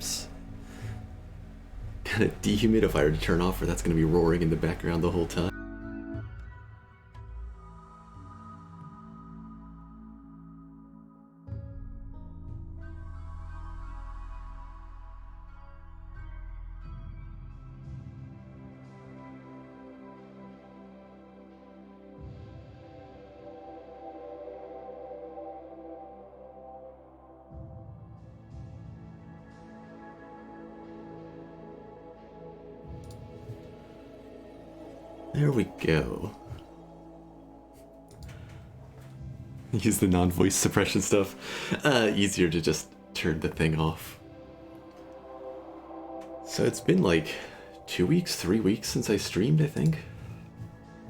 perhaps kind of dehumidifier to turn off, or that's going to be roaring in the background the whole time. There we go. Use the non-voice suppression stuff. Easier to just turn the thing off. So it's been like 2 weeks, 3 weeks since I streamed, I think.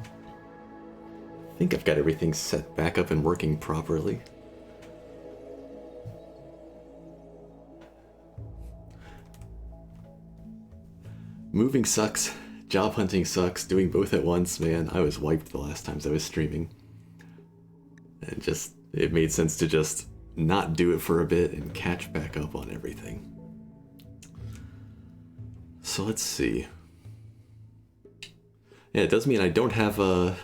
I think I've got everything set back up and working properly. Moving sucks. Job hunting sucks. Doing both at once, man. I was wiped the last times I was streaming. And just, it made sense to just not do it for a bit and catch back up on everything. So let's see. Yeah, it does mean I don't have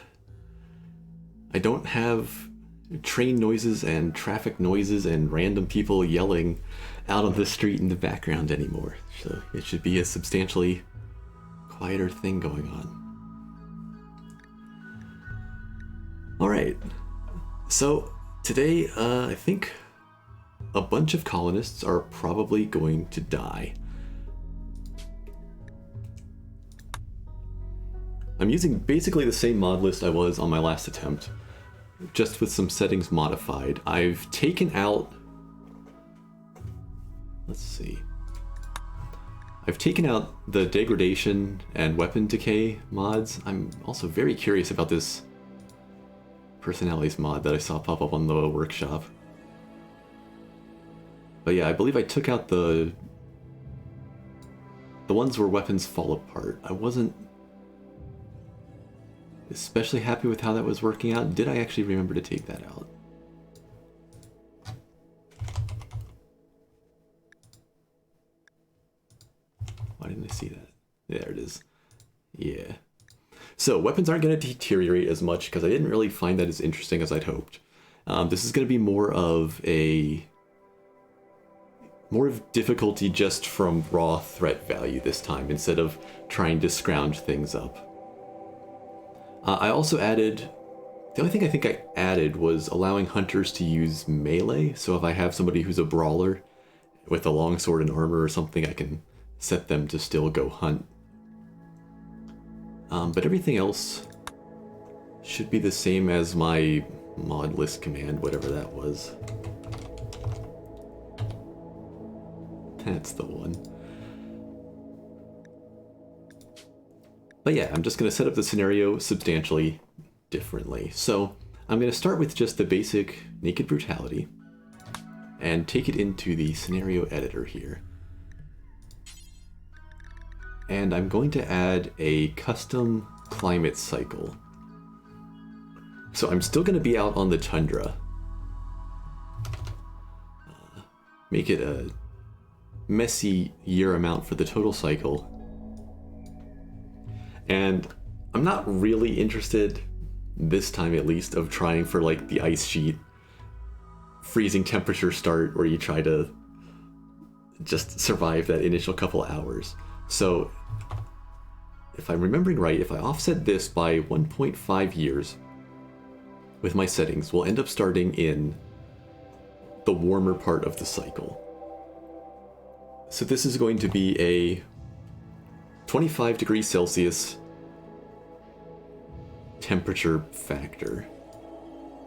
train noises and traffic noises and random people yelling out on the street in the background anymore. So it should be a substantially quieter thing going on. Alright, so today I think a bunch of colonists are probably going to die. I'm using basically the same mod list I was on my last attempt, just with some settings modified. I've taken out, let's see, I've taken out the degradation and weapon decay mods. I'm also very curious about this personalities mod that I saw pop up on the workshop. But yeah, I believe I took out the ones where weapons fall apart. I wasn't especially happy with how that was working out. Did I actually remember to take that out? Why didn't I see that? There it is. Yeah. So weapons aren't going to deteriorate as much because I didn't really find that as interesting as I'd hoped. This is going to be more of difficulty just from raw threat value this time instead of trying to scrounge things up. I also added, the only thing I think I added was allowing hunters to use melee. So if I have somebody who's a brawler with a longsword and armor or something, I can set them to still go hunt. But everything else should be the same as my mod list command, whatever that was. That's the one. But yeah, I'm just going to set up the scenario substantially differently. So I'm going to start with just the basic naked brutality and take it into the scenario editor here. And I'm going to add a custom climate cycle. So I'm still going to be out on the tundra. Make it a messy year amount for the total cycle. And I'm not really interested, this time at least, of trying for like the ice sheet freezing temperature start where you try to just survive that initial couple hours. So if I'm remembering right, if I offset this by 1.5 years with my settings, we'll end up starting in the warmer part of the cycle. So this is going to be a 25 degrees Celsius temperature factor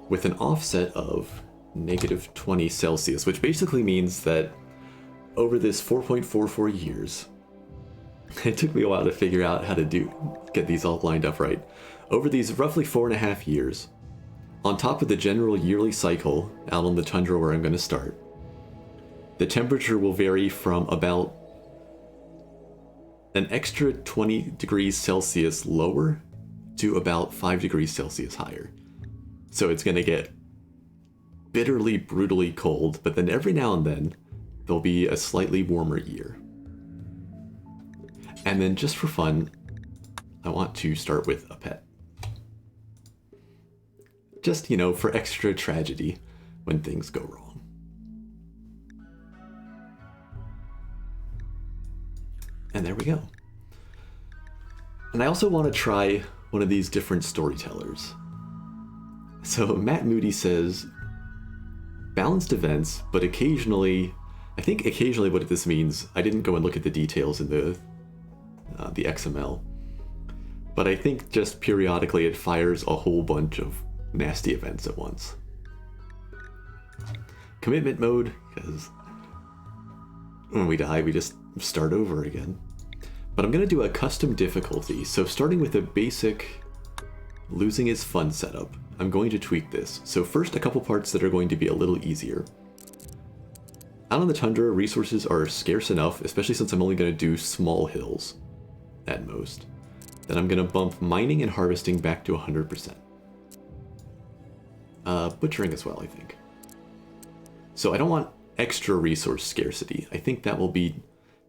with an offset of -20 Celsius, which basically means that over this 4.44 years, it took me a while to figure out how to get these all lined up right. Over these roughly 4.5 years, on top of the general yearly cycle out on the tundra where I'm going to start, the temperature will vary from about an extra 20 degrees Celsius lower to about 5 degrees Celsius higher. So it's going to get bitterly, brutally cold, but then every now and then, there'll be a slightly warmer year. And then just for fun, I want to start with a pet. Just, you know, for extra tragedy when things go wrong. And there we go. And I also want to try one of these different storytellers. So Matt Moody says, balanced events, but occasionally, I think occasionally what this means, I didn't go and look at the details in the XML, but I think just periodically it fires a whole bunch of nasty events at once. Commitment mode, because when we die, we just start over again. But I'm going to do a custom difficulty, so starting with a basic losing is fun setup, I'm going to tweak this. So first, a couple parts that are going to be a little easier. Out on the tundra, resources are scarce enough, especially since I'm only going to do small hills at most. Then I'm going to bump mining and harvesting back to 100%. Butchering as well, I think. So I don't want extra resource scarcity. I think that will be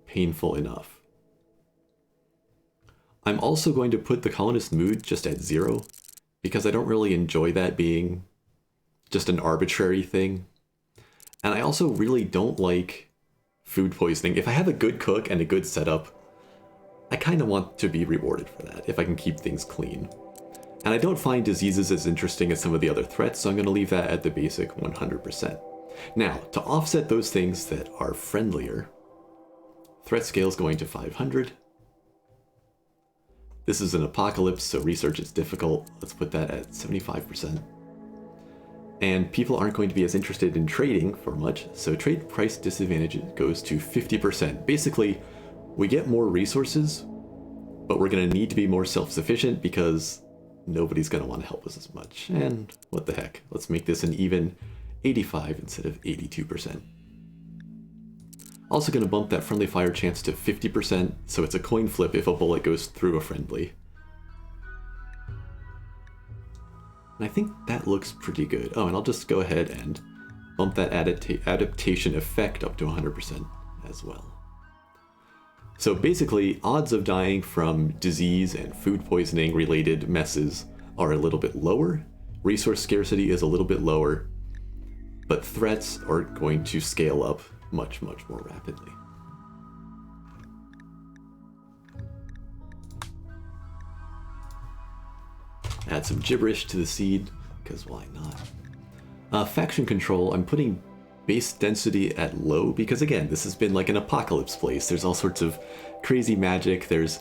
painful enough. I'm also going to put the colonist mood just at 0, because I don't really enjoy that being just an arbitrary thing. And I also really don't like food poisoning. If I have a good cook and a good setup, I kind of want to be rewarded for that, if I can keep things clean. And I don't find diseases as interesting as some of the other threats, so I'm going to leave that at the basic 100%. Now, to offset those things that are friendlier, threat scale is going to 500. This is an apocalypse, so research is difficult. Let's put that at 75%. And people aren't going to be as interested in trading for much, so trade price disadvantage goes to 50%. Basically, we get more resources, but we're going to need to be more self-sufficient because nobody's going to want to help us as much. And what the heck, let's make this an even 85 instead of 82%. Also going to bump that friendly fire chance to 50%, so it's a coin flip if a bullet goes through a friendly. And I think that looks pretty good. Oh, and I'll just go ahead and bump that adaptation effect up to 100% as well. So basically, odds of dying from disease and food poisoning related messes are a little bit lower, resource scarcity is a little bit lower, but threats are going to scale up much, much more rapidly. Add some gibberish to the seed, because why not? Faction control, I'm putting base density at low, because again, this has been like an apocalypse place. There's all sorts of crazy magic, there's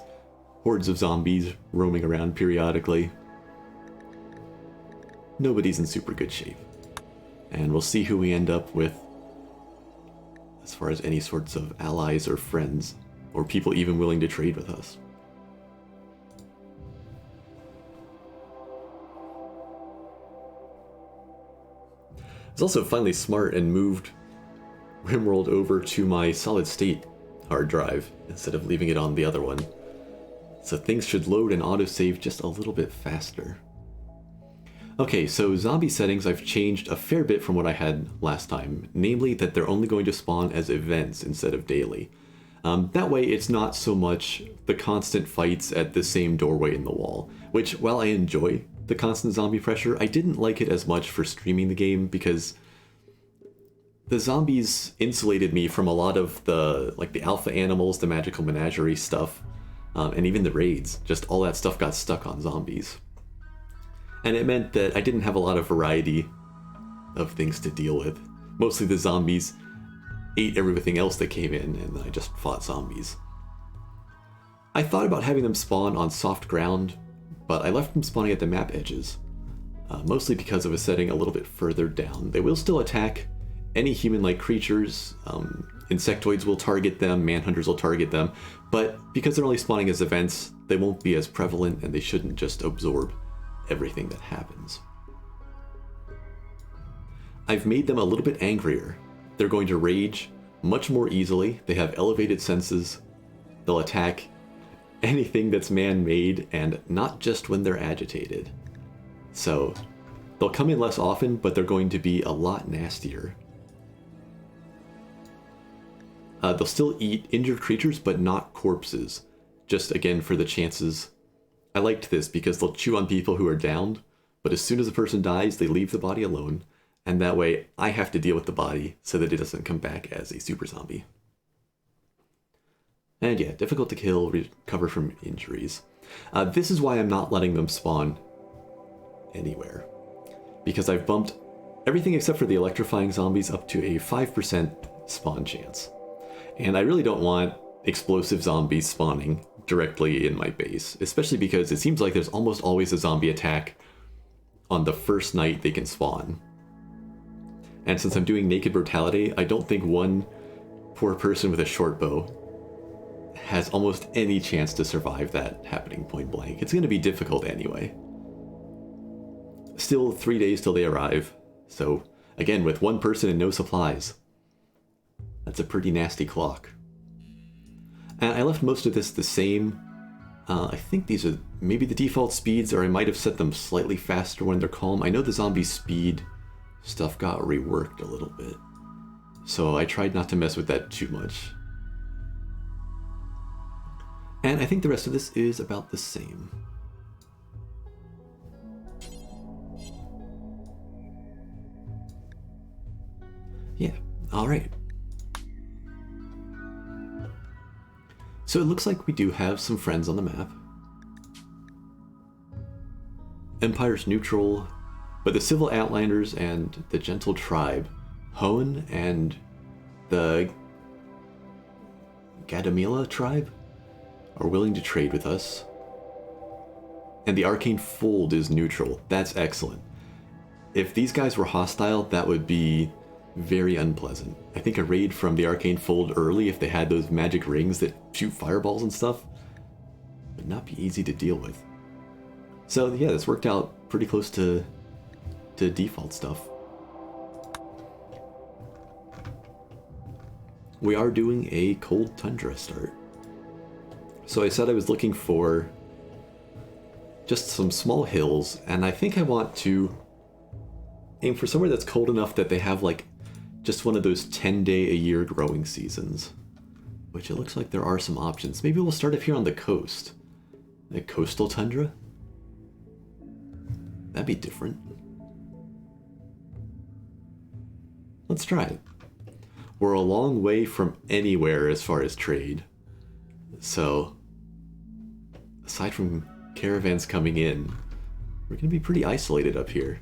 hordes of zombies roaming around periodically. Nobody's in super good shape. And we'll see who we end up with as far as any sorts of allies or friends, or people even willing to trade with us. I was also finally smart and moved Rimworld over to my solid state hard drive instead of leaving it on the other one. So things should load and autosave just a little bit faster. Okay, so zombie settings I've changed a fair bit from what I had last time, namely that they're only going to spawn as events instead of daily. That way it's not so much the constant fights at the same doorway in the wall, which while I enjoy the constant zombie pressure, I didn't like it as much for streaming the game because the zombies insulated me from a lot of the alpha animals, the magical menagerie stuff, and even the raids. Just all that stuff got stuck on zombies. And it meant that I didn't have a lot of variety of things to deal with. Mostly the zombies ate everything else that came in, and I just fought zombies. I thought about having them spawn on soft ground, but I left them spawning at the map edges, mostly because I was setting a little bit further down. They will still attack any human-like creatures, insectoids will target them, manhunters will target them, but because they're only spawning as events, they won't be as prevalent and they shouldn't just absorb everything that happens. I've made them a little bit angrier. They're going to rage much more easily, they have elevated senses, they'll attack anything that's man-made and not just when they're agitated. So they'll come in less often, but they're going to be a lot nastier. They'll still eat injured creatures, but not corpses. Just, again, for the chances. I liked this because they'll chew on people who are downed, but as soon as a person dies, they leave the body alone, and that way I have to deal with the body so that it doesn't come back as a super zombie. And yeah, difficult to kill, recover from injuries. This is why I'm not letting them spawn anywhere. Because I've bumped everything except for the electrifying zombies up to a 5% spawn chance. And I really don't want explosive zombies spawning directly in my base, especially because it seems like there's almost always a zombie attack on the first night they can spawn. And since I'm doing naked brutality, I don't think one poor person with a short bow has almost any chance to survive that happening point blank. It's going to be difficult anyway. Still 3 days till they arrive, so again, with one person and no supplies, that's a pretty nasty clock. And I left most of this the same. I think these are maybe the default speeds, or I might have set them slightly faster when they're calm. I know the zombie speed stuff got reworked a little bit, so I tried not to mess with that too much. And I think the rest of this is about the same. Yeah, alright. So it looks like we do have some friends on the map. Empire's neutral, but the Civil Outlanders and the Gentle Tribe, Hoenn and the Gadamila tribe, are willing to trade with us. And the Arcane Fold is neutral. That's excellent. If these guys were hostile, that would be very unpleasant. I think a raid from the Arcane Fold early, if they had those magic rings that shoot fireballs and stuff, would not be easy to deal with. So yeah, this worked out pretty close to default stuff. We are doing a cold tundra start. So I said I was looking for just some small hills, and I think I want to aim for somewhere that's cold enough that they have like just one of those 10-day-a-year growing seasons, which it looks like there are some options. Maybe we'll start up here on the coast. The coastal tundra? That'd be different. Let's try it. We're a long way from anywhere as far as trade. So, aside from caravans coming in, we're going to be pretty isolated up here.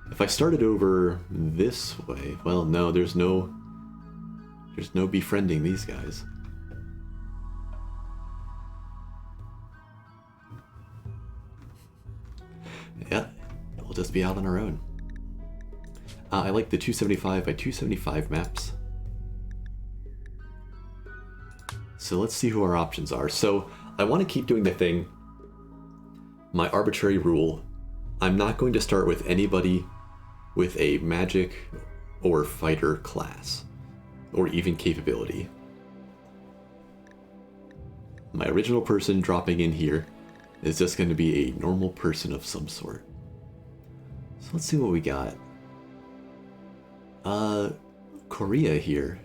If I started over this way, well, no, there's no befriending these guys. Yeah, we'll just be out on our own. I like the 275 by 275 maps. So let's see who our options are. So I want to keep doing the thing, my arbitrary rule. I'm not going to start with anybody with a magic or fighter class, or even capability. My original person dropping in here is just going to be a normal person of some sort. So let's see what we got. Korea here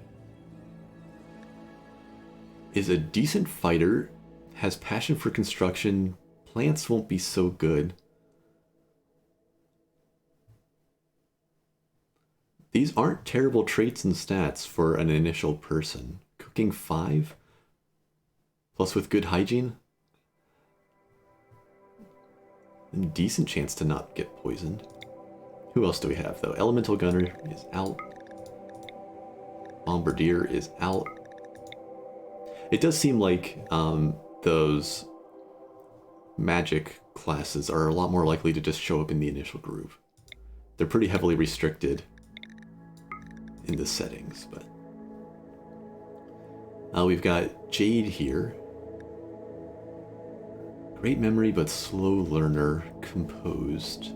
is a decent fighter, has passion for construction, plants won't be so good. These aren't terrible traits and stats for an initial person. Cooking 5? Plus with good hygiene? And decent chance to not get poisoned. Who else do we have though? Elemental Gunner is out. Bombardier is out. It does seem like those magic classes are a lot more likely to just show up in the initial group. They're pretty heavily restricted in the settings, but we've got Jade here. Great memory, but slow learner, composed.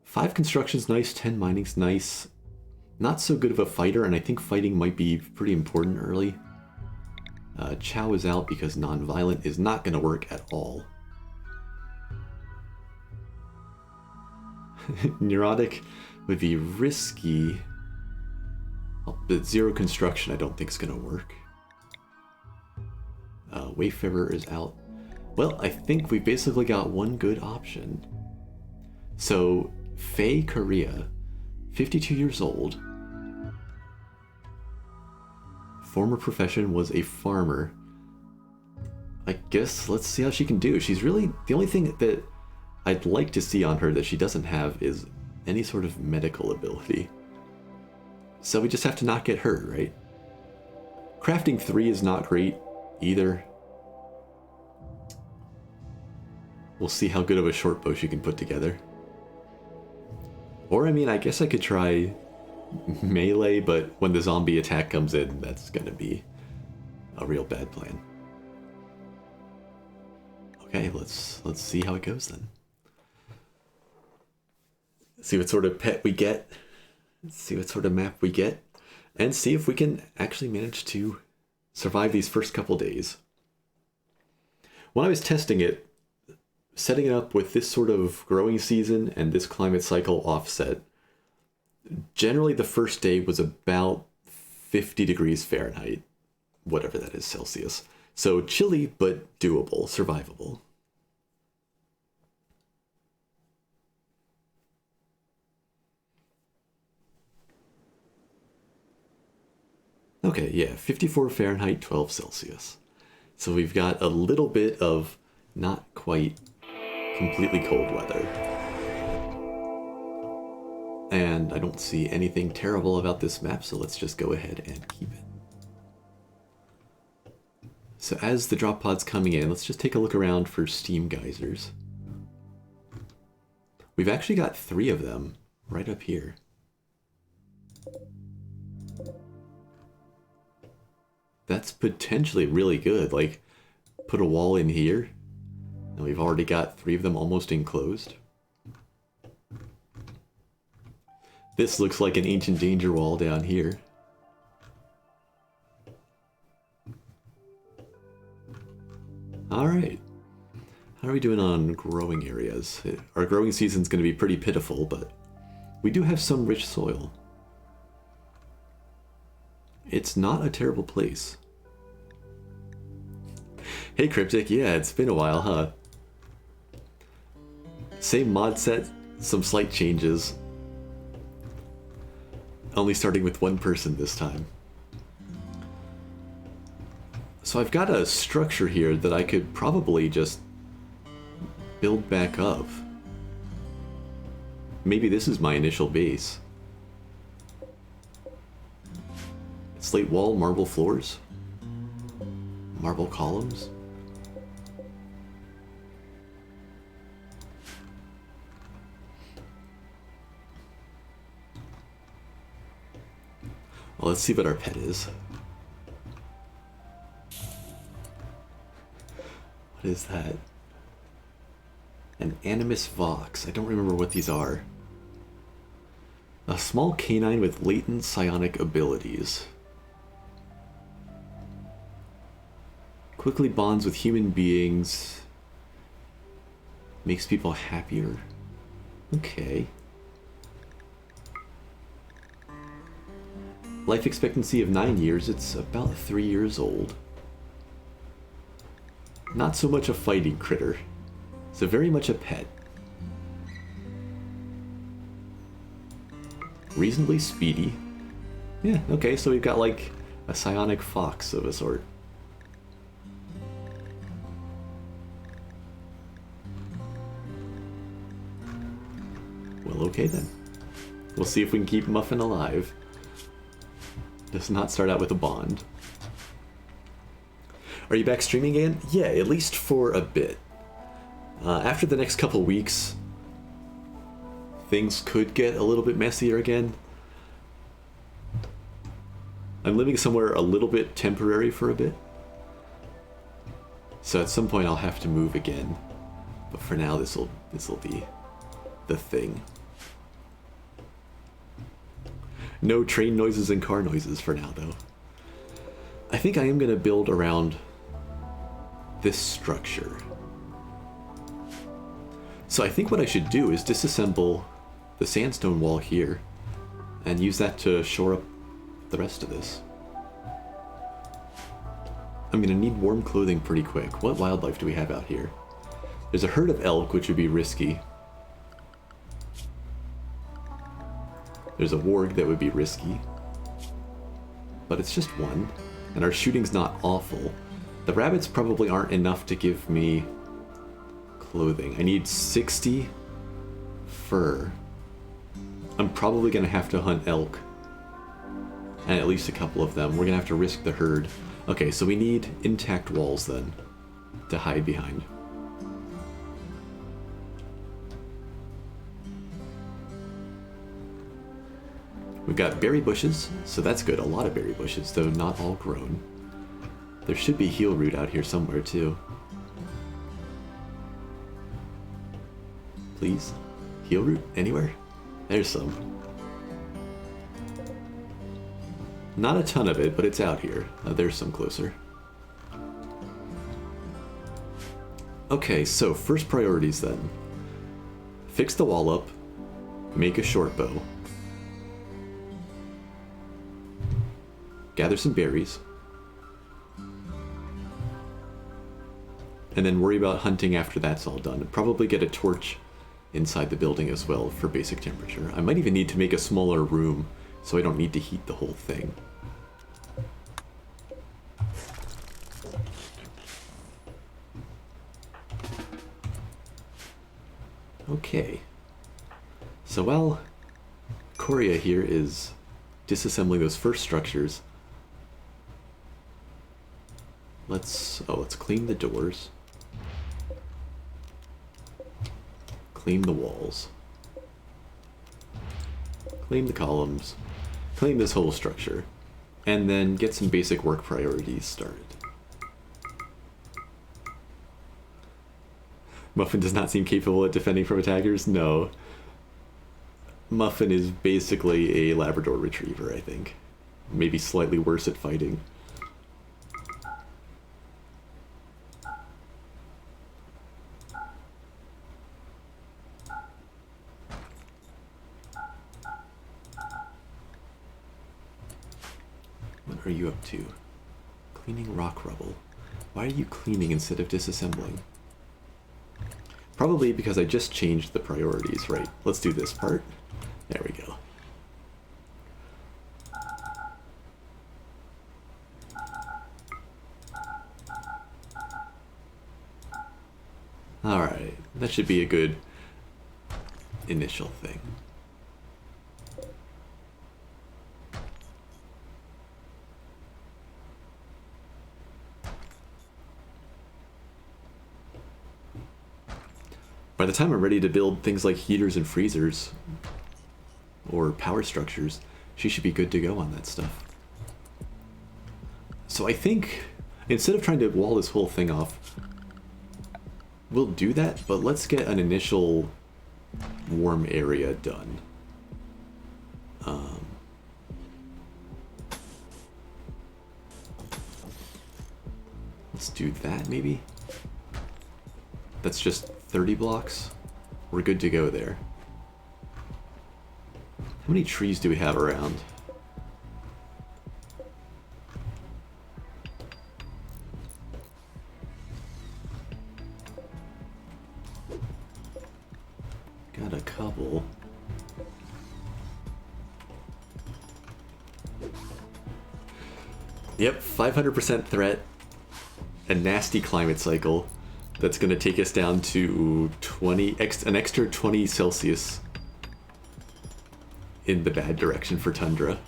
Five construction's nice, 10 mining's nice. Not so good of a fighter, and I think fighting might be pretty important early. Chow is out because non-violent is not going to work at all. Neurotic would be risky. But zero construction I don't think is going to work. Wayfarer is out. Well, I think we basically got one good option. So, Faye Korea, 52 years old. Former profession was a farmer. I guess let's see how she can do. She's really, the only thing that I'd like to see on her that she doesn't have is any sort of medical ability. So we just have to not get hurt, right? Crafting 3 is not great either. We'll see how good of a short bow she can put together. Or, I mean, I guess I could try melee, but when the zombie attack comes in, that's gonna be a real bad plan. Okay, let's see how it goes then. See what sort of pet we get. See what sort of map we get. And see if we can actually manage to survive these first couple days. When I was testing it, setting it up with this sort of growing season and this climate cycle offset, generally the first day was about 50 degrees Fahrenheit, whatever that is Celsius. So chilly, but doable, survivable. Okay, yeah, 54 Fahrenheit, 12 Celsius. So we've got a little bit of not quite completely cold weather. And I don't see anything terrible about this map, so let's just go ahead and keep it. So as the drop pod's coming in, let's just take a look around for steam geysers. We've actually got 3 of them right up here. That's potentially really good. Like, put a wall in here, and we've already got 3 of them almost enclosed. This looks like an ancient danger wall down here. Alright. How are we doing on growing areas? Our growing season's going to be pretty pitiful, but we do have some rich soil. It's not a terrible place. Hey Cryptic, yeah, it's been a while, huh? Same mod set, some slight changes. Only starting with 1 person this time. So I've got a structure here that I could probably just build back up. Maybe this is my initial base. Slate wall, marble floors, marble columns. Well, let's see what our pet is. What is that? An animus vox. I don't remember what these are. A small canine with latent psionic abilities. Quickly bonds with human beings. Makes people happier. Okay. Life expectancy of 9 years. It's about 3 years old. Not so much a fighting critter. So very much a pet. Reasonably speedy. Yeah, okay, so we've got like a psionic fox of a sort. Well, okay then. We'll see if we can keep Muffin alive. Does not start out with a bond. Are you back streaming again? Yeah, at least for a bit. After the next couple weeks, things could get a little bit messier again. I'm living somewhere a little bit temporary for a bit. So at some point I'll have to move again. But for now, this'll be the thing. No train noises and car noises for now, though. I think I am going to build around this structure. So I think what I should do is disassemble the sandstone wall here and use that to shore up the rest of this. I'm gonna need warm clothing pretty quick. What wildlife do we have out here? There's a herd of elk, which would be risky. There's a warg that would be risky. But it's just one, and our shooting's not awful. The rabbits probably aren't enough to give me clothing. I need 60 fur. I'm probably gonna have to hunt elk. And at least a couple of them. We're gonna have to risk the herd. Okay, so we need intact walls then to hide behind. We've got berry bushes, so that's good. A lot of berry bushes, though not all grown. There should be heal root out here somewhere, too. Please? Heal root? Anywhere? There's some. Not a ton of it, but it's out here. There's some closer. Okay, so first priorities then. Fix the wall up. Make a short bow. Gather some berries. And then worry about hunting after that's all done. Probably get a torch inside the building as well for basic temperature. I might even need to make a smaller room so I don't need to heat the whole thing. Okay. So while Coria here is disassembling those first structures, let's clean the doors. Clean the walls. Clean the columns. Clean this whole structure. And then get some basic work priorities started. Muffin does not seem capable at defending from attackers? No. Muffin is basically a Labrador Retriever, I think. Maybe slightly worse at fighting. What are you up to? Cleaning rock rubble. Why are you cleaning instead of disassembling? Probably because I just changed the priorities, right? Let's do this part. There we go. Alright, that should be a good initial thing. By the time I'm ready to build things like heaters and freezers, or power structures, she should be good to go on that stuff. So I think, instead of trying to wall this whole thing off, we'll do that, but let's get an initial warm area done. Let's do that, maybe? That's just 30 blocks. We're good to go there. How many trees do we have around? Got a couple. Yep, 500% threat. A nasty climate cycle. That's going to take us down to an extra 20 Celsius in the bad direction for tundra.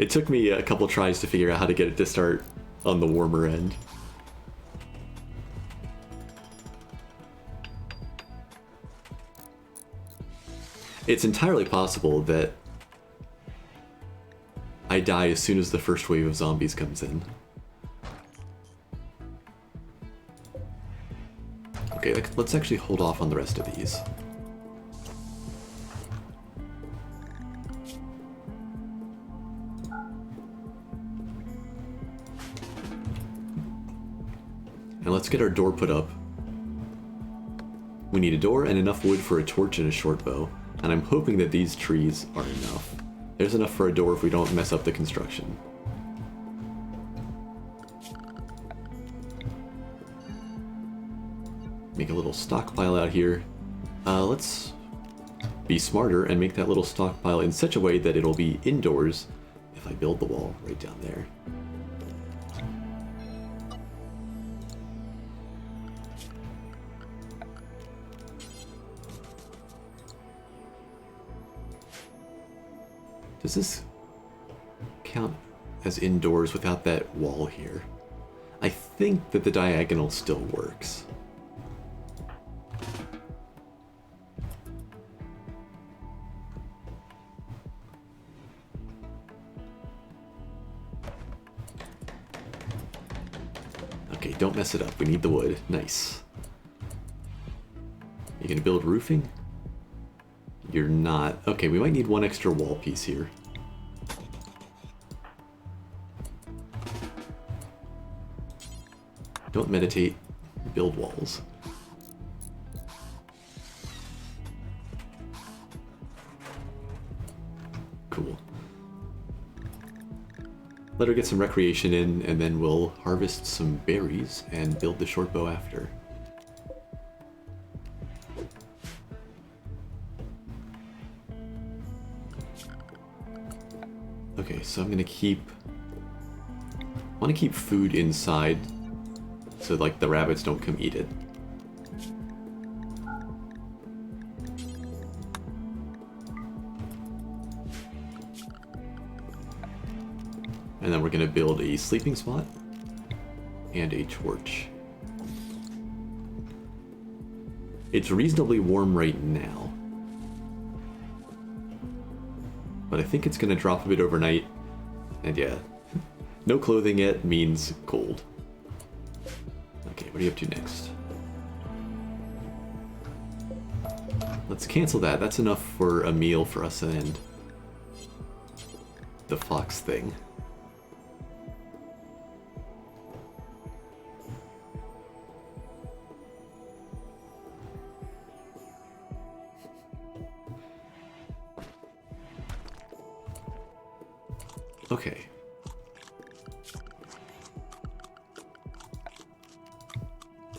It took me a couple tries to figure out how to get it to start on the warmer end. It's entirely possible that I die as soon as the first wave of zombies comes in. Okay, let's actually hold off on the rest of these. And let's get our door put up We need a door and enough wood for a torch and a short bow, and I'm hoping that these trees are enough. There's enough for a door if we don't mess up the construction. Make a little stockpile out here. Let's be smarter and make that little stockpile in such a way that it'll be indoors if I build the wall right down there. Does this count as indoors without that wall here? I think that the diagonal still works. Okay, don't mess it up. We need the wood. Nice. You gonna build roofing? You're not. Okay, we might need one extra wall piece here. Don't meditate, build walls. Cool. Let her get some recreation in, and then we'll harvest some berries and build the short bow after. Okay, so I'm gonna want to keep food inside so like the rabbits don't come eat it. And then we're gonna build a sleeping spot and a torch. It's reasonably warm right now, but I think it's gonna drop a bit overnight, and yeah, no clothing yet means cold. Okay, what are you up to next? Let's cancel that. That's enough for a meal for us and the fox thing. Okay.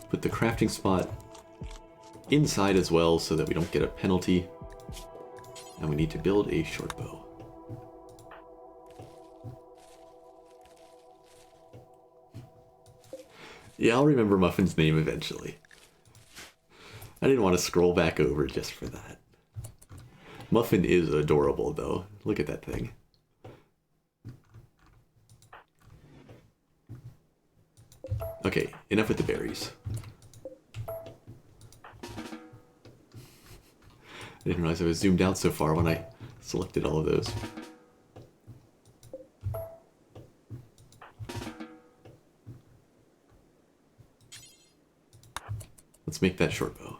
Put the crafting spot inside as well so that we don't get a penalty. And we need to build a short bow. Yeah, I'll remember Muffin's name eventually. I didn't want to scroll back over just for that. Muffin is adorable though. Look at that thing. Okay, enough with the berries. I didn't realize I was zoomed out so far when I selected all of those. Let's make that short bow.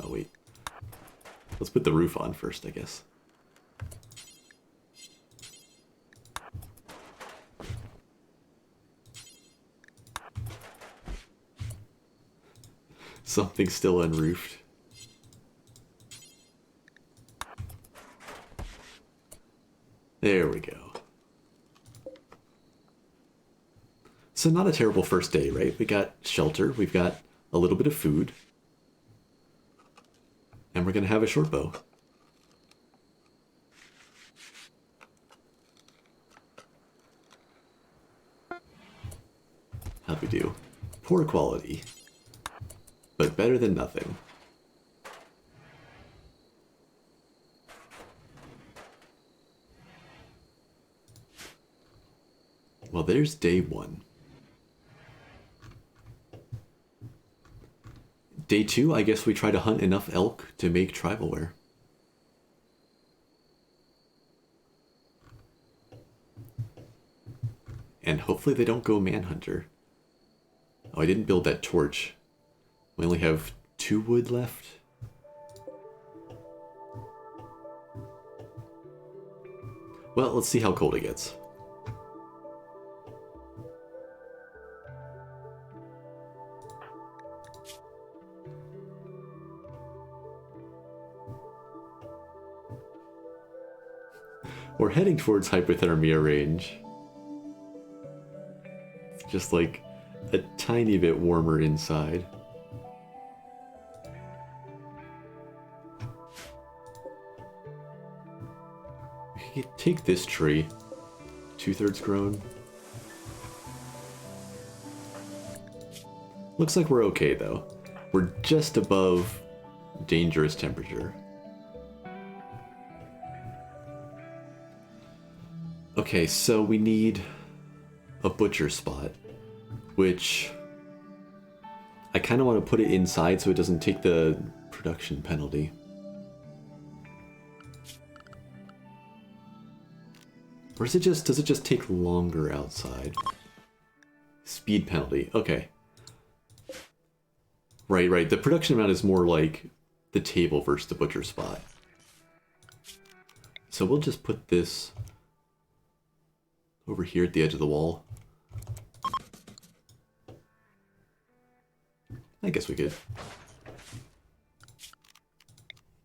Oh, wait. Let's put the roof on first, I guess. Something still unroofed. There we go. So not a terrible first day, right? We got shelter, we've got a little bit of food, and we're gonna have a short bow. How'd we do? Poor quality, but better than nothing. Well, there's day one. Day two, I guess we try to hunt enough elk to make tribal wear. And hopefully they don't go manhunter. Oh, I didn't build that torch. We only have 2 wood left. Well, let's see how cold it gets. We're heading towards hypothermia range. It's just like a tiny bit warmer inside. We can take this tree. 2/3 grown. Looks like we're okay though. We're just above dangerous temperature. Okay, so we need a butcher spot, which I kind of want to put it inside so it doesn't take the production penalty. Or is it just, does it just take longer outside? Speed penalty, okay. Right. The production amount is more like the table versus the butcher spot. So we'll just put this over here at the edge of the wall. I guess we could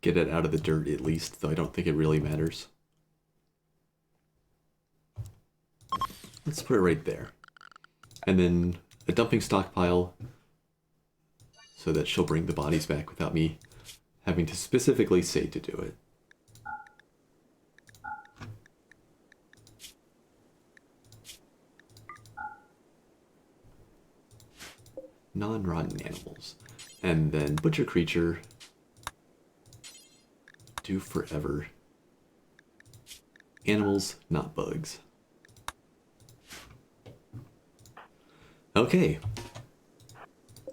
get it out of the dirt at least, though I don't think it really matters. Let's put it right there. And then a dumping stockpile so that she'll bring the bodies back without me having to specifically say to do it. Non-rotten animals. And then butcher creature. Do forever. Animals, not bugs. Okay.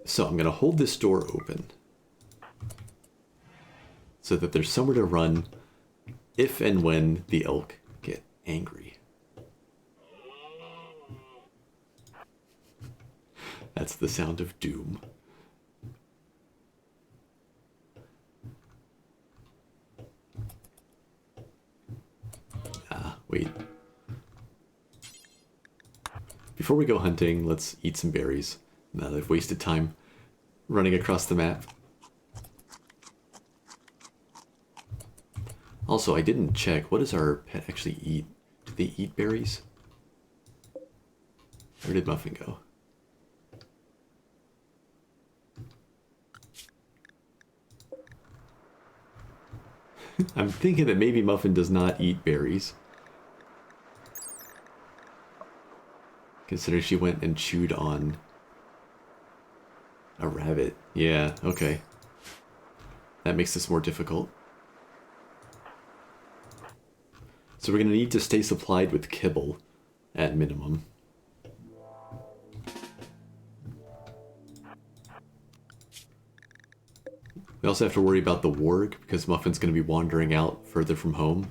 So I'm gonna hold this door open so that there's somewhere to run if and when the elk get angry. That's the sound of doom. Wait. Before we go hunting, let's eat some berries. Now that I've wasted time running across the map. Also, I didn't check. What does our pet actually eat? Do they eat berries? Where did Muffin go? I'm thinking that maybe Muffin does not eat berries. Considering she went and chewed on a rabbit. Yeah, okay. That makes this more difficult. So we're going to need to stay supplied with kibble at minimum. We also have to worry about the warg because Muffin's going to be wandering out further from home.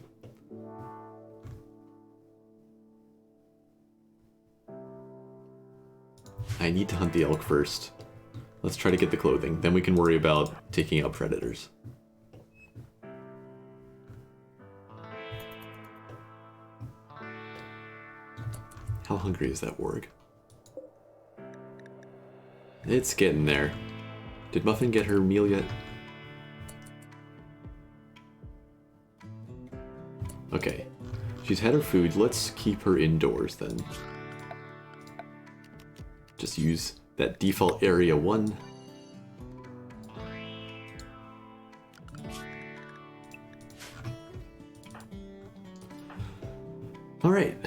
I need to hunt the elk first. Let's try to get the clothing, then we can worry about taking out predators. How hungry is that warg? It's getting there. Did Muffin get her meal yet? Okay. She's had her food. Let's keep her indoors then. Just use that default area 1. All right.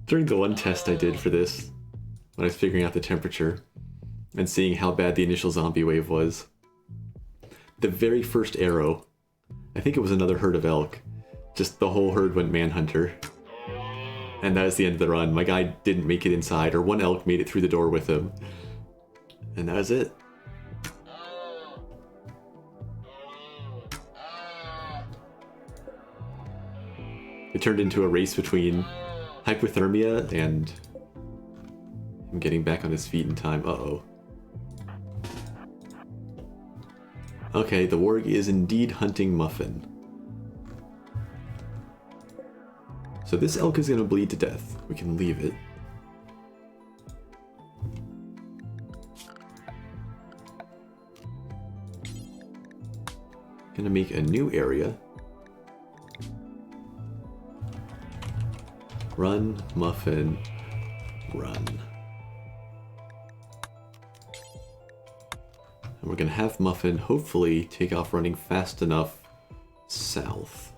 During the one test I did for this, when I was figuring out the temperature and seeing how bad the initial zombie wave was, the very first arrow, I think it was another herd of elk, just the whole herd went manhunter. And that was the end of the run. My guy didn't make it inside, or one elk made it through the door with him. And that was it. It turned into a race between hypothermia and him getting back on his feet in time. Uh-oh. Okay, the warg is indeed hunting Muffin. So this elk is gonna bleed to death. We can leave it. Gonna make a new area. Run, Muffin, run. And we're gonna have Muffin hopefully take off running fast enough south.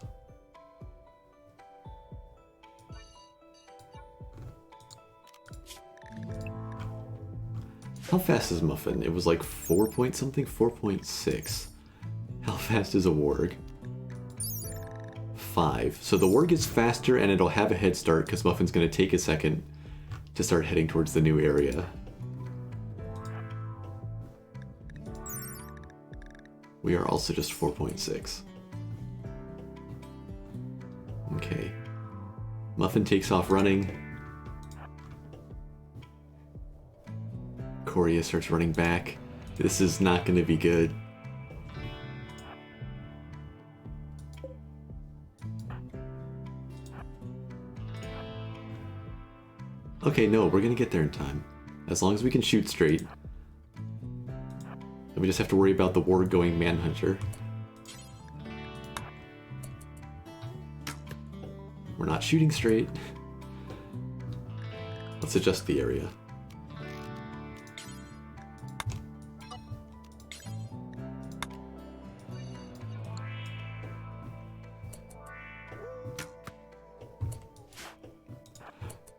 How fast is Muffin? It was like 4 point something? 4.6. How fast is a warg? 5. So the warg is faster and it'll have a head start because Muffin's going to take a second to start heading towards the new area. We are also just 4.6. Okay. Muffin takes off running. Coria starts running back. This is not going to be good. Okay, no, we're going to get there in time. As long as we can shoot straight. And we just have to worry about the warg going manhunter. We're not shooting straight. Let's adjust the area.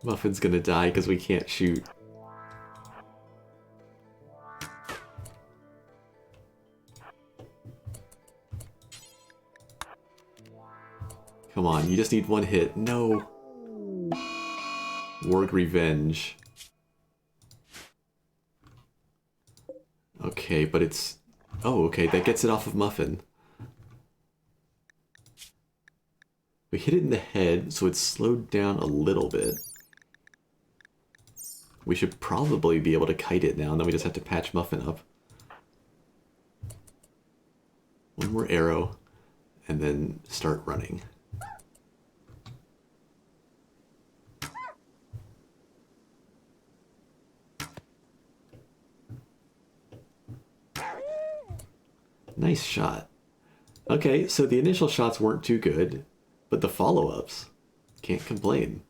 Muffin's gonna die because we can't shoot. Come on, you just need one hit. No! Warg revenge. Okay, but it's... Oh, okay, that gets it off of Muffin. We hit it in the head, so it's slowed down a little bit. We should probably be able to kite it now, and then we just have to patch Muffin up. One more arrow, and then start running. Nice shot. Okay, so the initial shots weren't too good, but the follow-ups, can't complain.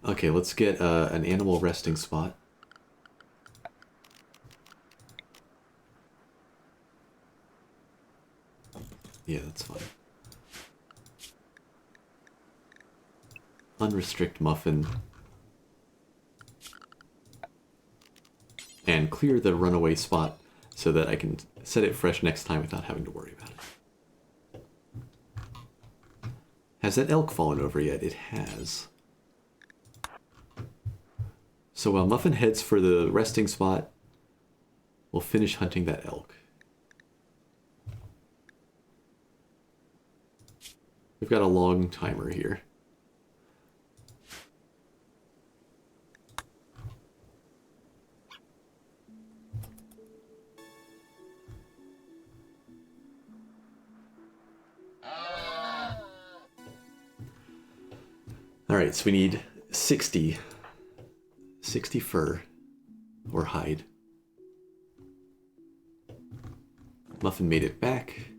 Okay, let's get an animal resting spot. Yeah, that's fine. Unrestrict Muffin. And clear the runaway spot so that I can set it fresh next time without having to worry about it. Has that elk fallen over yet? It has. So while Muffin heads for the resting spot, we'll finish hunting that elk. We've got a long timer here. Alright, so we need 60 fur or hide. Muffin made it back.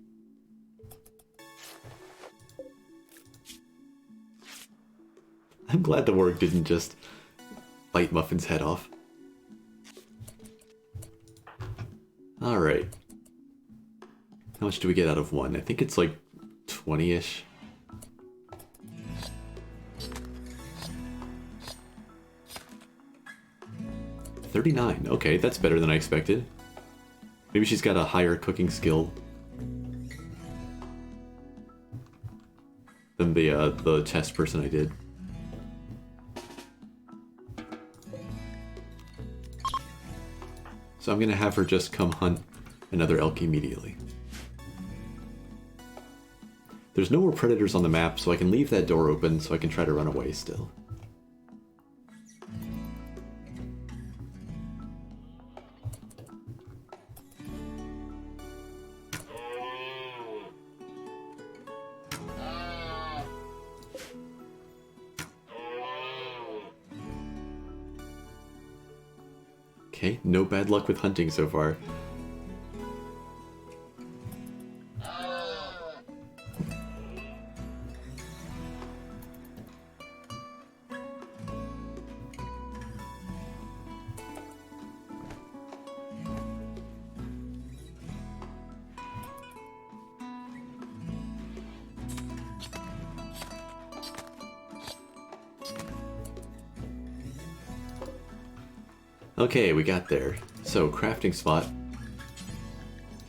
I'm glad the warg didn't just bite Muffin's head off. Alright. How much do we get out of one? I think it's like 20-ish. $39. Okay, that's better than I expected. Maybe she's got a higher cooking skill than the test person I did. So I'm gonna have her just come hunt another elk immediately. There's no more predators on the map, so I can leave that door open so I can try to run away still. Okay, no bad luck with hunting so far. Okay, we got there. So, crafting spot.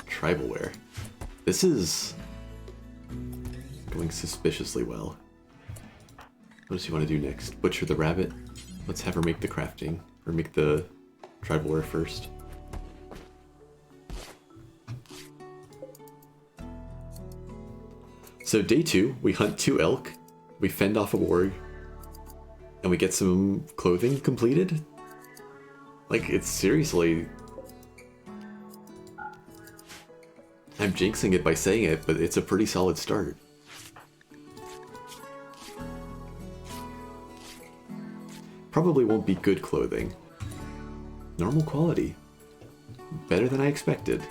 Tribalware. This is going suspiciously well. What does he want to do next? Butcher the rabbit? Let's have her make the crafting. Or make the tribalware first. So day 2, we hunt 2 elk, we fend off a warg, and we get some clothing completed? Like, it's seriously... I'm jinxing it by saying it, but it's a pretty solid start. Probably won't be good clothing. Normal quality. Better than I expected.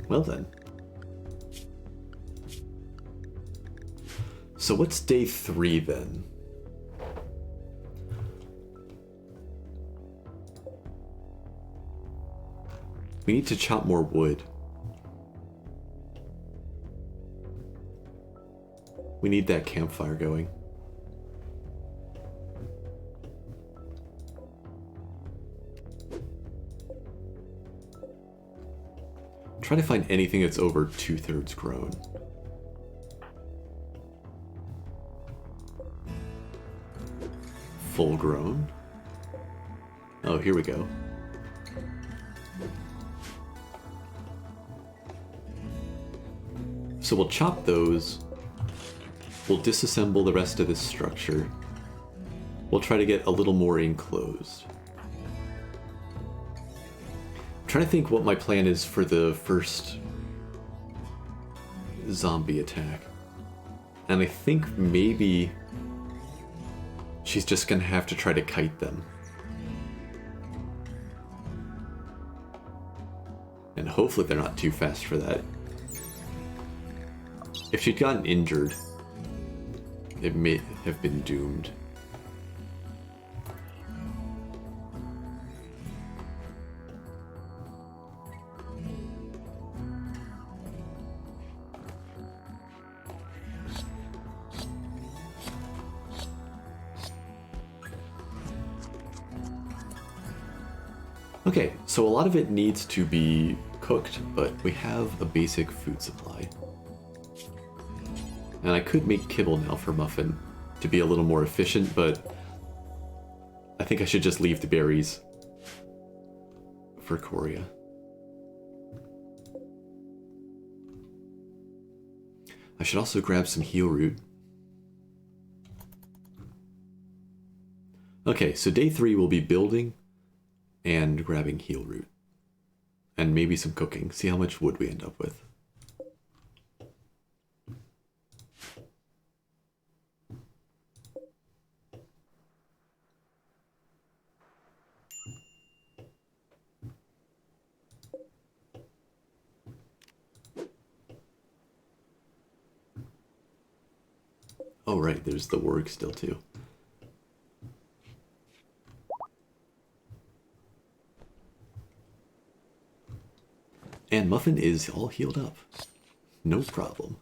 Well then. So what's day 3 then? We need to chop more wood. We need that campfire going. Try to find anything that's over 2/3 grown. Full grown? Oh, here we go. So we'll chop those. We'll disassemble the rest of this structure. We'll try to get a little more enclosed. I'm trying to think what my plan is for the first zombie attack. And I think maybe she's just gonna have to try to kite them. And hopefully they're not too fast for that. If she'd gotten injured, it may have been doomed. Okay, so a lot of it needs to be cooked, but we have a basic food supply. And I could make kibble now for Muffin to be a little more efficient, but I think I should just leave the berries for Coria. I should also grab some heel root. Okay, so day 3 will be building and grabbing heel root. And maybe some cooking. See how much wood we end up with. Oh right, there's the warg still too. And Muffin is all healed up. No problem.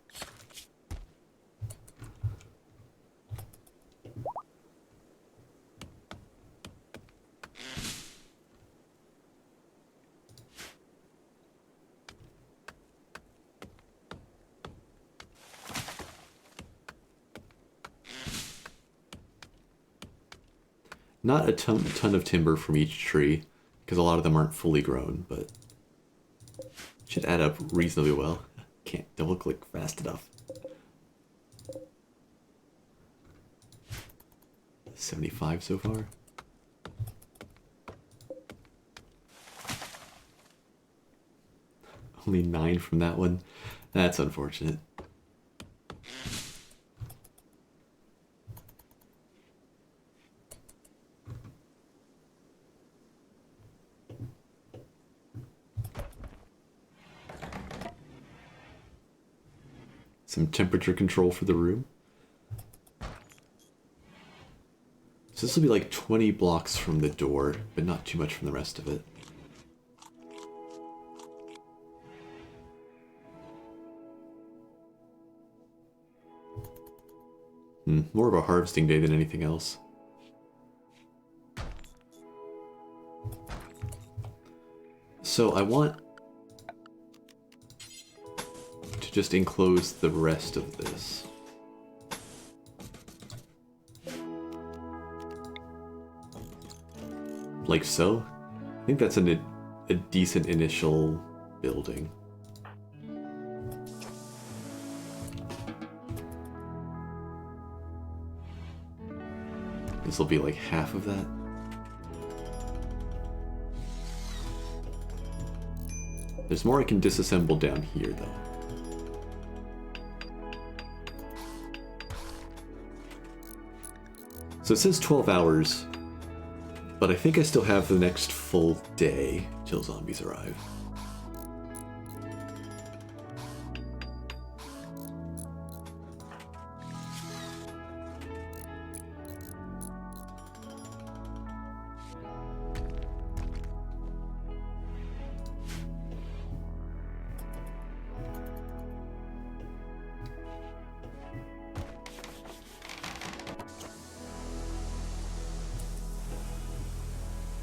Not a ton of timber from each tree, because a lot of them aren't fully grown, but should add up reasonably well. Can't double click fast enough. 75 so far. Only 9 from that one. That's unfortunate. some temperature control for the room. So this will be like 20 blocks from the door, but not too much from the rest of it. More of a harvesting day than anything else. So I want to just enclose the rest of this. Like so. I think that's a decent initial building. This will be like half of that. There's more I can disassemble down here, though. So it says 12 hours, but I think I still have the next full day till zombies arrive.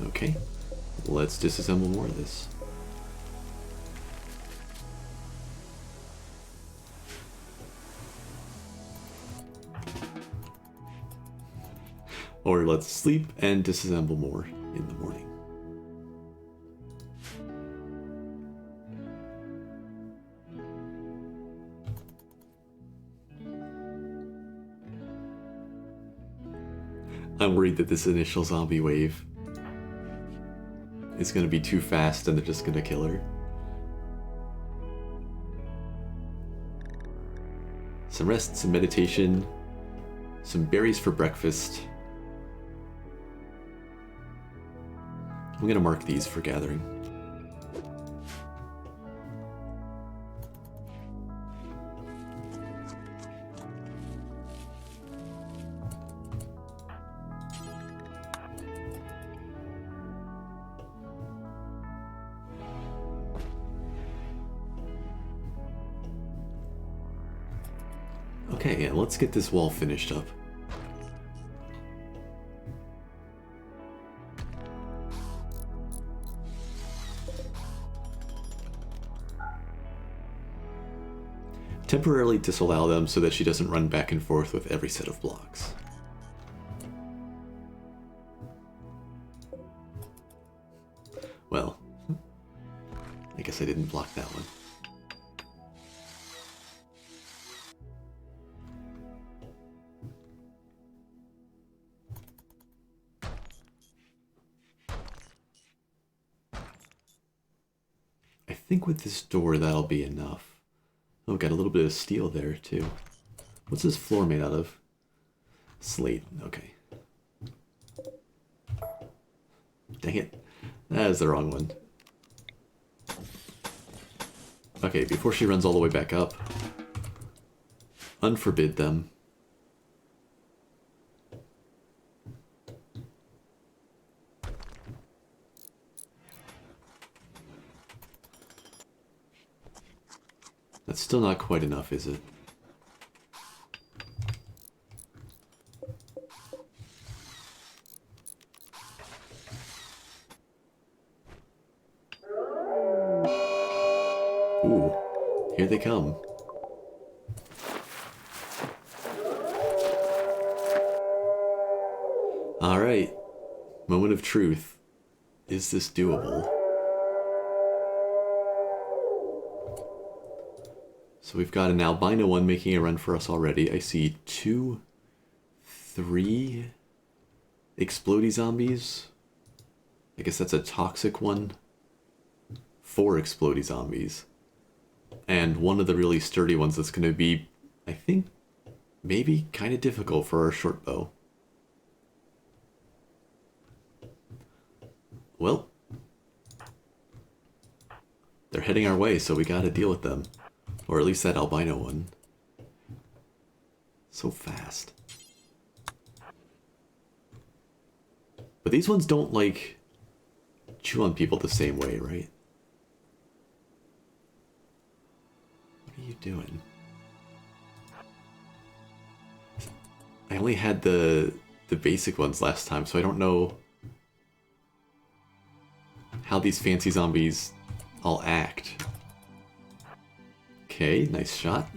Okay, let's disassemble more of this. Or let's sleep and disassemble more in the morning. I'm worried that this initial zombie wave is going to be too fast and they're just going to kill her. Some rest, some meditation, some berries for breakfast. I'm going to mark these for gathering. Okay, and let's get this wall finished up. Temporarily disallow them so that she doesn't run back and forth with every set of blocks. Well, I guess I didn't block that one. I think with this door that'll be enough. Oh, got a little bit of steel there too. What's this floor made out of? Slate, okay. Dang it, that is the wrong one. Okay, before she runs all the way back up, unforbid them. That's still not quite enough, is it? Ooh, here they come. All right, moment of truth. Is this doable? So we've got an albino one making a run for us already. I see 2, 3 explodey zombies. I guess that's a toxic one. 4 explodey zombies. And one of the really sturdy ones that's going to be, I think, maybe kind of difficult for our short bow. Well, they're heading our way, so we gotta deal with them. Or at least that albino one. So fast. But these ones don't, like, chew on people the same way, right? What are you doing? I only had the basic ones last time, so I don't know how these fancy zombies all act. Okay, nice shot.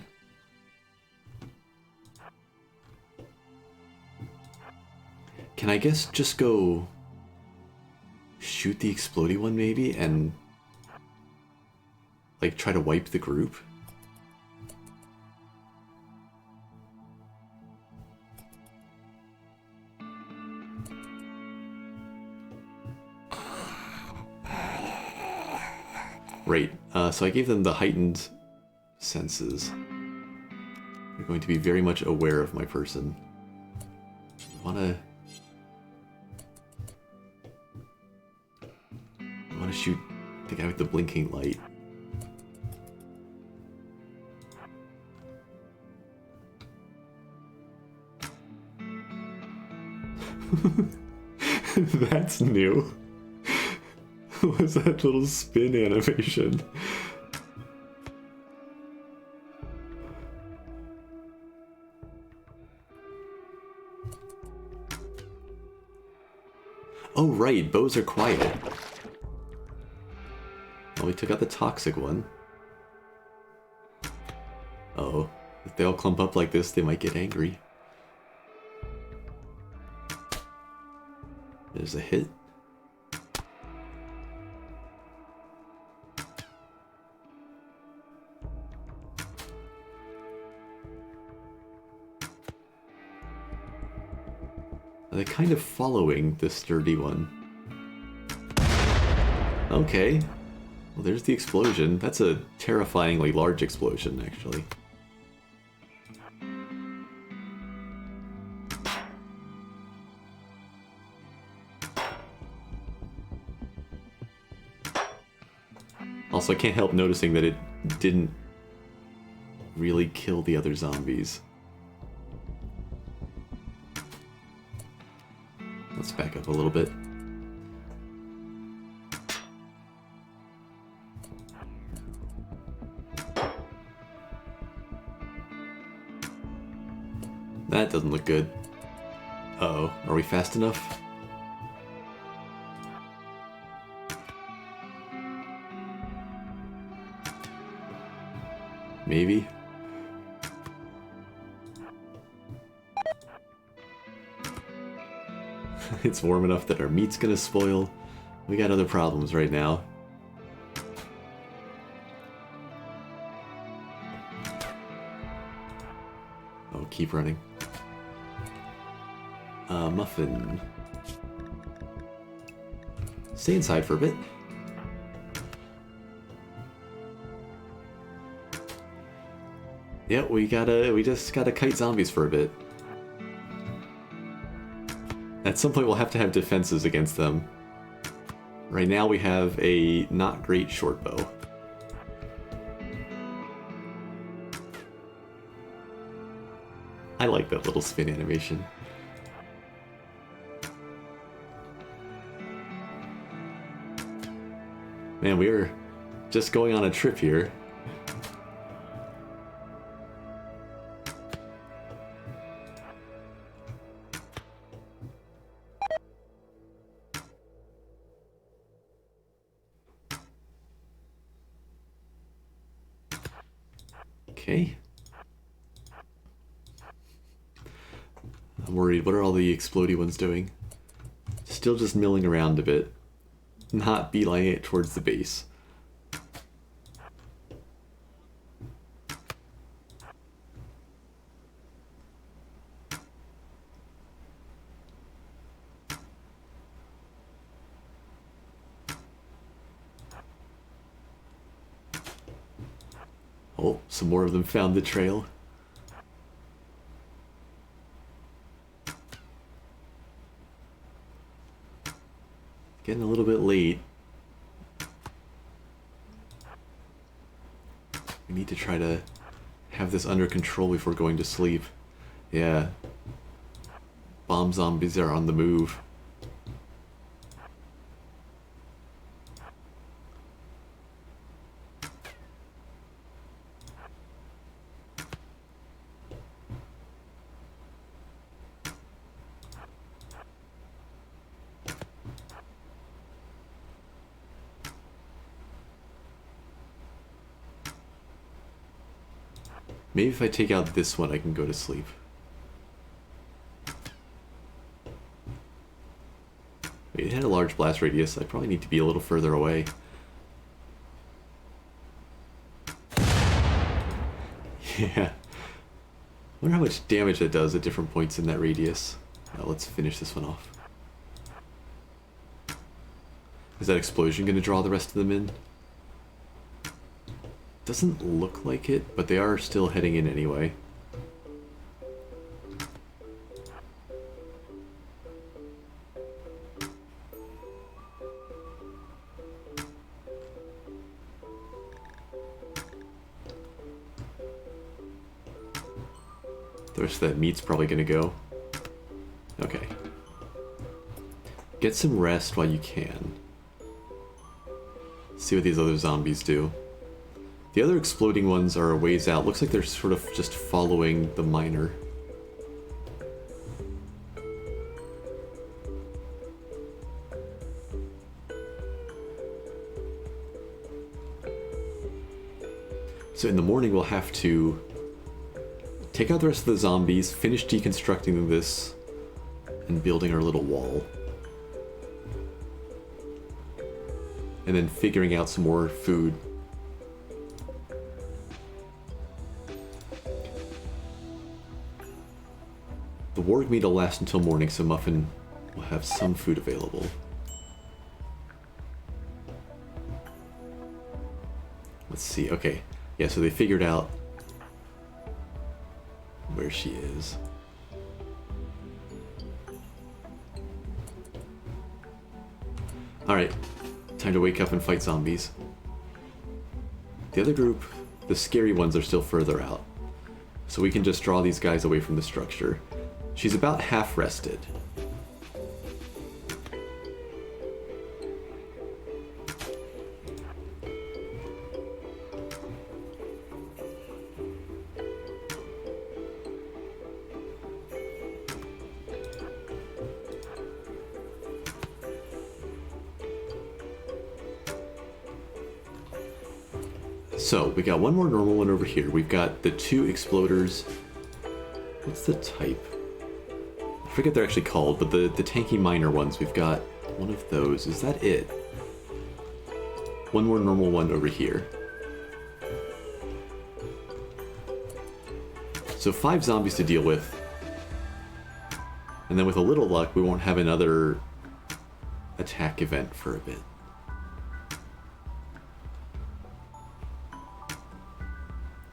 Can I guess just go shoot the explodey one maybe and like try to wipe the group? Right, so I gave them the heightened senses. They're going to be very much aware of my person. I wanna shoot the guy with the blinking light. That's new. What was that little spin animation? Oh right, bows are quiet. Well, we took out the toxic one. Uh-oh. If they all clump up like this, they might get angry. There's a hit. They're kind of following the sturdy one. Okay. Well, there's the explosion. That's a terrifyingly large explosion, actually. Also, I can't help noticing that it didn't really kill the other zombies. Let's back up a little bit. That doesn't look good. Uh-oh, are we fast enough? Maybe. It's warm enough that our meat's gonna spoil. We got other problems right now. Oh, keep running. Muffin. Stay inside for a bit. Yeah, we just gotta kite zombies for a bit. At some point we'll have to have defenses against them. Right now we have a not great short bow. I like that little spin animation. Man, we are just going on a trip here. Okay. I'm worried. What are all the explodey ones doing? Still just milling around a bit. Not beelining it towards the base. Oh, some more of them found the trail. Getting a little bit late. We need to try to have this under control before going to sleep. Yeah. Bomb zombies are on the move. Maybe if I take out this one, I can go to sleep. Wait, it had a large blast radius. I probably need to be a little further away. Yeah. Wonder how much damage that does at different points in that radius. Let's finish this one off. Is that explosion going to draw the rest of them in? Doesn't look like it, but they are still heading in anyway. The rest of that meat's probably gonna go. Okay. Get some rest while you can. See what these other zombies do. The other exploding ones are a ways out. Looks like they're sort of just following the miner. So in the morning we'll have to take out the rest of the zombies, finish deconstructing this, and building our little wall. And then figuring out some more food. The warg meat will last until morning, so Muffin will have some food available. Let's see, okay. Yeah, so they figured out where she is. Alright, time to wake up and fight zombies. The other group, the scary ones, are still further out. So we can just draw these guys away from the structure. She's about half rested. So, we got one more normal one over here. We've got the two exploders. What's the type? I forget they're actually called, but the tanky miner ones, we've got one of those. Is that it? One more normal one over here. So 5 zombies to deal with. And then with a little luck, we won't have another attack event for a bit.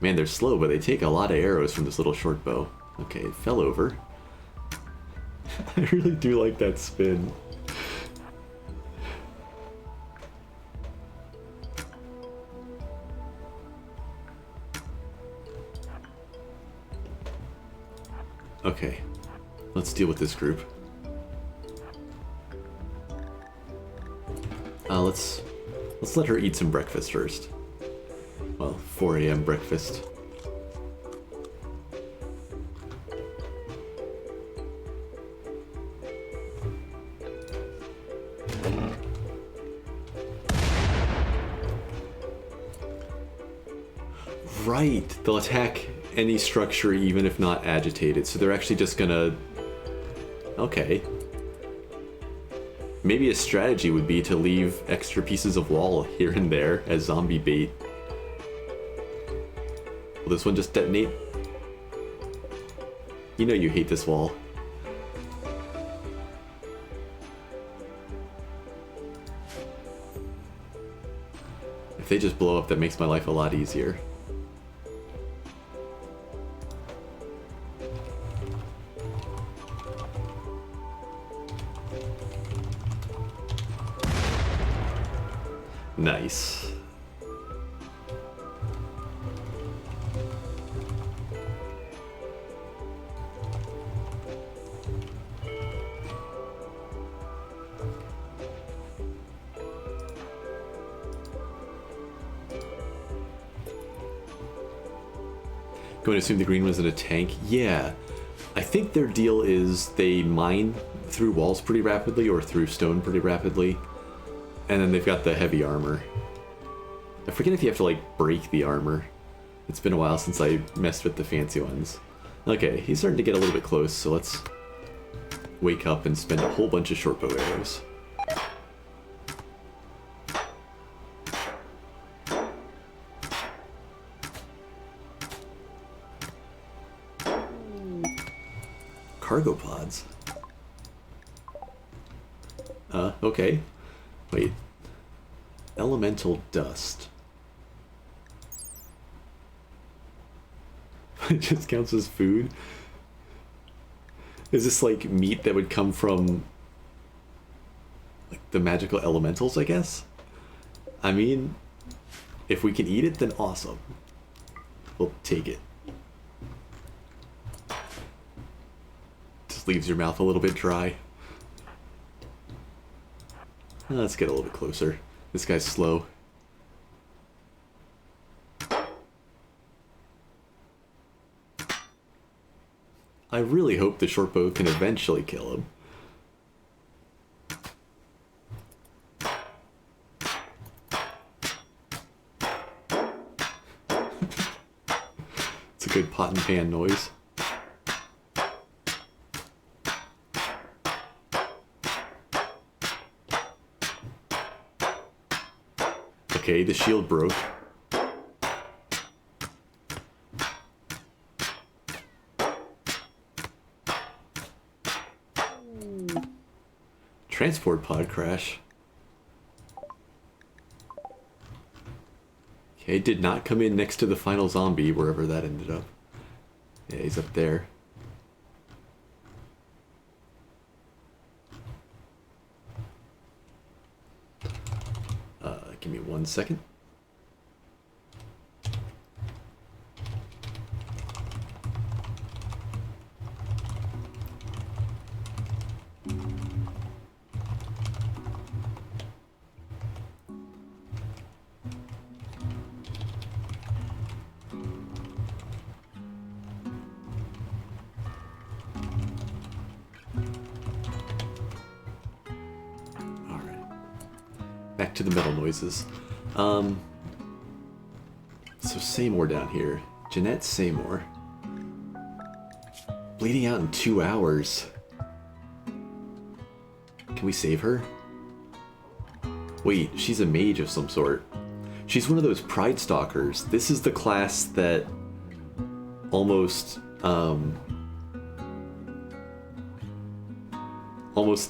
Man, they're slow, but they take a lot of arrows from this little short bow. Okay, it fell over. I really do like that spin. Okay, let's deal with this group. Let's let her eat some breakfast first. Well, 4 a.m. breakfast. Right, they'll attack any structure even if not agitated, so they're actually just gonna... Okay. Maybe a strategy would be to leave extra pieces of wall here and there as zombie bait. Will this one just detonate? You know you hate this wall. If they just blow up, that makes my life a lot easier. Nice. Going to assume the green one's in a tank? Yeah. I think their deal is they mine through walls pretty rapidly or through stone pretty rapidly. And then they've got the heavy armor. I forget if you have to, like, break the armor. It's been a while since I messed with the fancy ones. Okay, he's starting to get a little bit close, so let's wake up and spend a whole bunch of short bow arrows. Cargo pods. Okay. Wait. Elemental dust. It just counts as food? Is this like meat that would come from like the magical elementals, I guess? I mean, if we can eat it, then awesome. We'll take it. Just leaves your mouth a little bit dry. Let's get a little bit closer. This guy's slow. I really hope the short bow can eventually kill him. It's a good pot and pan noise. Okay, the shield broke. Transport pod crash. Okay, did not come in next to the final zombie, wherever that ended up. Yeah, he's up there. Give me 1 second. Back to the metal noises. So Seymour down here. Jeanette Seymour. Bleeding out in 2 hours. Can we save her? Wait, she's a mage of some sort. She's one of those Pride Stalkers. This is the class that almost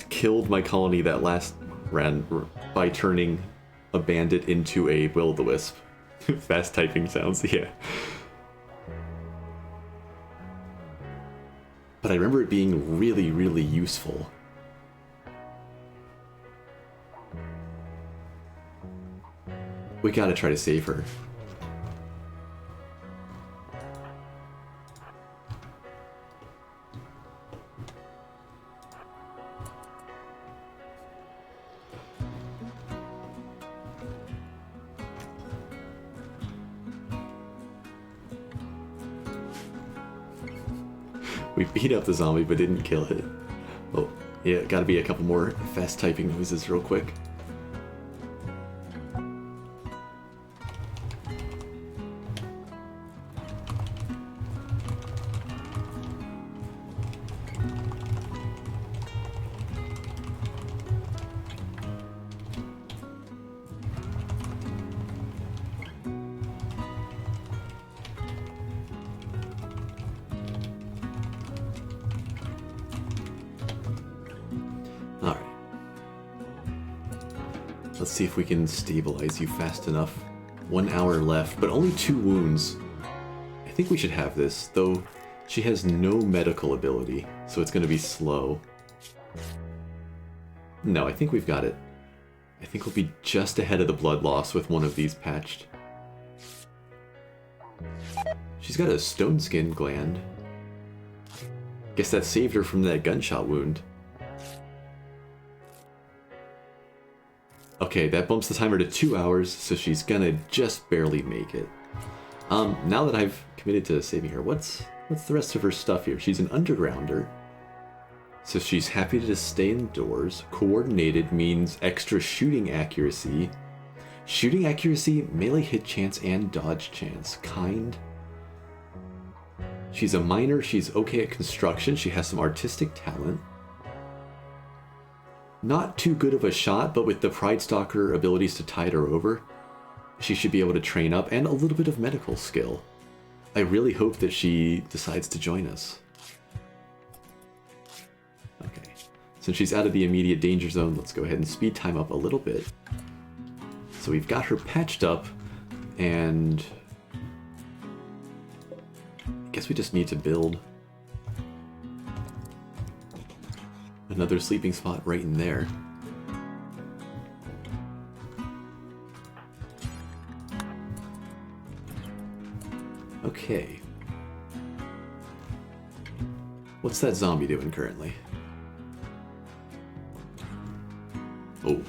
killed my colony that last round by turning a bandit into a will-o'-the-wisp. Fast typing sounds, yeah. But I remember it being really, really useful. We gotta try to save her. We beat up the zombie, but didn't kill it. Oh, yeah, gotta be a couple more fast typing noises real quick. Let's see if we can stabilize you fast enough. 1 hour left, but only 2 wounds. I think we should have this, though she has no medical ability, so it's going to be slow. No, I think we've got it. I think we'll be just ahead of the blood loss with one of these patched. She's got a stone skin gland. Guess that saved her from that gunshot wound. Okay, that bumps the timer to 2 hours, so she's gonna just barely make it. Now that I've committed to saving her, what's the rest of her stuff here? She's an undergrounder. So she's happy to just stay indoors. Coordinated means extra shooting accuracy. Shooting accuracy, melee hit chance, and dodge chance. Kind. She's a miner. She's okay at construction. She has some artistic talent. Not too good of a shot, but with the Pride Stalker abilities to tide her over, she should be able to train up, and a little bit of medical skill. I really hope that she decides to join us. Okay, since she's out of the immediate danger zone, let's go ahead and speed time up a little bit. So we've got her patched up, and I guess we just need to build another sleeping spot right in there. Okay. What's that zombie doing currently? Oh.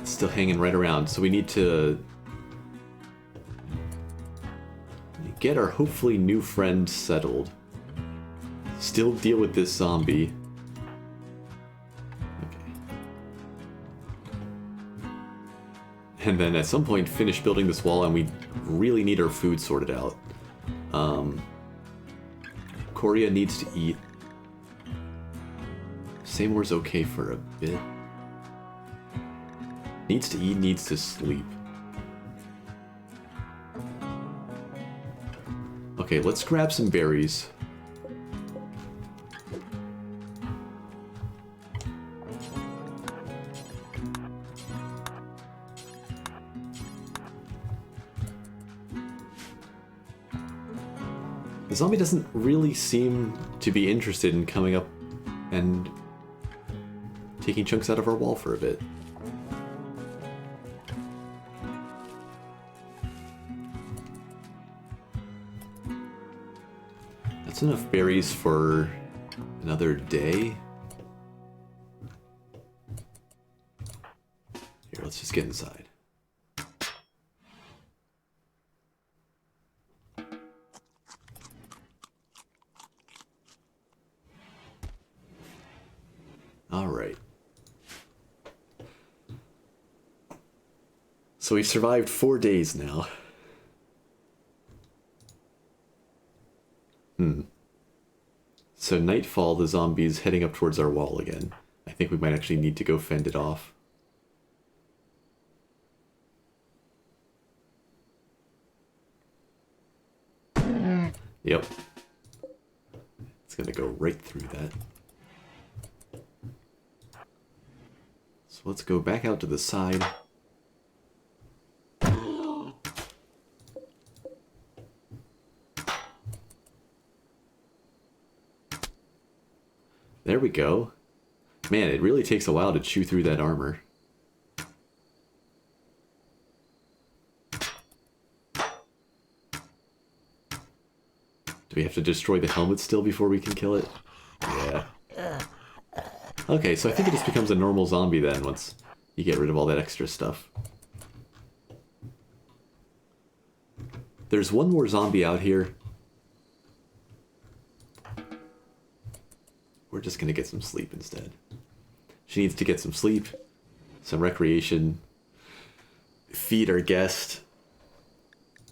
It's still hanging right around, so we need to get our hopefully new friend settled. Still deal with this zombie. And then at some point finish building this wall, and we really need our food sorted out. Korea needs to eat. Seymour's okay for a bit. Needs to eat, needs to sleep. Okay, let's grab some berries. The zombie doesn't really seem to be interested in coming up and taking chunks out of our wall for a bit. That's enough berries for another day. Here, let's just get inside. Alright. So we've survived 4 days now. So nightfall, the zombie's heading up towards our wall again. I think we might actually need to go fend it off. Yep. It's gonna go right through that. So let's go back out to the side. There we go. Man, it really takes a while to chew through that armor. Do we have to destroy the helmet still before we can kill it? Yeah. Okay, so I think it just becomes a normal zombie then once you get rid of all that extra stuff. There's one more zombie out here. We're just gonna get some sleep instead. She needs to get some sleep, some recreation, feed our guest.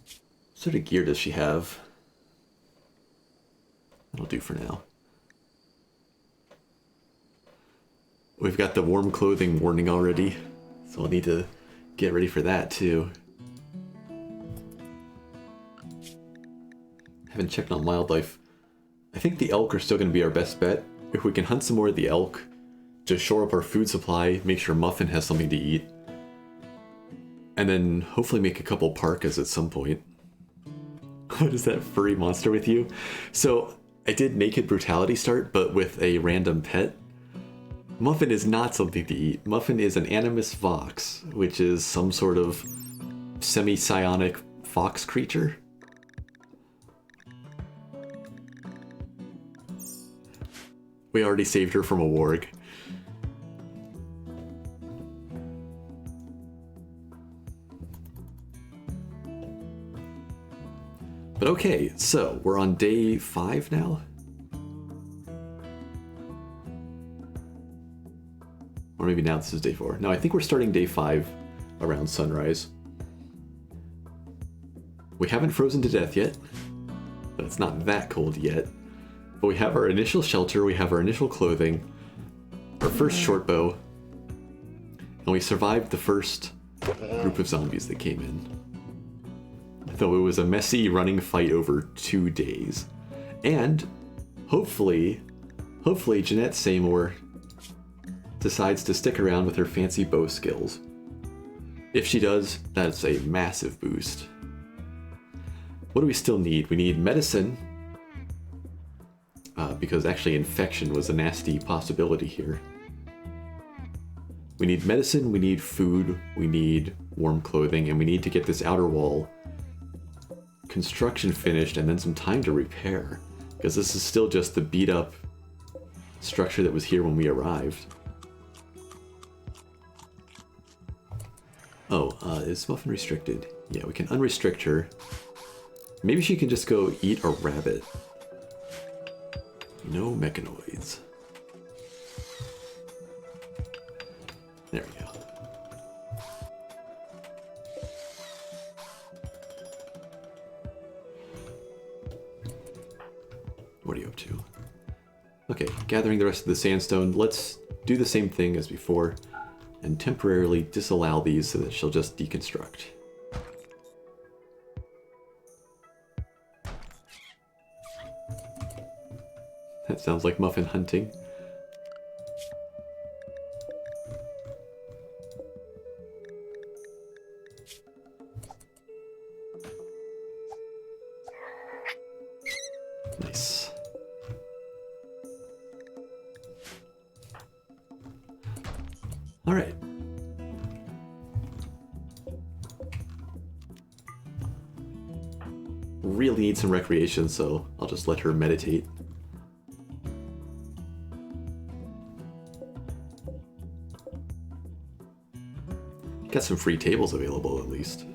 What sort of gear does she have? That'll do for now. We've got the warm clothing warning already, so we'll need to get ready for that too. Haven't checked on wildlife. I think the elk are still going to be our best bet. If we can hunt some more of the elk, to shore up our food supply, make sure Muffin has something to eat, and then hopefully make a couple parkas at some point. What is that furry monster with you? So I did Naked Brutality start, but with a random pet. Muffin is not something to eat. Muffin is an animus vox, which is some sort of semi-psionic fox creature. We already saved her from a warg. But okay, so we're on day 5 now? Or maybe now this is day 4. No, I think we're starting day 5 around sunrise. We haven't frozen to death yet, but it's not that cold yet. But we have our initial shelter, we have our initial clothing, our first short bow, and we survived the first group of zombies that came in. Though it was a messy running fight over 2 days. And hopefully Jeanette Seymour decides to stick around with her fancy bow skills. If she does, that's a massive boost. What do we still need? We need medicine, because actually infection was a nasty possibility here. We need medicine, we need food, we need warm clothing, and we need to get this outer wall construction finished and then some time to repair, because this is still just the beat up structure that was here when we arrived. Oh, is Muffin restricted? Yeah, we can unrestrict her. Maybe she can just go eat a rabbit. No mechanoids. There we go. What are you up to? Okay, gathering the rest of the sandstone. Let's do the same thing as before and temporarily disallow these so that she'll just deconstruct. That sounds like Muffin hunting. Nice. All right. Really need some recreation, so I'll just let her meditate. Got some free tables available, at least.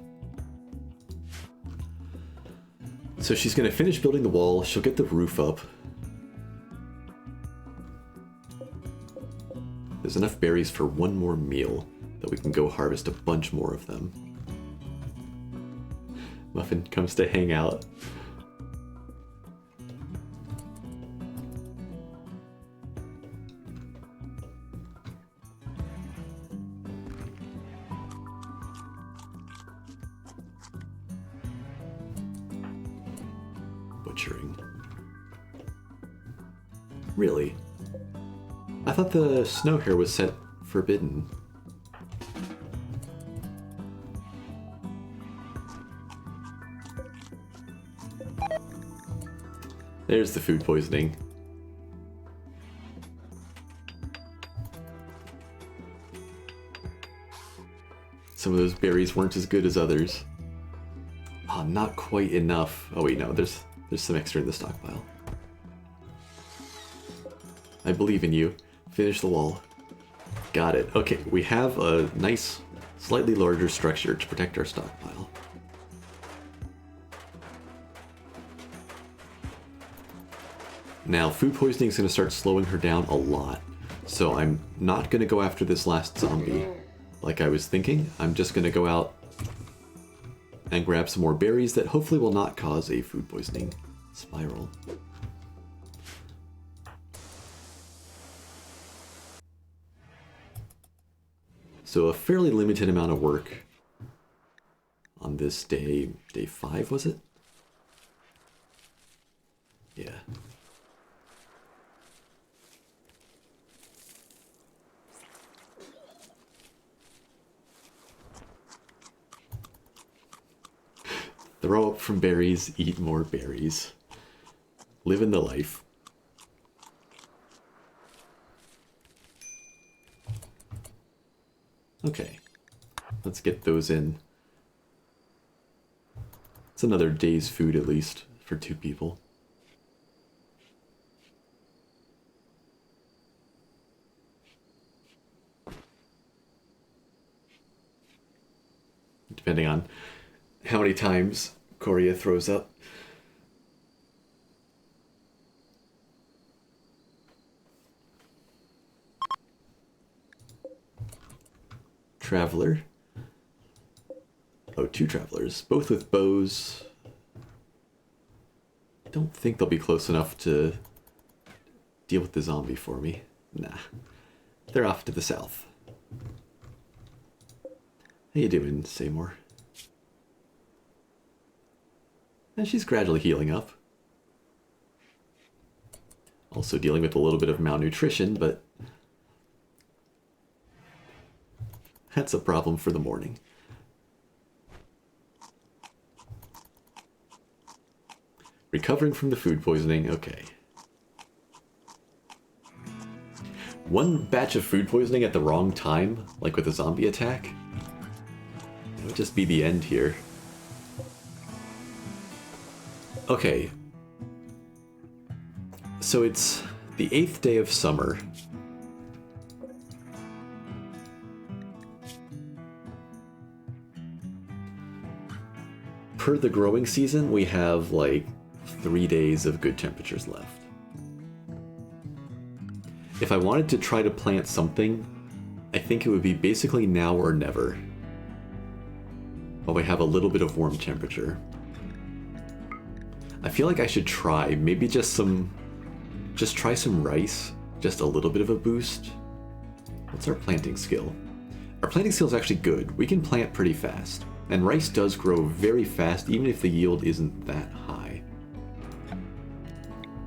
So she's going to finish building the wall. She'll get the roof up. There's enough berries for one more meal that we can go harvest a bunch more of them. Muffin comes to hang out. Butchering. Really? I thought the snow hare was set forbidden. There's the food poisoning. Some of those berries weren't as good as others. Oh, not quite enough. Oh wait, no, there's some extra in the stockpile. I believe in you. Finish the wall. Got it. Okay, we have a nice, slightly larger structure to protect our stockpile. Now, food poisoning is going to start slowing her down a lot, so I'm not going to go after this last zombie like I was thinking. I'm just going to go out and grab some more berries that hopefully will not cause a food poisoning spiral. So a fairly limited amount of work on this day 5, was it? Yeah. Throw up from berries, eat more berries. Living the life. Okay, let's get those in. It's another day's food at least for 2 people. Depending on how many times Korea throws up. traveler. Oh, 2 travelers, both with bows. I don't think they'll be close enough to deal with the zombie for me. Nah, they're off to the south. How you doing, Seymour? And she's gradually healing up. Also dealing with a little bit of malnutrition, but that's a problem for the morning. Recovering from the food poisoning, okay. One batch of food poisoning at the wrong time, like with a zombie attack, it would just be the end here. Okay. So it's the 8th day of summer. Per the growing season, we have like 3 days of good temperatures left. If I wanted to try to plant something, I think it would be basically now or never, while we have a little bit of warm temperature. I feel like I should try, maybe just try some rice, just a little bit of a boost. What's our planting skill? Our planting skill is actually good. We can plant pretty fast, and rice does grow very fast even if the yield isn't that high.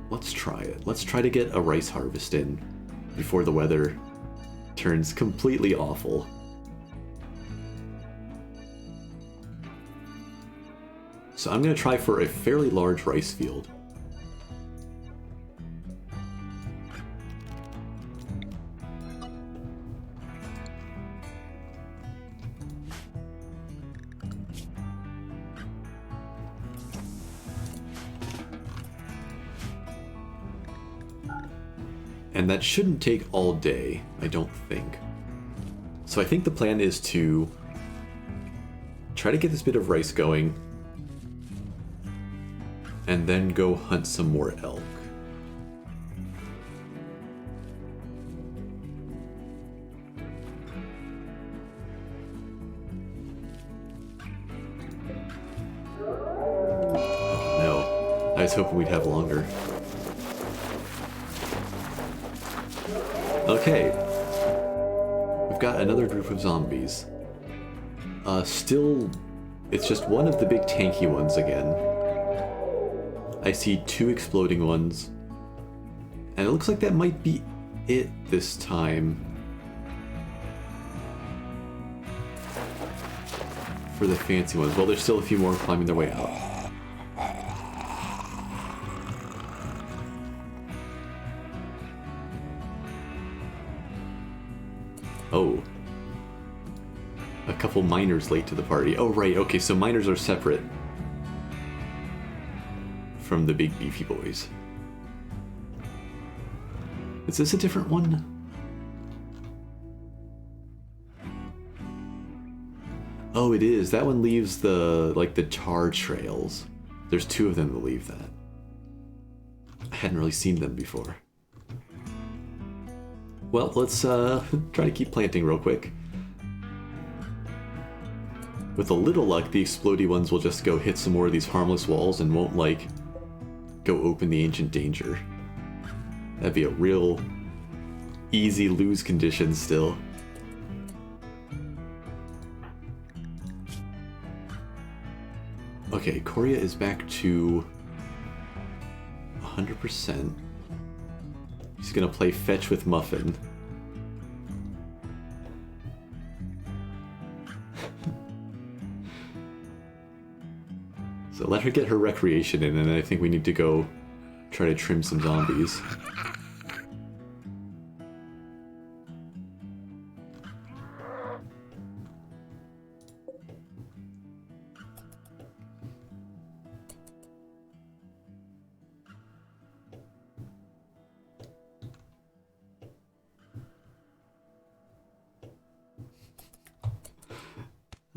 Let's try it. Let's try to get a rice harvest in before the weather turns completely awful. So I'm going to try for a fairly large rice field. And that shouldn't take all day, I don't think. So I think the plan is to try to get this bit of rice going, and then go hunt some more elk. Oh no, I was hoping we'd have longer. Okay, we've got another group of zombies. Still, it's just one of the big tanky ones again. I see 2 exploding ones, and it looks like that might be it this time. For the fancy ones. Well, there's still a few more climbing their way out. Oh. A couple miners late to the party. Oh, right, okay, so miners are separate from the big beefy boys. Is this a different one? Oh, it is. That one leaves the, like, the tar trails. There's 2 of them that leave that. I hadn't really seen them before. Well, let's try to keep planting real quick. With a little luck, the explodey ones will just go hit some more of these harmless walls and won't, like, go open the ancient danger. That'd be a real easy lose condition still. Okay, Korea is back to 100%. He's gonna play fetch with Muffin. So let her get her recreation in, and then I think we need to go try to trim some zombies.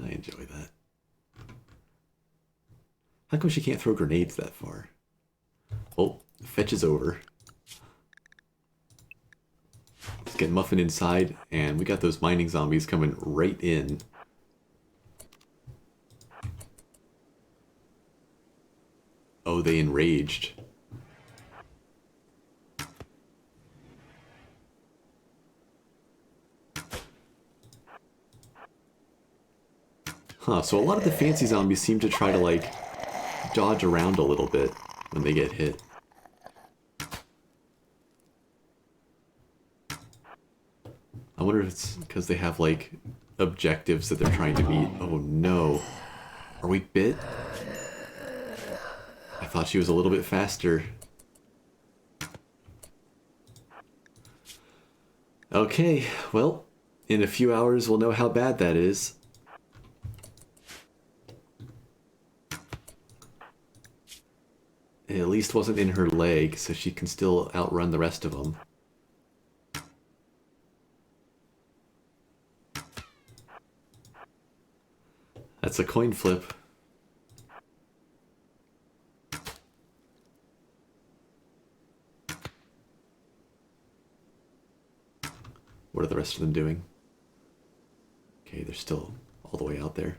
I enjoy that. How come she can't throw grenades that far? Oh, fetch is over. Let's get Muffin inside, and we got those mining zombies coming right in. Oh, they enraged. Huh, so a lot of the fancy zombies seem to try to, like, dodge around a little bit when they get hit. I wonder if it's because they have, like, objectives that they're trying to meet. Oh no. Are we bit? I thought she was a little bit faster. Okay, well, in a few hours we'll know how bad that is. It at least wasn't in her leg, so she can still outrun the rest of them. That's a coin flip. What are the rest of them doing? Okay, they're still all the way out there.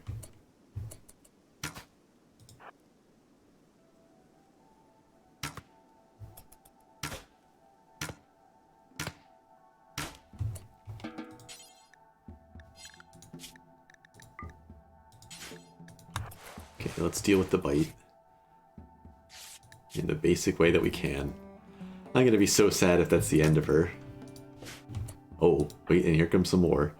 Okay, let's deal with the bite in the basic way that we can. I'm gonna be so sad if that's the end of her. Oh, wait, and here comes some more.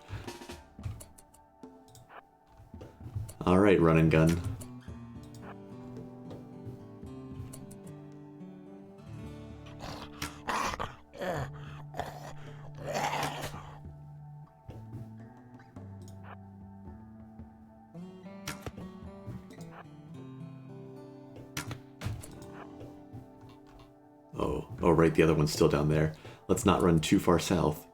Alright, run and gun. Oh, right, the other one's still down there. Let's not run too far south.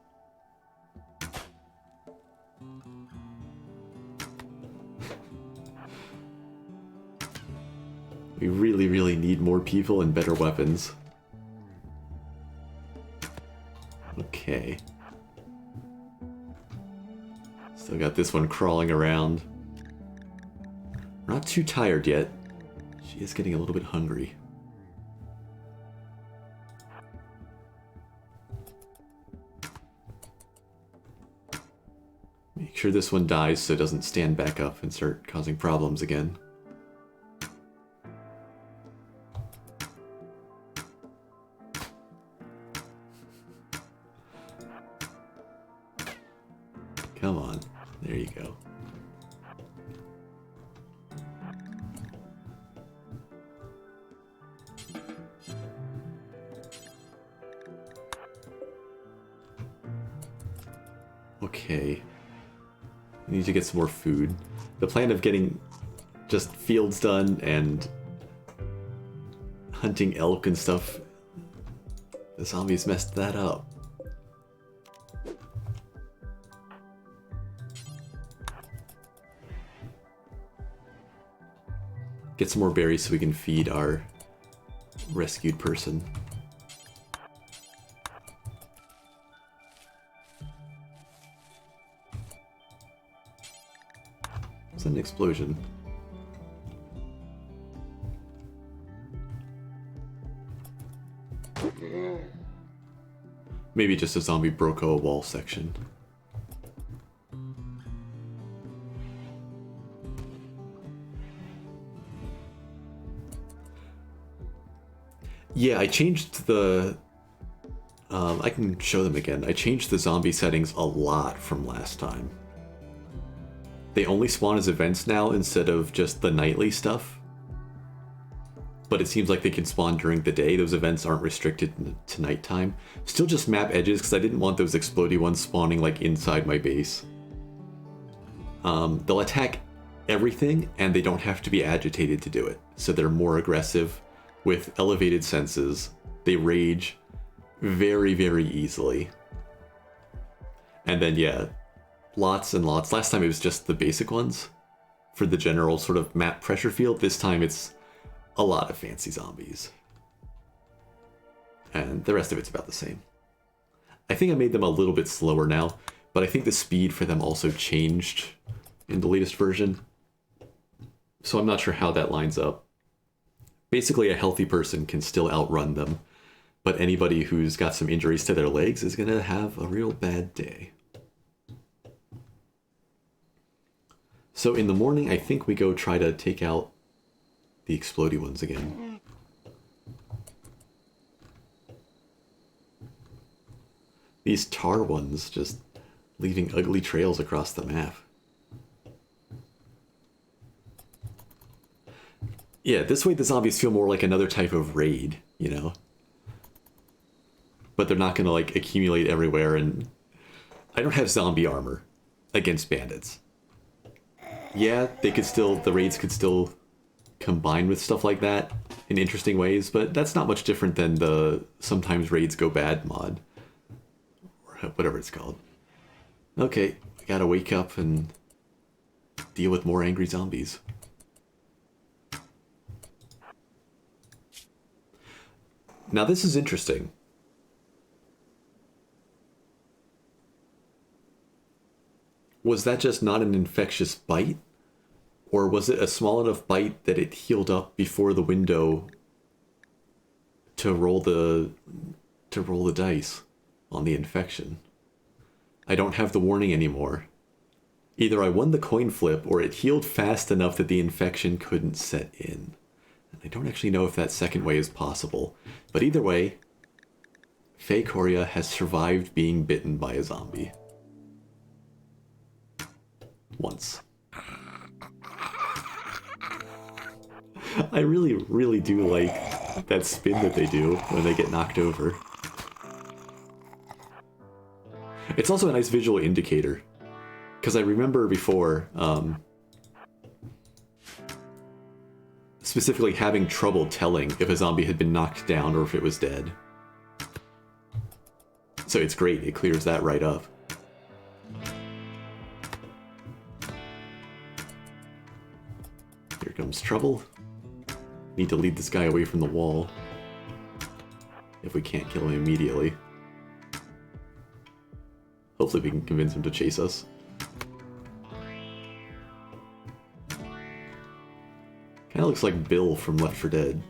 We really, really need more people and better weapons. Okay. Still got this one crawling around. We're not too tired yet. She is getting a little bit hungry. Make sure this one dies so it doesn't stand back up and start causing problems again. Come on. There you go. Okay. We need to get some more food. The plan of getting just fields done and hunting elk and stuff, the zombies messed that up. Get some more berries so we can feed our rescued person. It's an explosion. Maybe just a zombie broke a wall section. Yeah, I changed the... I can show them again. I changed the zombie settings a lot from last time. They only spawn as events now instead of just the nightly stuff. But it seems like they can spawn during the day. Those events aren't restricted to nighttime. Still just map edges because I didn't want those explodey ones spawning like inside my base. They'll attack everything and they don't have to be agitated to do it. So they're more aggressive with elevated senses. They rage very, very easily. And then yeah, lots and lots. Last time it was just the basic ones for the general sort of map pressure field. This time it's a lot of fancy zombies. And the rest of it's about the same. I think I made them a little bit slower now, but I think the speed for them also changed in the latest version. So I'm not sure how that lines up. Basically, a healthy person can still outrun them, but anybody who's got some injuries to their legs is going to have a real bad day. So in the morning, I think we go try to take out the explodey ones again. These tar ones just leaving ugly trails across the map. Yeah, this way the zombies feel more like another type of raid, you know? But they're not gonna, like, accumulate everywhere, and I don't have zombie armor against bandits. Yeah, they could still, the raids could still combine with stuff like that in interesting ways, but that's not much different than the sometimes raids go bad mod. Or whatever it's called. Okay, we gotta wake up and deal with more angry zombies. Now this is interesting. Was that just not an infectious bite? Or was it a small enough bite that it healed up before the window to roll the dice on the infection? I don't have the warning anymore. Either I won the coin flip or it healed fast enough that the infection couldn't set in. I don't actually know if that second way is possible, but either way, Faye Coria has survived being bitten by a zombie. Once. I really, really do like that spin that they do when they get knocked over. It's also a nice visual indicator, because I remember before, specifically having trouble telling if a zombie had been knocked down or if it was dead. So it's great, it clears that right up. Here comes trouble. Need to lead this guy away from the wall, if we can't kill him immediately. Hopefully we can convince him to chase us. Kinda looks like Bill from Left 4 Dead.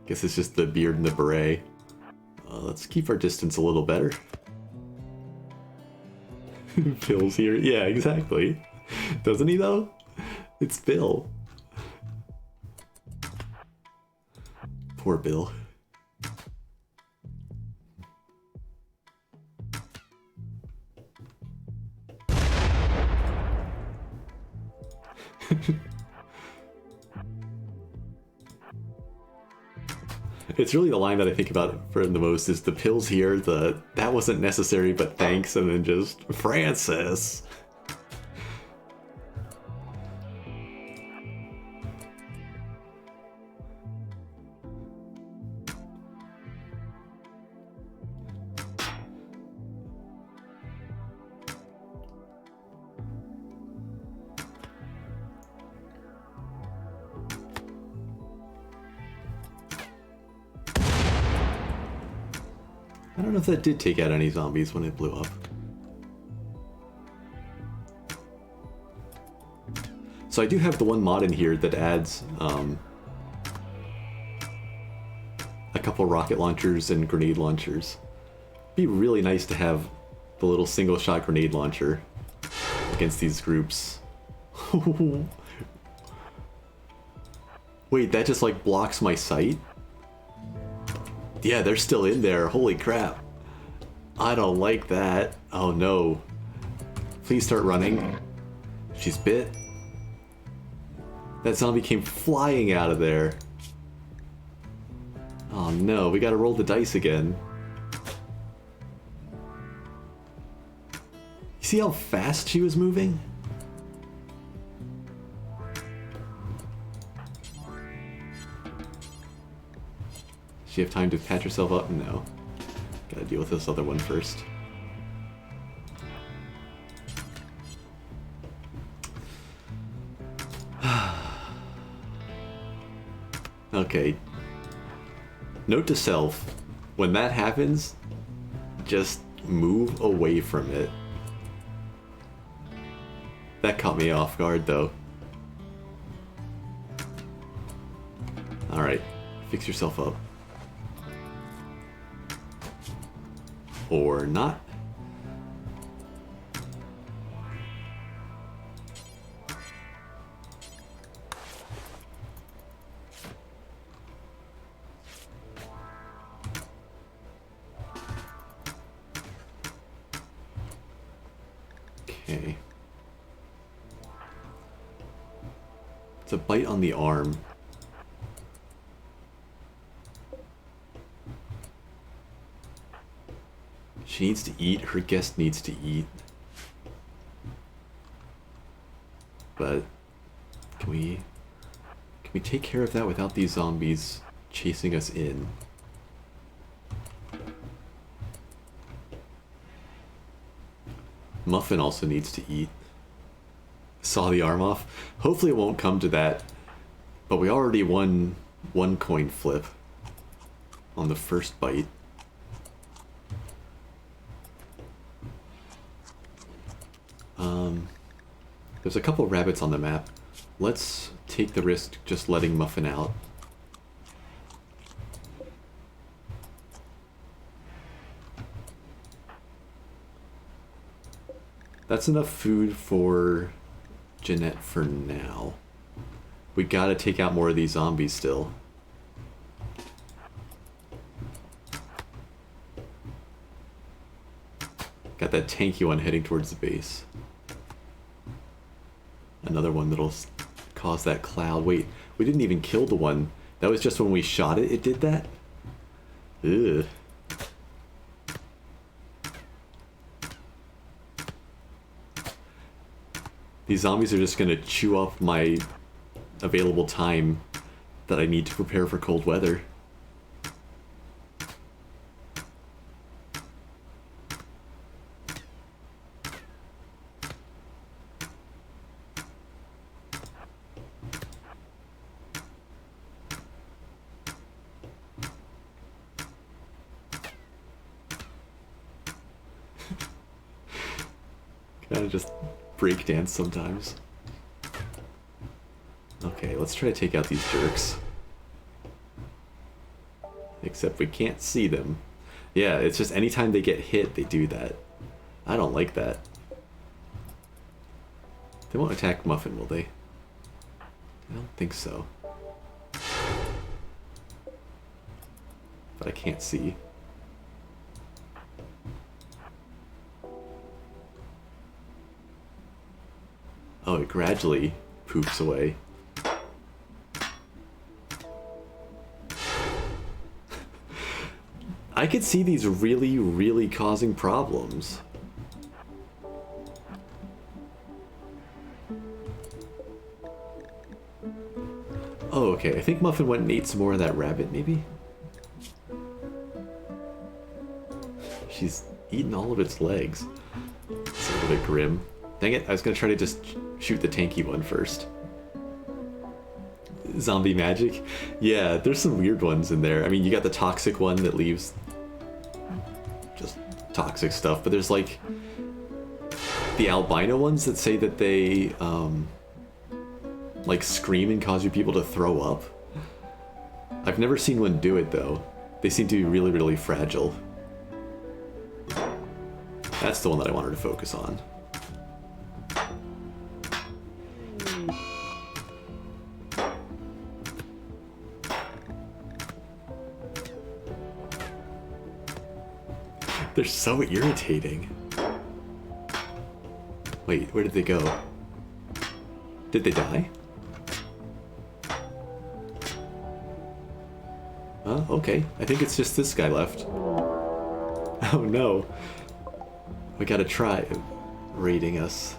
Guess it's just the beard and the beret. Let's keep our distance a little better. Bill's here. Yeah, exactly. Doesn't he though? It's Bill. Poor Bill. It's really the line that I think about for the most is the pills here, that wasn't necessary but thanks, and then just Francis. I don't know if that did take out any zombies when it blew up. So I do have the one mod in here that adds a couple rocket launchers and grenade launchers. It'd be really nice to have the little single shot grenade launcher against these groups. Wait, that just like blocks my sight? Yeah, they're still in there. Holy crap. I don't like that. Oh no. Please start running. She's bit. That zombie came flying out of there. Oh no, we gotta roll the dice again. You see how fast she was moving? Does she have time to patch herself up? No. Gotta deal with this other one first. Okay. Note to self, when that happens, just move away from it. That caught me off guard, though. Alright, fix yourself up. Or not. Okay. It's a bite on the arm. She needs to eat. Her guest needs to eat. But can we take care of that without these zombies chasing us in? Muffin also needs to eat. Saw the arm off. Hopefully it won't come to that. But we already won one coin flip on the first bite. There's a couple rabbits on the map. Let's take the risk just letting Muffin out. That's enough food for Jeanette for now. We gotta take out more of these zombies still. Got that tanky one heading towards the base. Another one that'll cause that cloud. Wait, we didn't even kill the one. That was just when we shot it, it did that? Ugh. These zombies are just gonna chew up my available time that I need to prepare for cold weather. Kinda just break dance sometimes. Okay, let's try to take out these jerks. Except we can't see them. Yeah, it's just anytime they get hit, they do that. I don't like that. They won't attack Muffin, will they? I don't think so. But I can't see. Oh, it gradually poops away. I could see these really, really causing problems. Oh, okay. I think Muffin went and ate some more of that rabbit, maybe? She's eaten all of its legs. It's a little bit grim. Dang it, I was gonna try to just shoot the tanky one first. Zombie magic? Yeah, there's some weird ones in there. I mean, you got the toxic one that leaves just toxic stuff, but there's like the albino ones that say that they like scream and cause you people to throw up. I've never seen one do it though. They seem to be really, really fragile. That's the one that I wanted to focus on. They're so irritating. Wait, where did they go? Did they die? Oh, okay. I think it's just this guy left. Oh no. We got a tribe raiding us.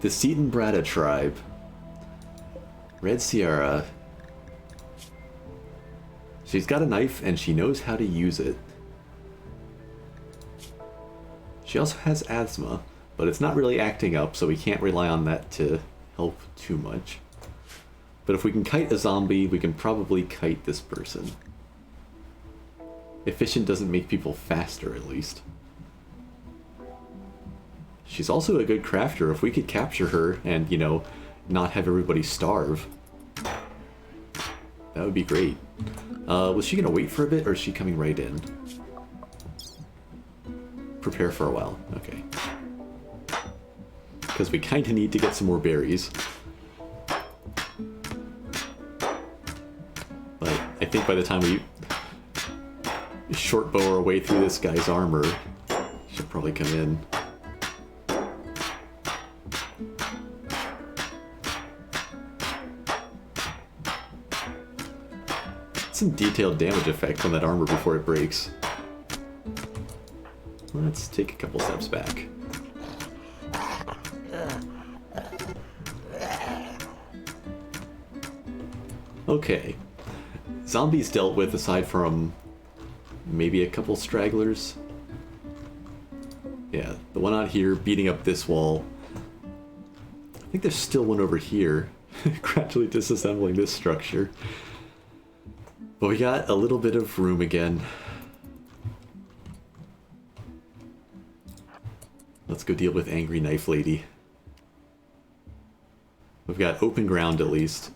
The Seton Brada tribe. Red Sierra. She's got a knife and she knows how to use it. She also has asthma, but it's not really acting up, so we can't rely on that to help too much. But if we can kite a zombie, we can probably kite this person. Efficient doesn't make people faster, at least. She's also a good crafter. If we could capture her and, you know, not have everybody starve, that would be great. Was she gonna wait for a bit, or is she coming right in? Prepare for a while. Okay. Because we kind of need to get some more berries. But I think by the time we short bow our way through this guy's armor, she'll probably come in. Some detailed damage effect on that armor before it breaks. Let's take a couple steps back. Okay. Zombies dealt with aside from maybe a couple stragglers. Yeah, the one out here beating up this wall. I think there's still one over here, gradually disassembling this structure. But we got a little bit of room again. Let's go deal with Angry Knife Lady. We've got open ground at least.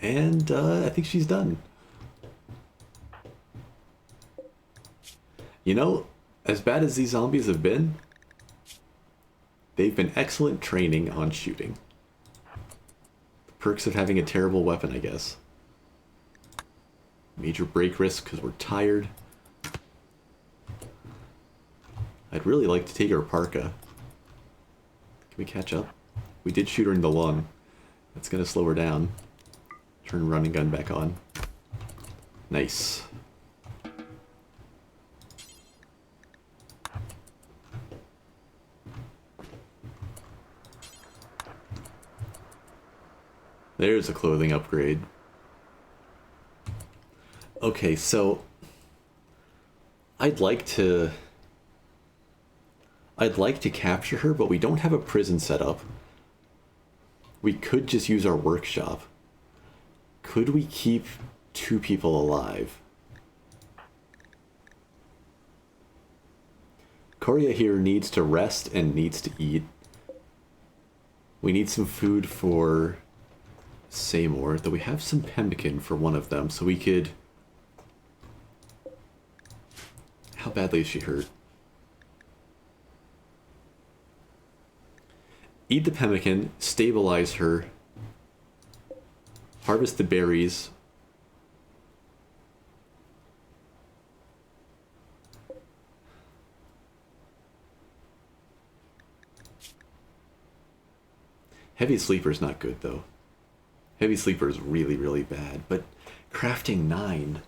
And I think she's done. You know, as bad as these zombies have been, they've been excellent training on shooting. The perks of having a terrible weapon, I guess. Major break risk because we're tired. I'd really like to take her parka. Can we catch up? We did shoot her in the lung. That's gonna slow her down. Turn running gun back on. Nice. There's a clothing upgrade. Okay, so I'd like to capture her, but we don't have a prison set up. We could just use our workshop. Could we keep 2 people alive? Korea here needs to rest and needs to eat. We need some food for Seymour, though we have some pemmican for one of them, so we could... How badly is she hurt? Eat the pemmican, stabilize her, harvest the berries. Heavy sleeper's not good though. Heavy sleeper is really, really bad, but crafting 9.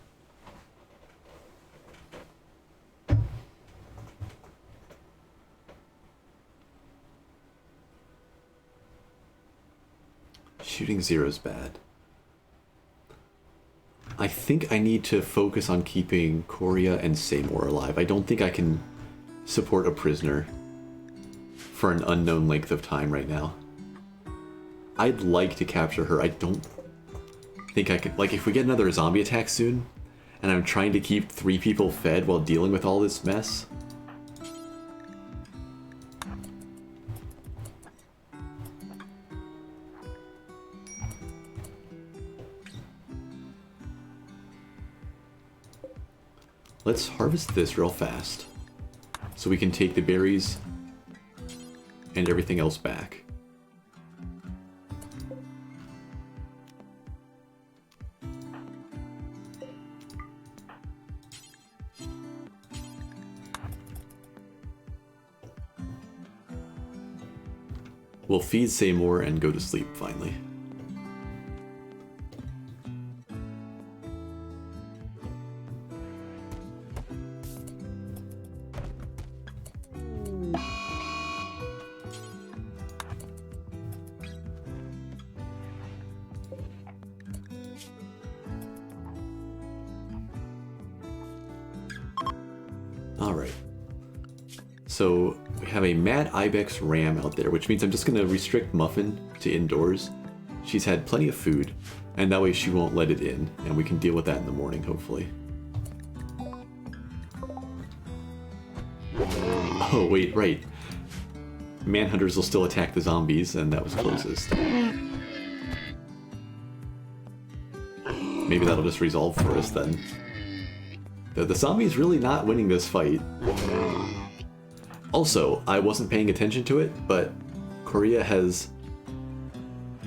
Shooting 0 is bad. I think I need to focus on keeping Korea and Seymour alive. I don't think I can support a prisoner for an unknown length of time right now. I'd like to capture her. I don't think I can... Like, if we get another zombie attack soon, and I'm trying to keep 3 people fed while dealing with all this mess... Let's harvest this real fast, so we can take the berries and everything else back. We'll feed Seymour and go to sleep finally. Alright. So we have a Mad Ibex Ram out there, which means I'm just going to restrict Muffin to indoors. she's had plenty of food, and that way she won't let it in, and we can deal with that in the morning, hopefully. Oh, wait, right. Manhunters will still attack the zombies, and that was closest. Maybe that'll just resolve for us then. The zombie's really not winning this fight. Also, I wasn't paying attention to it, but Korea has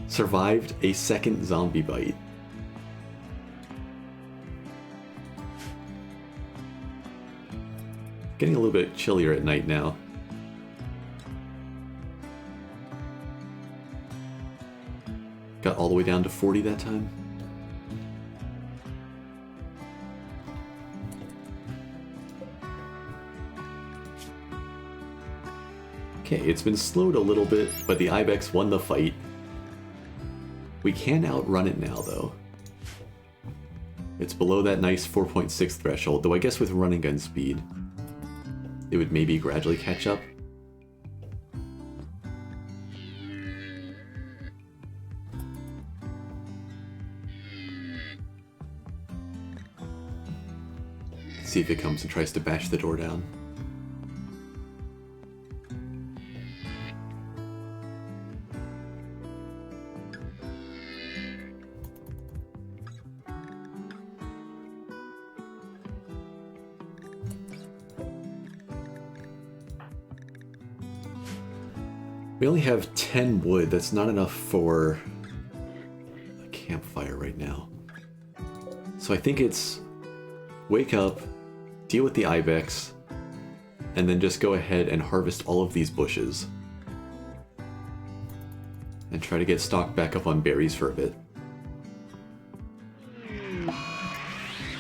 survived a second zombie bite. Getting a little bit chillier at night now. Got all the way down to 40 that time. Okay, it's been slowed a little bit, but the Ibex won the fight. We can outrun it now, though. It's below that nice 4.6 threshold, though I guess with running gun speed, it would maybe gradually catch up. See if it comes and tries to bash the door down. We only have 10 wood. That's not enough for a campfire right now. So I think it's wake up, deal with the Ibex, and then just go ahead and harvest all of these bushes. And try to get stocked back up on berries for a bit.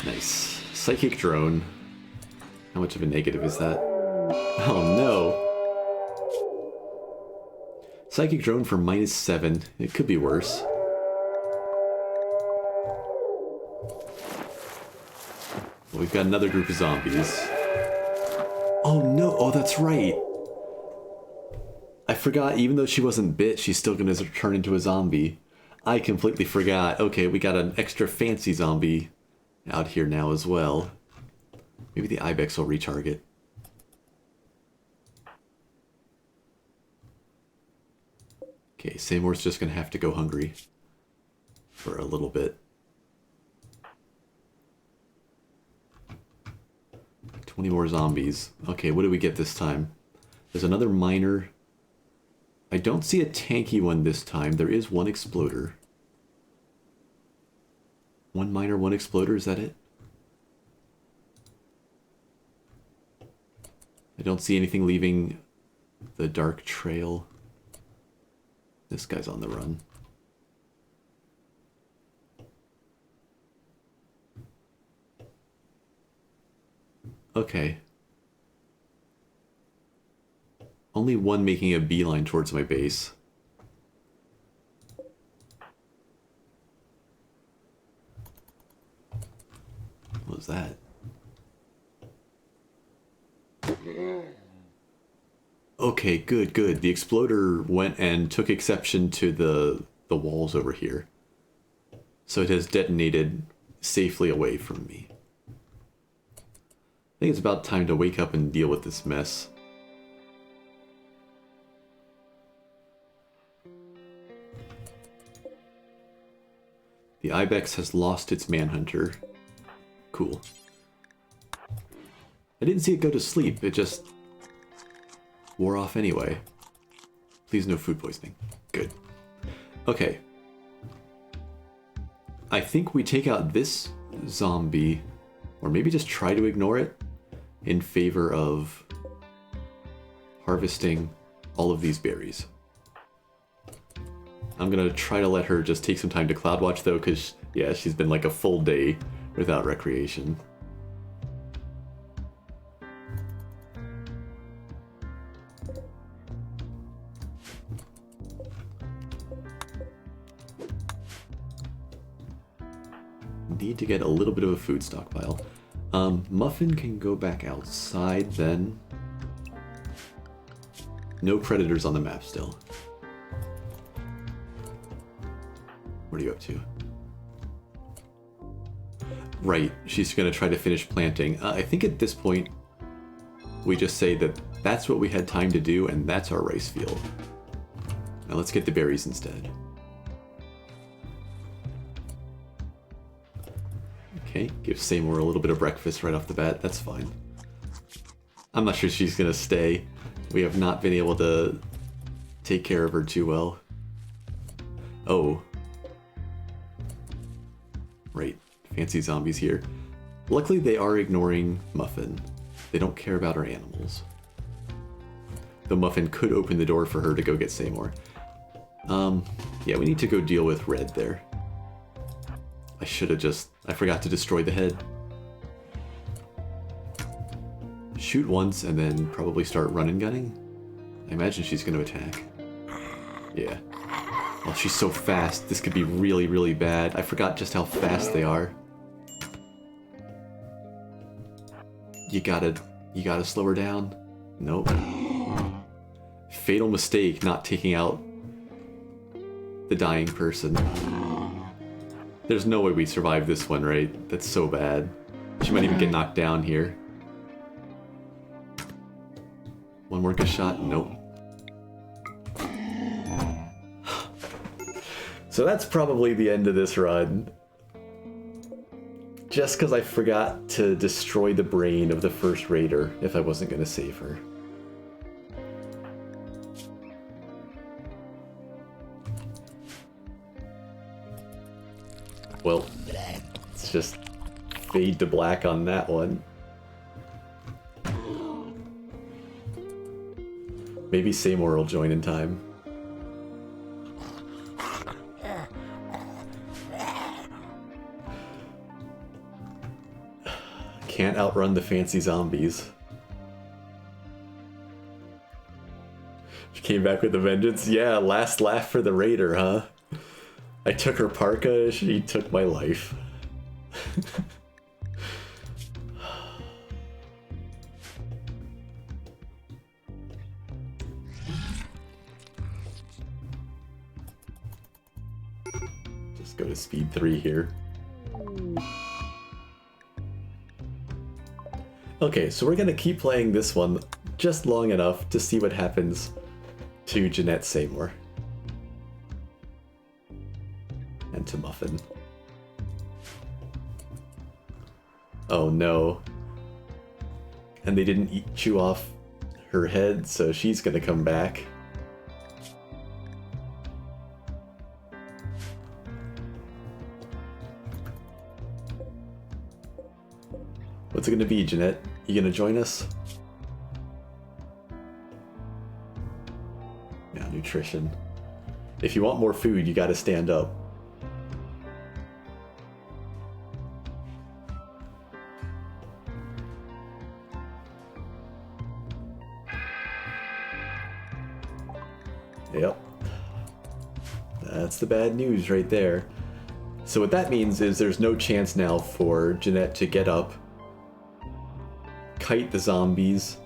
Nice. Psychic drone. How much of a negative is that? Oh no! Psychic drone for -7. It could be worse. Well, we've got another group of zombies. Oh no! Oh, that's right! I forgot, even though she wasn't bit, she's still gonna turn into a zombie. I completely forgot. Okay, we got an extra fancy zombie out here now as well. Maybe the Ibex will retarget. Okay, Seymour's just gonna have to go hungry for a little bit. 20 more zombies. Okay, what do we get this time? There's another miner. I don't see a tanky one this time. There is one exploder. One miner, one exploder, is that it? I don't see anything leaving the dark trail. This guy's on the run. Okay. Only one making a beeline towards my base. What was that? Okay, good, good. The exploder went and took exception to the walls over here. So it has detonated safely away from me. I think it's about time to wake up and deal with this mess. The Ibex has lost its manhunter. Cool. I didn't see it go to sleep, it just wore off anyway. Please no food poisoning. Good. Okay. I think we take out this zombie, or maybe just try to ignore it, in favor of harvesting all of these berries. I'm gonna try to let her just take some time to cloud watch though, because, yeah, she's been like a full day without recreation. Need to get a little bit of a food stockpile. Muffin can go back outside then. No predators on the map still. What are you up to? Right, she's gonna try to finish planting. I think at this point, we just say that that's what we had time to do, and that's our rice field. Now let's get the berries instead. Okay, give Seymour a little bit of breakfast right off the bat, that's fine. I'm not sure she's gonna stay. We have not been able to take care of her too well. Oh. Right, fancy zombies here. Luckily they are ignoring Muffin. They don't care about our animals. Though Muffin could open the door for her to go get Seymour. Yeah, we need to go deal with Red there. I should have I forgot to destroy the head. Shoot once and then probably start run and gunning. I imagine she's going to attack. Yeah. Oh, she's so fast. This could be really, really bad. I forgot just how fast they are. You gotta slow her down. Nope. Fatal mistake not taking out the dying person. There's no way we survive this one, right? That's so bad. She might even get knocked down here. One more good shot? Nope. So that's probably the end of this run. Just because I forgot to destroy the brain of the first raider if I wasn't going to save her. Well, let's just fade to black on that one. Maybe Seymour will join in time. Can't outrun the fancy zombies. She came back with a vengeance. Yeah, last laugh for the raider, huh? I took her parka, she took my life. Just go to speed 3 here. Okay, so we're gonna keep playing this one just long enough to see what happens to Jeanette Seymour. And to Muffin. Oh no. And they didn't chew off her head, so she's gonna come back. What's it gonna be, Jeanette? You gonna join us? Yeah, nutrition. If you want more food, you gotta stand up. Yep. That's the bad news right there. So what that means is there's no chance now for Jeanette to get up, kite the zombies,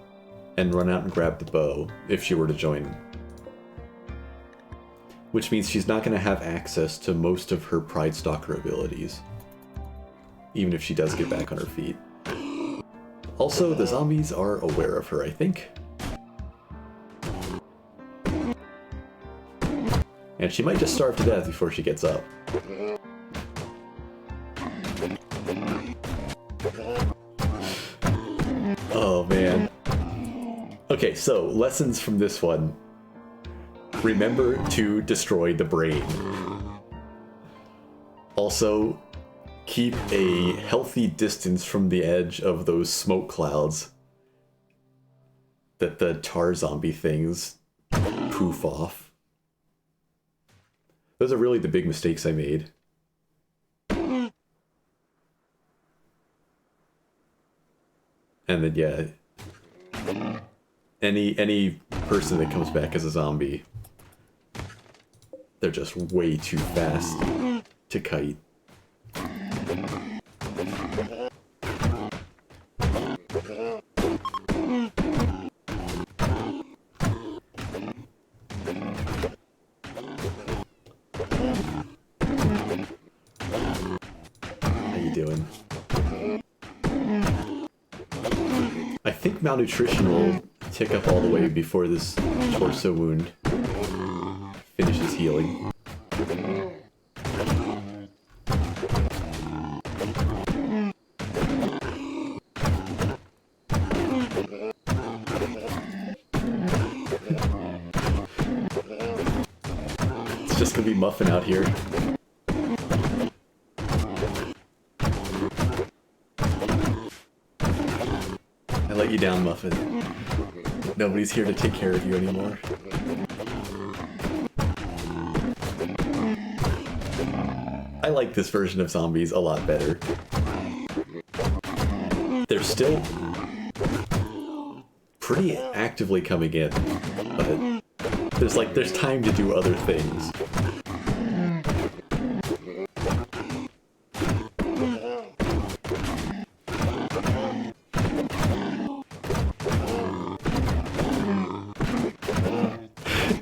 and run out and grab the bow if she were to join. Which means she's not going to have access to most of her Pride Stalker abilities, even if she does get back on her feet. Also, the zombies are aware of her, I think. And she might just starve to death before she gets up. Oh man. Okay, so lessons from this one. Remember to destroy the brain. Also, keep a healthy distance from the edge of those smoke clouds that the tar zombie things poof off. Those are really the big mistakes I made. And then, yeah, any person that comes back as a zombie, they're just way too fast to kite. I think malnutrition will tick up all the way before this torso wound finishes healing. It's just gonna be Muffin out here. I let you down, Muffin. Nobody's here to take care of you anymore. I like this version of zombies a lot better. They're still pretty actively coming in, but there's time to do other things.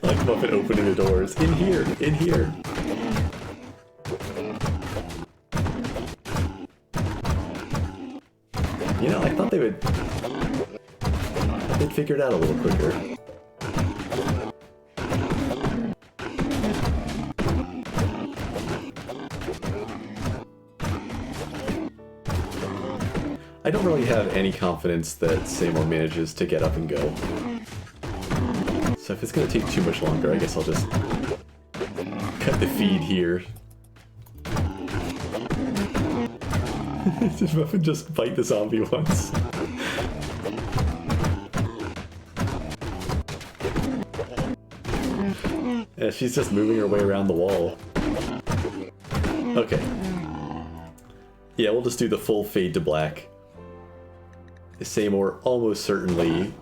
Like Muffin opening the doors. In here! In here! You know, I thought they'd figure it out a little quicker. I don't really have any confidence that Seymour manages to get up and go. So if it's gonna take too much longer, I guess I'll just cut the feed here. Did Muffin just bite the zombie once? Yeah, she's just moving her way around the wall. Okay. Yeah, we'll just do the full fade to black. Seymour almost certainly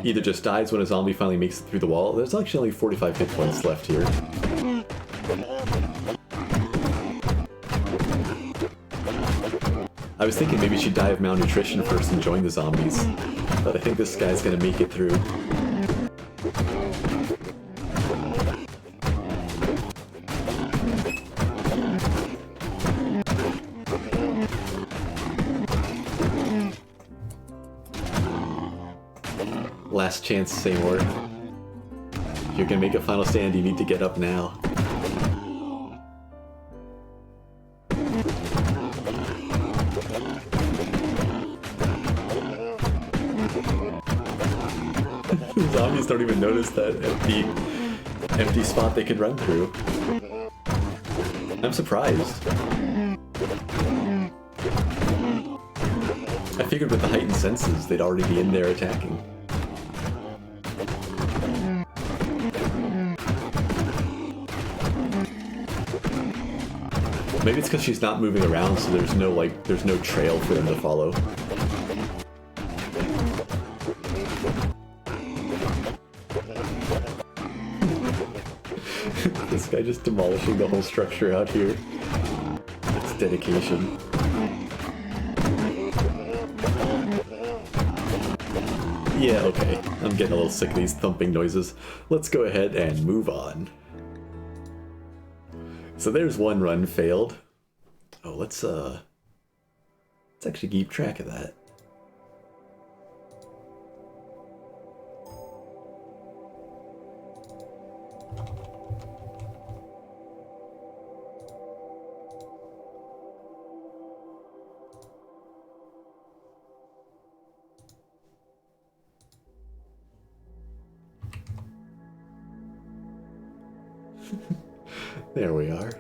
either just dies when a zombie finally makes it through the wall. There's actually only 45 hit points left here. I was thinking maybe she'd die of malnutrition first and join the zombies, but I think this guy's gonna make it through. Last chance, Seymour. If you're gonna make a final stand, you need to get up now. Zombies don't even notice that empty spot they could run through. I'm surprised. I figured with the heightened senses, they'd already be in there attacking. Maybe it's because she's not moving around, so there's no trail for them to follow. This guy just demolishing the whole structure out here. It's dedication. Yeah, okay. I'm getting a little sick of these thumping noises. Let's go ahead and move on. So there's one run failed. Oh, let's actually keep track of that. There we are.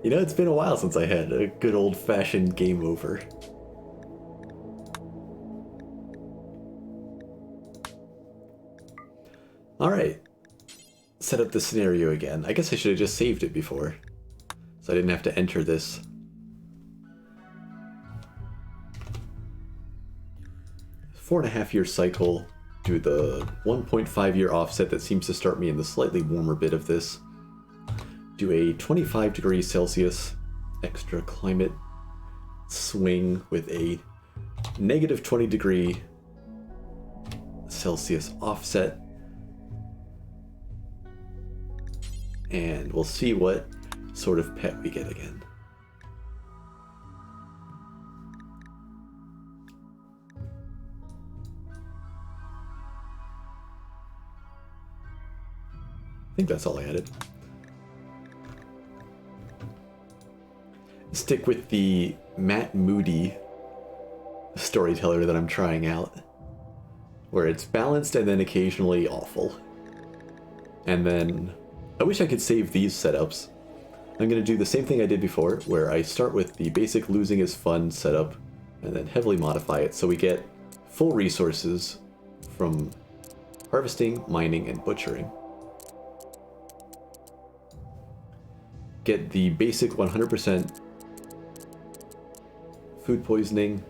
You know, it's been a while since I had a good old-fashioned game over. Alright. Set up the scenario again. I guess I should have just saved it before, so I didn't have to enter this. Four-and-a-half-year cycle. Do the 1.5-year offset that seems to start me in the slightly warmer bit of this. Do a 25 degrees Celsius extra climate swing with a negative 20 degree Celsius offset. And we'll see what sort of pet we get again. I think that's all I added. Stick with the Matt Moody Storyteller that I'm trying out, where it's balanced and then occasionally awful. And then I wish I could save these setups. I'm going to do the same thing I did before, where I start with the basic losing is fun setup and then heavily modify it so we get full resources from harvesting, mining, and butchering. Get the basic 100% food poisoning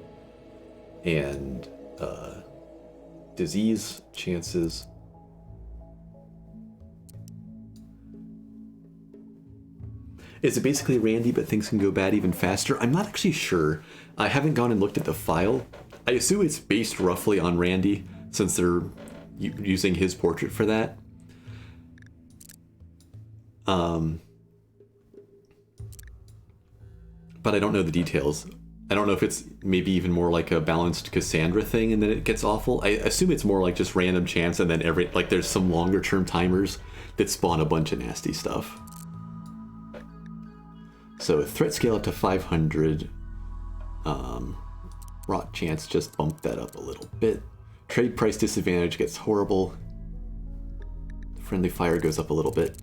and disease chances. Is it basically Randy, but things can go bad even faster? I'm not actually sure. I haven't gone and looked at the file. I assume it's based roughly on Randy, since they're using his portrait for that. But I don't know the details. I don't know if it's maybe even more like a balanced Cassandra thing and then it gets awful. I assume it's more like just random chance and then there's some longer term timers that spawn a bunch of nasty stuff. So threat scale up to 500. Rot chance, just bump that up a little bit. Trade price disadvantage gets horrible. Friendly fire goes up a little bit.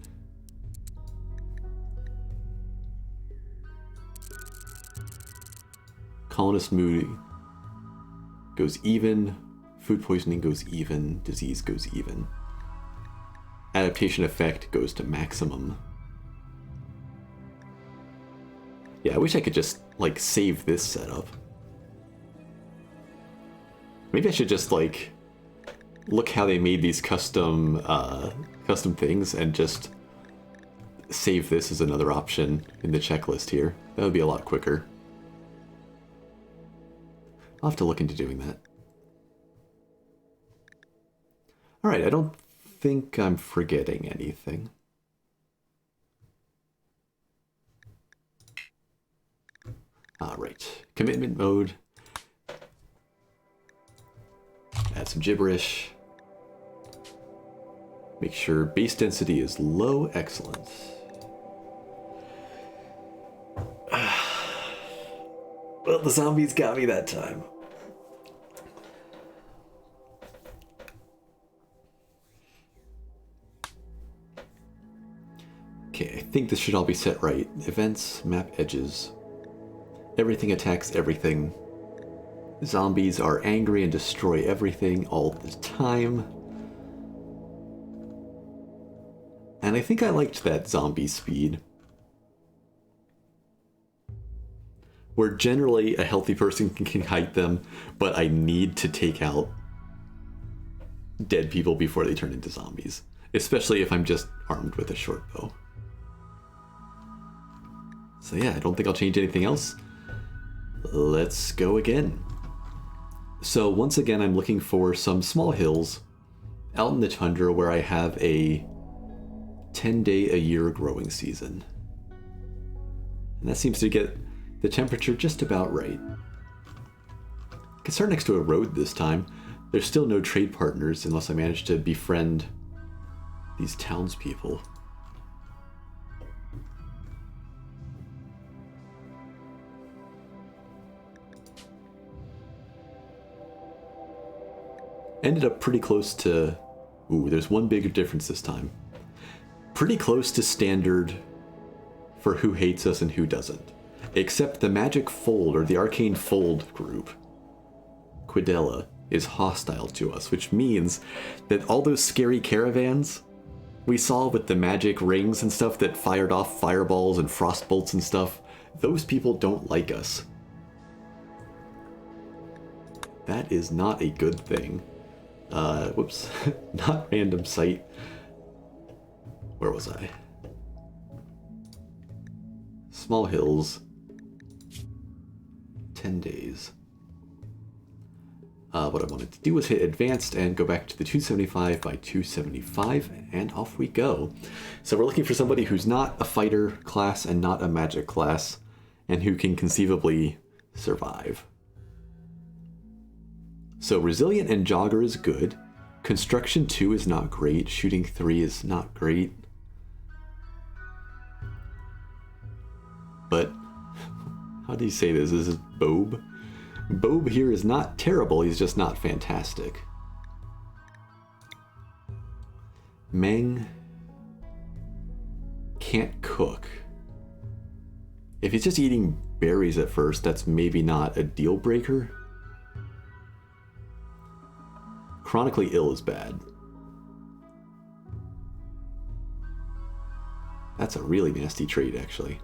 Colonist mood goes even. Food poisoning goes even. Disease goes even. Adaptation effect goes to maximum. Yeah, I wish I could just, like, save this setup. Maybe I should just, like, look how they made these custom things and just save this as another option in the checklist here. That would be a lot quicker. I'll have to look into doing that. Alright, I don't think I'm forgetting anything. Alright, commitment mode. Add some gibberish. Make sure base density is low. Excellent. Well, the zombies got me that time. Okay, I think this should all be set right. Events, map edges. Everything attacks everything. Zombies are angry and destroy everything all the time. And I think I liked that zombie speed. Where generally a healthy person can kite them, but I need to take out dead people before they turn into zombies. Especially if I'm just armed with a short bow. So yeah, I don't think I'll change anything else. Let's go again. So once again, I'm looking for some small hills out in the tundra where I have a 10-day-a-year growing season. And that seems to get the temperature just about right. I can start next to a road this time. There's still no trade partners unless I manage to befriend these townspeople. Ended up pretty close to... Ooh, there's one big difference this time. Pretty close to standard for who hates us and who doesn't. Except the Magic Fold, or the Arcane Fold group, Quidella, is hostile to us, which means that all those scary caravans we saw with the magic rings and stuff that fired off fireballs and frost bolts and stuff, those people don't like us. That is not a good thing. Whoops, not random site. Where was I? Small hills. 10 days. What I wanted to do was hit advanced and go back to the 275 by 275, and off we go. So we're looking for somebody who's not a fighter class and not a magic class, and who can conceivably survive. So Resilient and Jogger is good. Construction 2 is not great. Shooting 3 is not great. But how do you say this? This is Bob. Bob here is not terrible, he's just not fantastic. Meng can't cook. If he's just eating berries at first, that's maybe not a deal breaker. Chronically ill is bad. That's a really nasty trait, actually.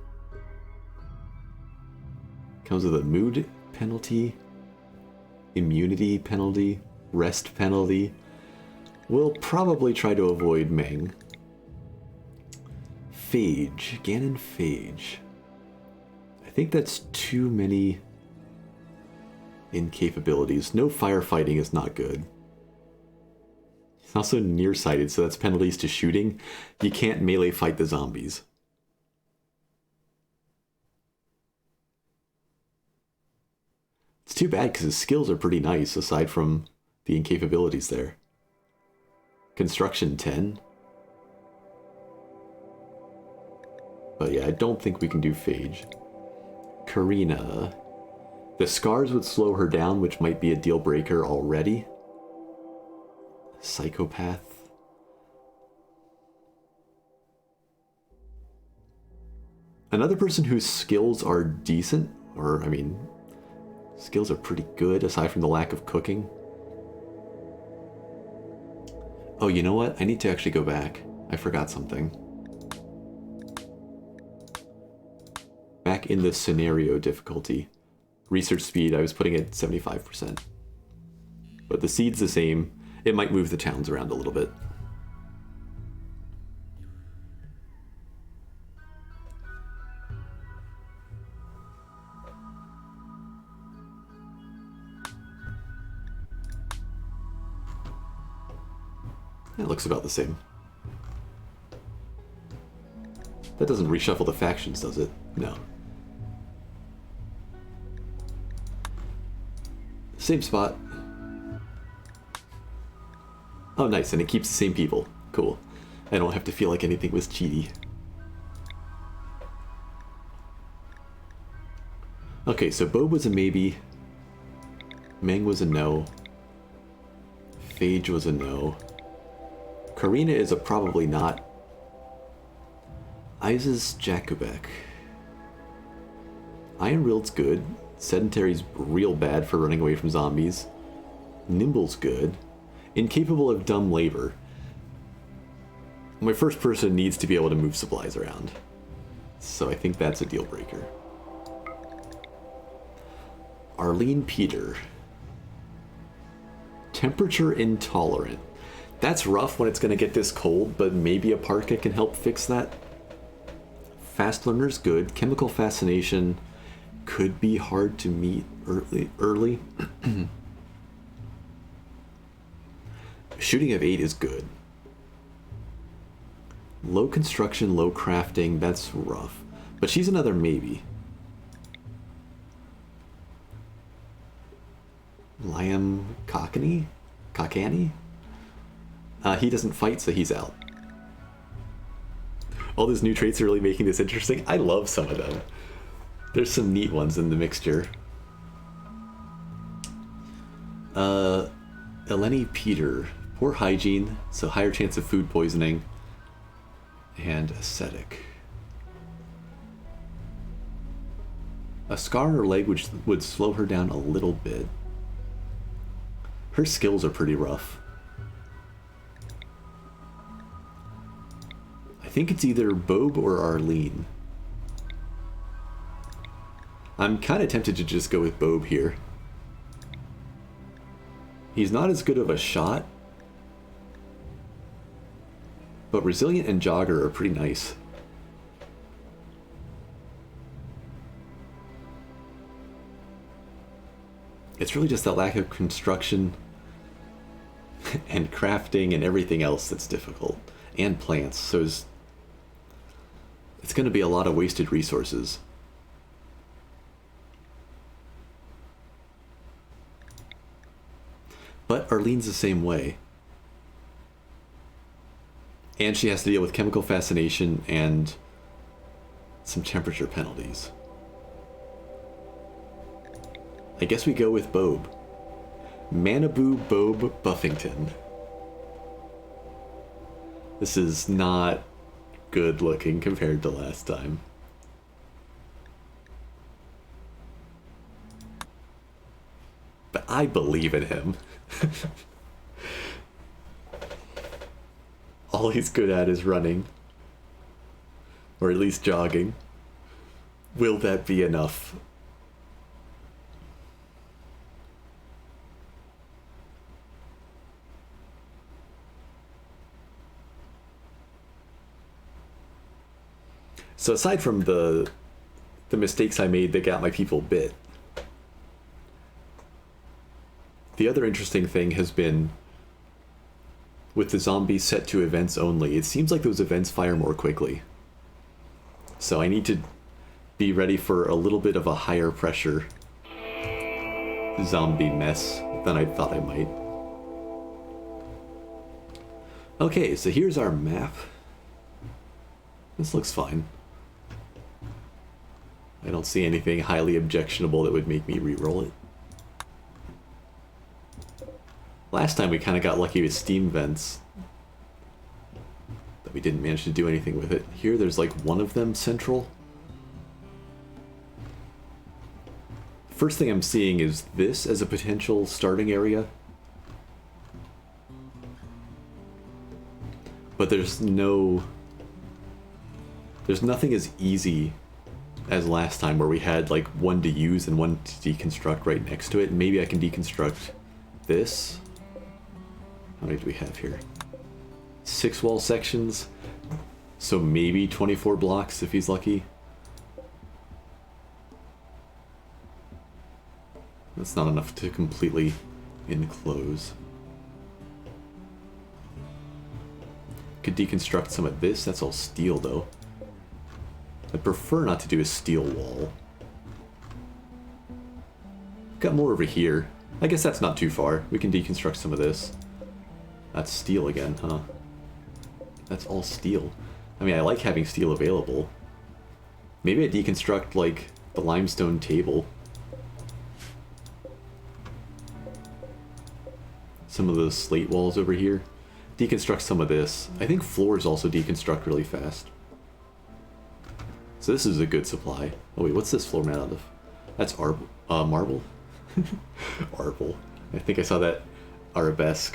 Comes with a mood penalty, immunity penalty, rest penalty. We'll probably try to avoid Meng. Phage, Ganon Phage. I think that's too many incapabilities. No firefighting is not good. He's also nearsighted, so that's penalties to shooting. You can't melee fight the zombies. It's too bad because his skills are pretty nice aside from the incapabilities there. Construction 10. But yeah, I don't think we can do Phage. Karina. The scars would slow her down, which might be a deal breaker already. Psychopath. Another person whose skills are decent, or I mean, skills are pretty good aside from the lack of cooking. Oh, you know what? I need to actually go back. I forgot something. Back in the scenario difficulty. Research speed, I was putting it 75%. But the seed's the same. It might move the towns around a little bit. It looks about the same. That doesn't reshuffle the factions, does it? No. Same spot. Oh, nice, and it keeps the same people. Cool. I don't have to feel like anything was cheaty. Okay, so Bob was a maybe. Meng was a no. Phage was a no. Karina is a probably not. Isis Jakubek. Ironwield's good. Sedentary's real bad for running away from zombies. Nimble's good. Incapable of dumb labor. My first person needs to be able to move supplies around. So I think that's a deal breaker. Arlene Peter. Temperature intolerant. That's rough when it's going to get this cold, but maybe a parka can help fix that. Fast learner's good. Chemical fascination could be hard to meet early. Shooting of 8 is good. Low construction, low crafting, that's rough. But she's another maybe. Liam Cockney? He doesn't fight, so he's out. All those new traits are really making this interesting. I love some of them. There's some neat ones in the mixture. Eleni Peter. Poor hygiene, so higher chance of food poisoning. And ascetic. A scar on her leg which would slow her down a little bit. Her skills are pretty rough. I think it's either Bob or Arlene. I'm kind of tempted to just go with Bob here. He's not as good of a shot, but Resilient and Jogger are pretty nice. It's really just that lack of construction and crafting and everything else that's difficult. And plants, so it's going to be a lot of wasted resources. But Arlene's the same way. And she has to deal with chemical fascination and some temperature penalties. I guess we go with Bobe. Manaboo Bobe Buffington. This is not good looking compared to last time. But I believe in him. All he's good at is running. Or at least jogging. Will that be enough? So aside from the mistakes I made that got my people bit, the other interesting thing has been with the zombies set to events only, it seems like those events fire more quickly. So I need to be ready for a little bit of a higher pressure zombie mess than I thought I might. Okay, so here's our map. This looks fine. I don't see anything highly objectionable that would make me re-roll it. Last time we kind of got lucky with steam vents, but we didn't manage to do anything with it. Here there's like one of them central. First thing I'm seeing is this as a potential starting area. But there's nothing as easy as last time where we had like one to use and one to deconstruct right next to it. Maybe I can deconstruct this. How many do we have here? 6 wall sections. So maybe 24 blocks if he's lucky. That's not enough to completely enclose. Could deconstruct some of this. That's all steel though. I'd prefer not to do a steel wall. Got more over here. I guess that's not too far. We can deconstruct some of this. That's steel again, huh? That's all steel. I mean, I like having steel available. Maybe I deconstruct, like, the limestone table. Some of those slate walls over here. Deconstruct some of this. I think floors also deconstruct really fast. So this is a good supply. Oh wait, what's this floor made out of? That's marble? Marble. I think I saw that arabesque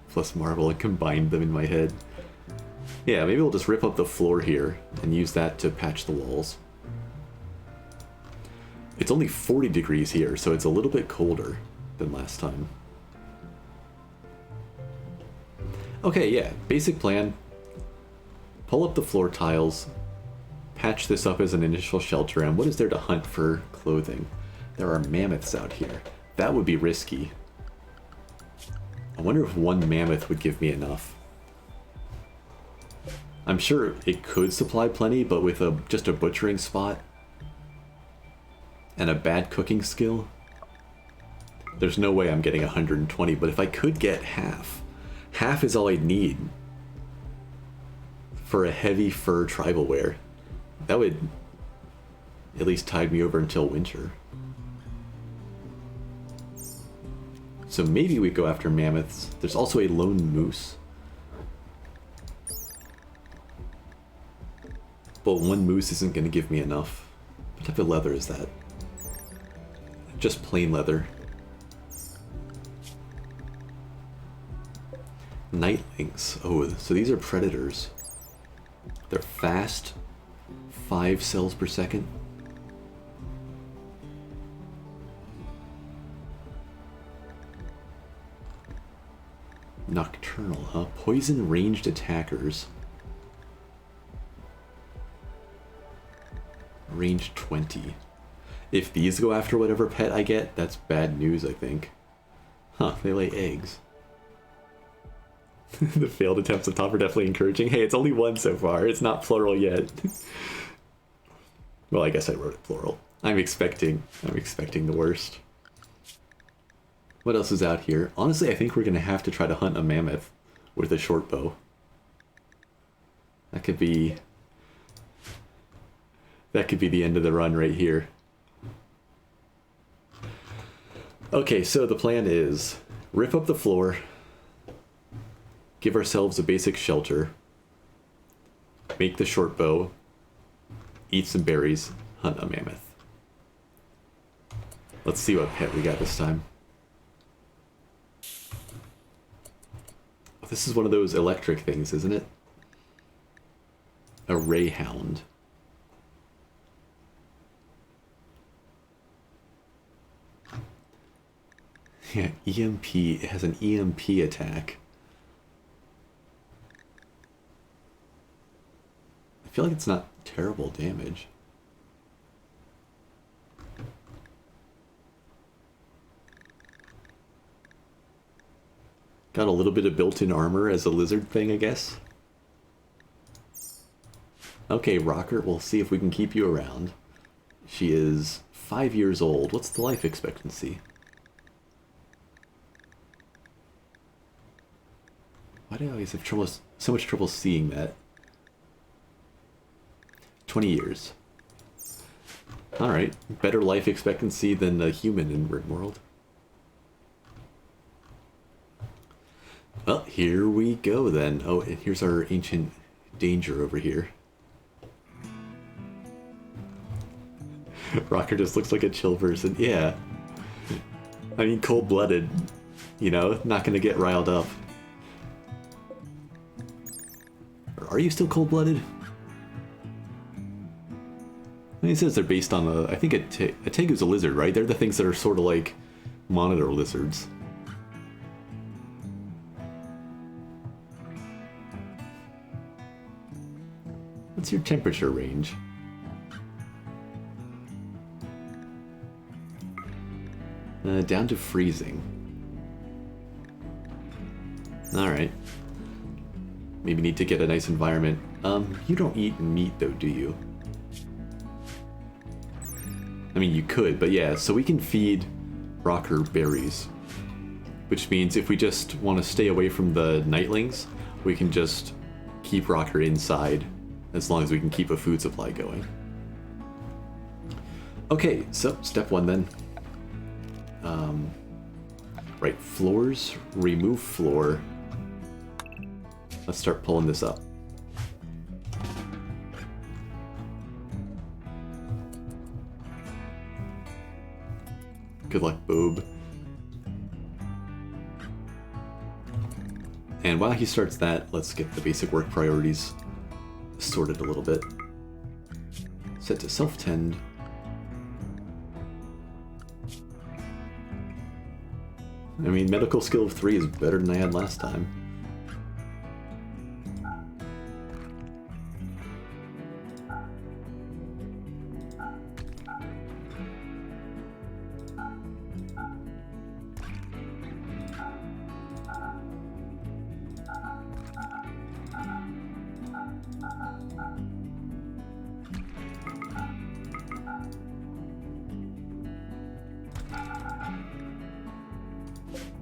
plus marble and combined them in my head. Yeah, maybe we'll just rip up the floor here and use that to patch the walls. It's only 40 degrees here, so it's a little bit colder than last time. Okay, yeah, basic plan. Pull up the floor tiles, patch this up as an initial shelter, and what is there to hunt for clothing? There are mammoths out here. That would be risky. I wonder if one mammoth would give me enough. I'm sure it could supply plenty, but with just a butchering spot and a bad cooking skill, there's no way I'm getting 120, but if I could get half is all I'd need for a heavy fur tribal wear. That would at least tide me over until winter. So maybe we go after mammoths. There's also a lone moose. But one moose isn't going to give me enough. What type of leather is that? Just plain leather. Nightlings. Oh, so these are predators. They're fast. 5 cells per second. Nocturnal, huh? Poison ranged attackers. Range 20. If these go after whatever pet I get, that's bad news, I think. Huh, they lay eggs. The failed attempts at top are definitely encouraging. Hey, it's only one so far. It's not plural yet. Well, I guess I wrote it plural. I'm expecting the worst. What else is out here? Honestly, I think we're gonna have to try to hunt a mammoth with a short bow. That could be the end of the run right here. Okay, so the plan is rip up the floor, give ourselves a basic shelter, make the short bow, eat some berries, hunt a mammoth. Let's see what pet we got this time. This is one of those electric things, isn't it? A ray hound. Yeah, EMP. It has an EMP attack. I feel like it's not terrible damage. Got a little bit of built-in armor as a lizard thing, I guess. Okay, Rocker, we'll see if we can keep you around. She is 5 years old. What's the life expectancy? Why do I always have so much trouble seeing that? 20 years. Alright, better life expectancy than a human in Rimworld. Well, here we go then. Oh, and here's our ancient danger over here. Rocker just looks like a chill person. Yeah. I mean, cold-blooded. You know, not gonna get riled up. Or are you still cold-blooded? He says they're based on a... I think a tegu's a lizard, right? They're the things that are sort of like monitor lizards. What's your temperature range? Down to freezing. Alright. Maybe need to get a nice environment. You don't eat meat though, do you? I mean, you could, but yeah, so we can feed Rocker berries. Which means if we just want to stay away from the nightlings, we can just keep Rocker inside, as long as we can keep a food supply going. Okay, so step one then. Right, floors, remove floor. Let's start pulling this up. Good luck, boob. And while he starts that, let's get the basic work priorities sorted a little bit. Set to self-tend. I mean, medical skill of 3 is better than I had last time.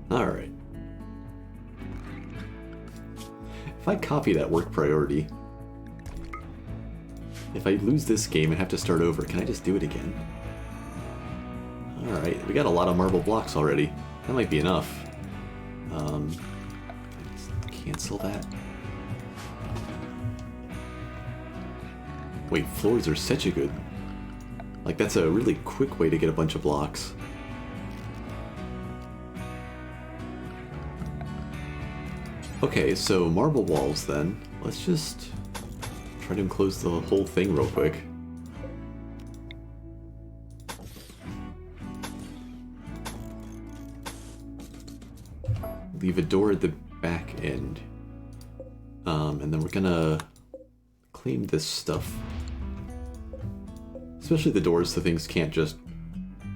Alright. If I copy that work priority, if I lose this game and have to start over, can I just do it again? Alright, we got a lot of marble blocks already. That might be enough. Cancel that. Wait, floors are such a good... Like, that's a really quick way to get a bunch of blocks. Okay, so marble walls then. Let's just try to enclose the whole thing real quick. Leave a door at the back end. And then we're gonna claim this stuff. Especially the doors so things can't just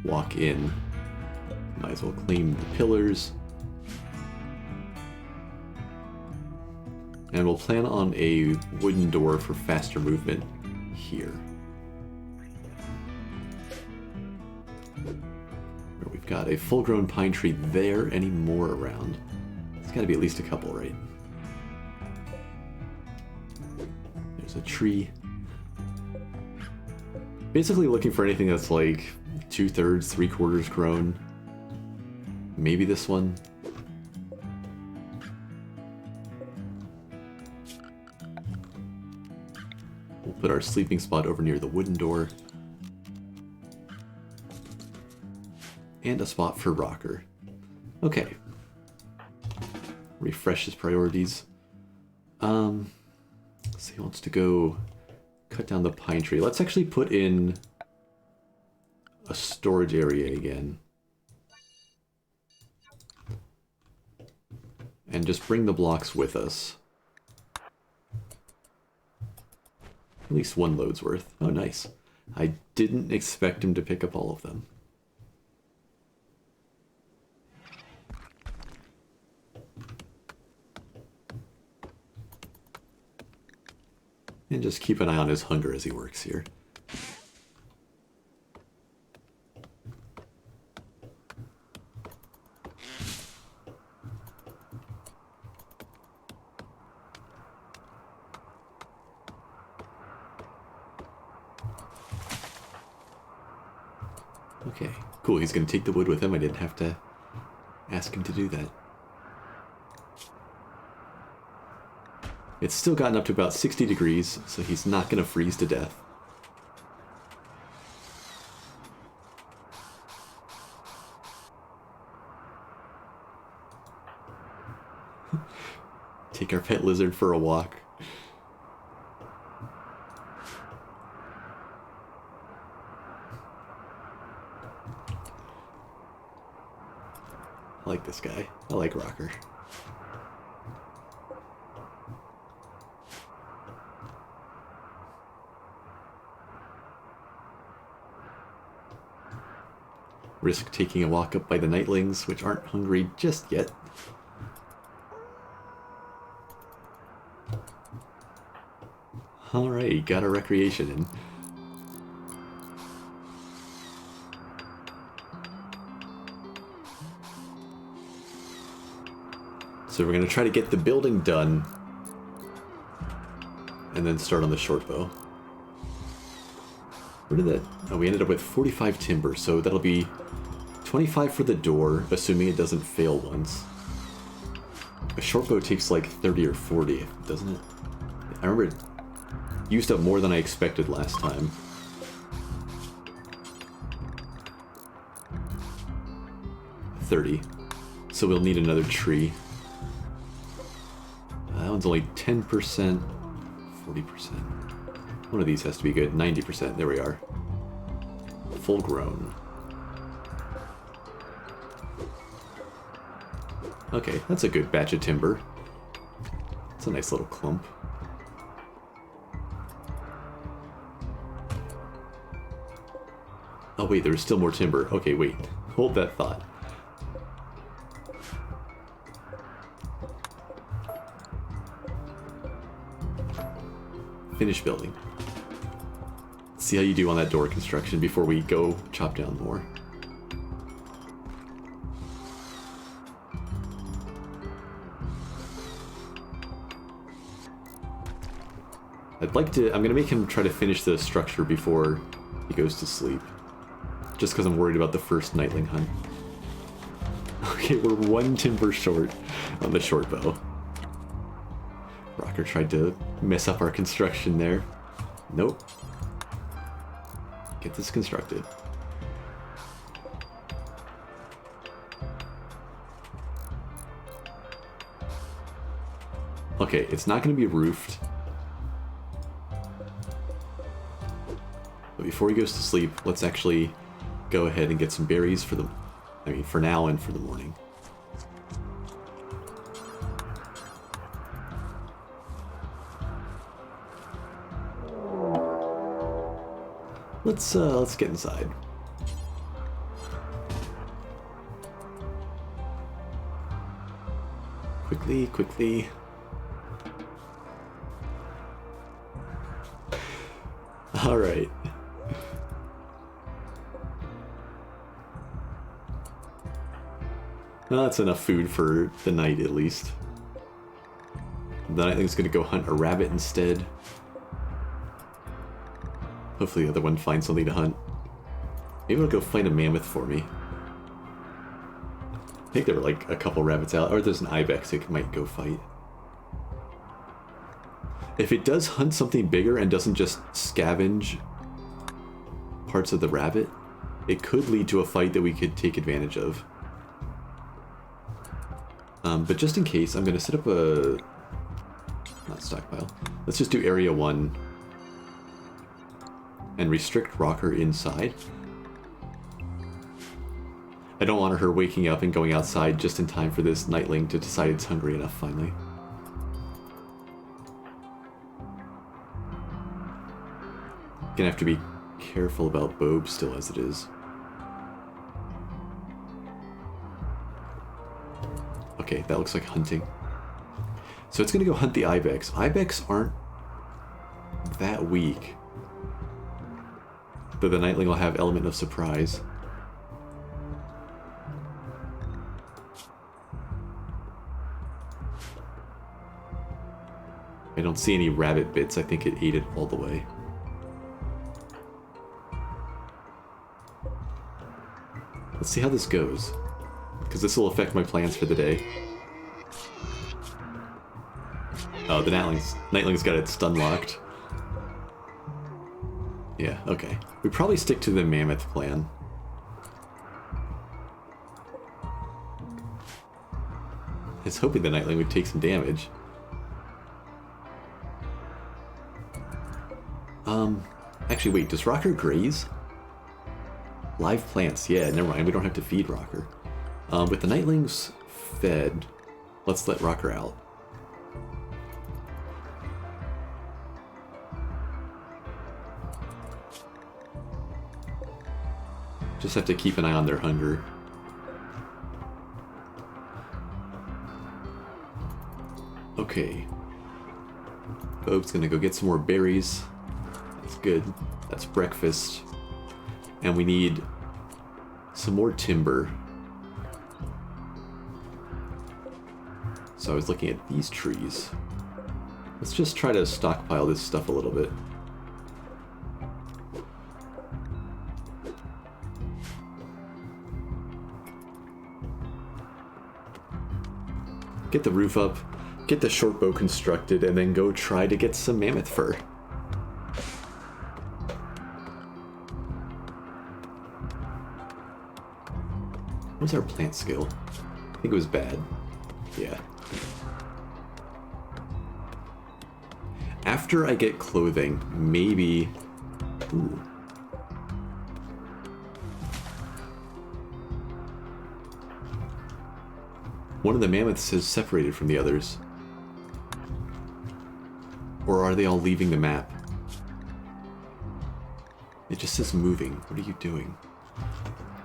walk in. Might as well claim the pillars. And we'll plan on a wooden door for faster movement here. We've got a full-grown pine tree there. Any more around? There's got to be at least a couple, right? There's a tree. Basically looking for anything that's like 2/3, 3/4 grown. Maybe this one. We'll put our sleeping spot over near the wooden door. And a spot for Rocker. Okay. Refresh his priorities. So he wants to go cut down the pine tree. Let's actually put in a storage area again. And just bring the blocks with us. At least one load's worth. Oh, nice. I didn't expect him to pick up all of them. And just keep an eye on his hunger as he works here. Okay, cool. He's going to take the wood with him. I didn't have to ask him to do that. It's still gotten up to about 60 degrees, so he's not going to freeze to death. Take our pet lizard for a walk. I like this guy. I like Rocker. Risk taking a walk up by the nightlings, which aren't hungry just yet. Alright, got a recreation in. So we're going to try to get the building done and then start on the short bow. Where did that... Oh, we ended up with 45 timber, so that'll be 25 for the door, assuming it doesn't fail once. A short bow takes like 30 or 40, doesn't it? I remember it used up more than I expected last time. $30. So we'll need another tree. That one's only 10%, 40%. One of these has to be good. 90%. There we are. Full grown. Okay, that's a good batch of timber. It's a nice little clump. Oh wait, there's still more timber. Okay, wait. Hold that thought. Finish building. Let's see how you do on that door construction before we go chop down more. I'd like to... I'm going to make him try to finish the structure before he goes to sleep. Just because I'm worried about the first nightling hunt. Okay, we're one timber short on the short bow. Rocker tried to mess up our construction there. Nope. Get this constructed. Okay, it's not going to be roofed. But before he goes to sleep, let's actually go ahead and get some berries for the... I mean, for now and for the morning. Let's get inside. Quickly, quickly. All right. Well, that's enough food for the night, at least. The nightling's gonna go hunt a rabbit instead. Hopefully the other one finds something to hunt. Maybe it'll go find a mammoth for me. I think there were like a couple rabbits out, or there's an ibex it might go fight. If it does hunt something bigger and doesn't just scavenge parts of the rabbit, it could lead to a fight that we could take advantage of. But just in case, I'm going to set up a... not stockpile. Let's just do area 1 and restrict Rocker inside. I don't want her waking up and going outside just in time for this nightling to decide it's hungry enough finally. Gonna have to be careful about Bob still as it is. Okay, that looks like hunting. So it's gonna go hunt the ibex. Ibex aren't that weak. But the nightling will have element of surprise. I don't see any rabbit bits. I think it ate it all the way. Let's see how this goes, because this will affect my plans for the day. Oh, the Nightling's got it stun locked. Yeah, okay. We probably stick to the mammoth plan. I was hoping the Nightling would take some damage. Actually, wait, does Rocker graze? Live plants, yeah, never mind, we don't have to feed Rocker. With the Nightlings fed, let's let Rocker out. Just have to keep an eye on their hunger. Okay. Bob's gonna go get some more berries. That's good. That's breakfast. And we need some more timber. So I was looking at these trees. Let's just try to stockpile this stuff a little bit. Get the roof up, get the short bow constructed, and then go try to get some mammoth fur. What was our plant skill? I think it was bad. Yeah. After I get clothing, maybe... Ooh. One of the mammoths has separated from the others. Or are they all leaving the map? It just says moving. What are you doing?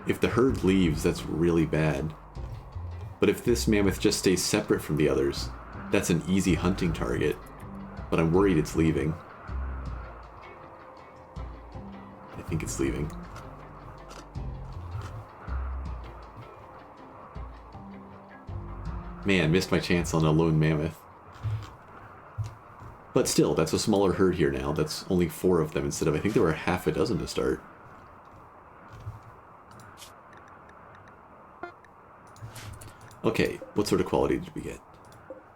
If the herd leaves, that's really bad. But if this mammoth just stays separate from the others, that's an easy hunting target. But I'm worried it's leaving. I think it's leaving. Man, missed my chance on a lone mammoth. But still, that's a smaller herd here now. That's only 4 of them instead of, I think there were half a dozen to start. Okay, what sort of quality did we get?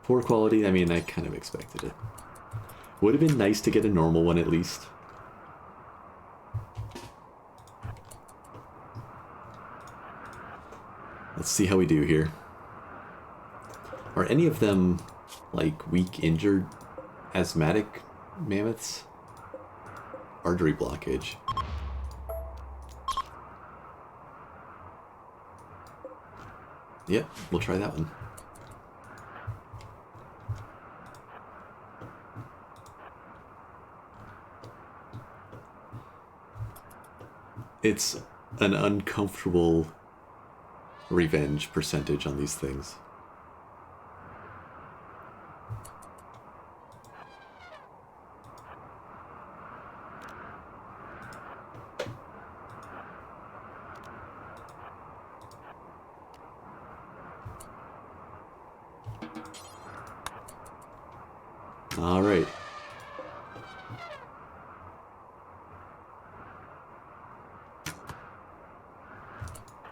Poor quality? I mean, I kind of expected it. Would have been nice to get a normal one at least. Let's see how we do here. Are any of them, like, weak, injured, asthmatic mammoths? Artery blockage. Yep, we'll try that one. It's an uncomfortable revenge percentage on these things. All right.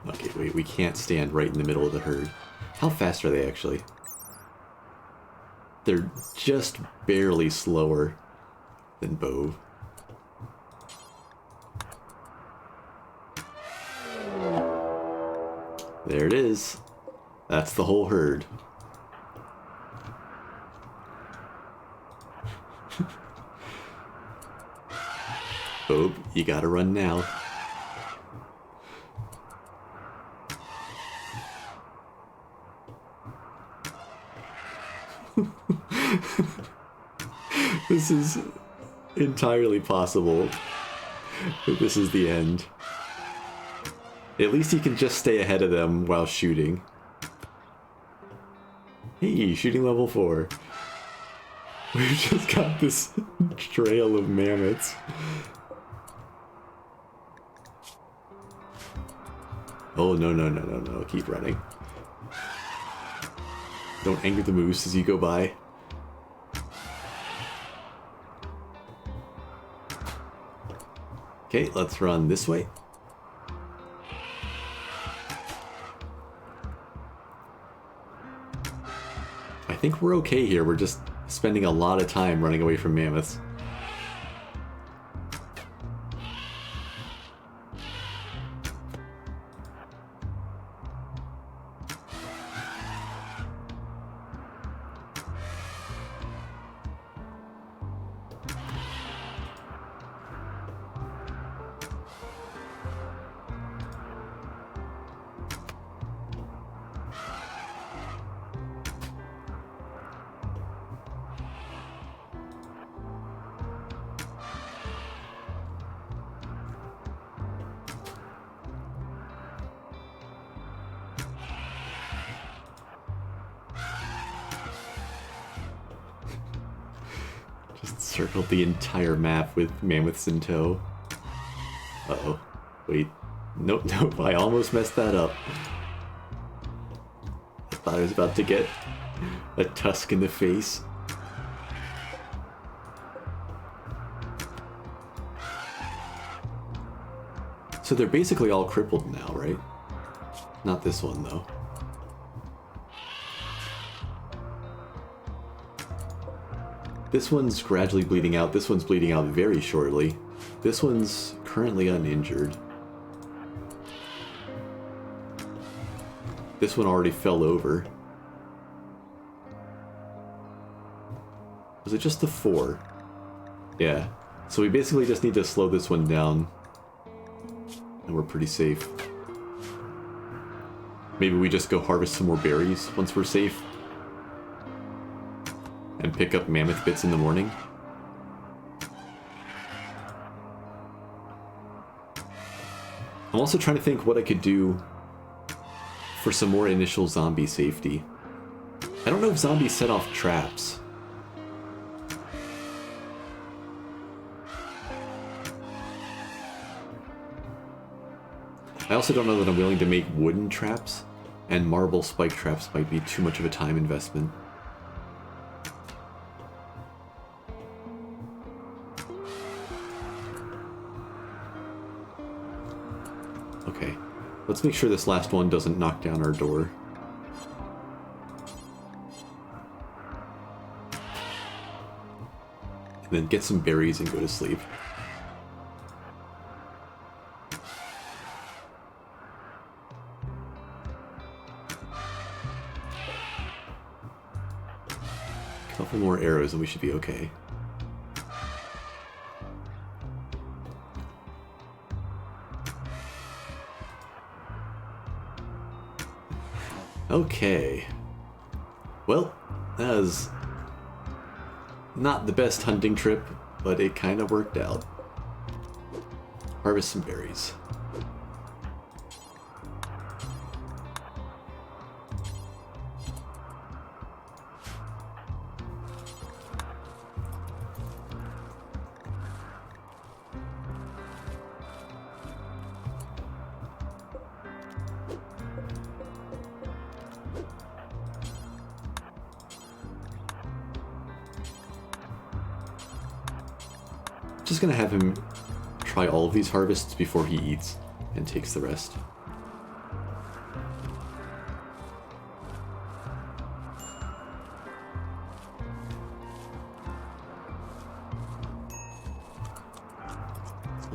Okay, wait, we can't stand right in the middle of the herd. How fast are they actually? They're just barely slower than Bove. There it is. That's the whole herd. Bove, you gotta run now. This is entirely possible that this is the end. At least you can just stay ahead of them while shooting. Hey, shooting level 4. We've just got this trail of mammoths. Oh, no, no, no, no, no. Keep running. Don't anger the moose as you go by. Okay, let's run this way. I think we're okay here. We're just spending a lot of time running away from mammoths. Just circled the entire map with mammoths in tow. Uh-oh. Wait. Nope, nope, I almost messed that up. I thought I was about to get a tusk in the face. So they're basically all crippled now, right? Not this one, though. This one's gradually bleeding out. This one's bleeding out very shortly. This one's currently uninjured. This one already fell over. Was it just the 4? Yeah. So we basically just need to slow this one down. And we're pretty safe. Maybe we just go harvest some more berries once we're safe. And pick up mammoth bits in the morning. I'm also trying to think what I could do for some more initial zombie safety. I don't know if zombies set off traps. I also don't know that I'm willing to make wooden traps, and marble spike traps might be too much of a time investment. Okay, let's make sure this last one doesn't knock down our door. And then get some berries and go to sleep. A couple more arrows and we should be okay. Okay. Well, that was not the best hunting trip, but it kind of worked out. Harvest some berries. Just gonna have him try all of these harvests before he eats and takes the rest.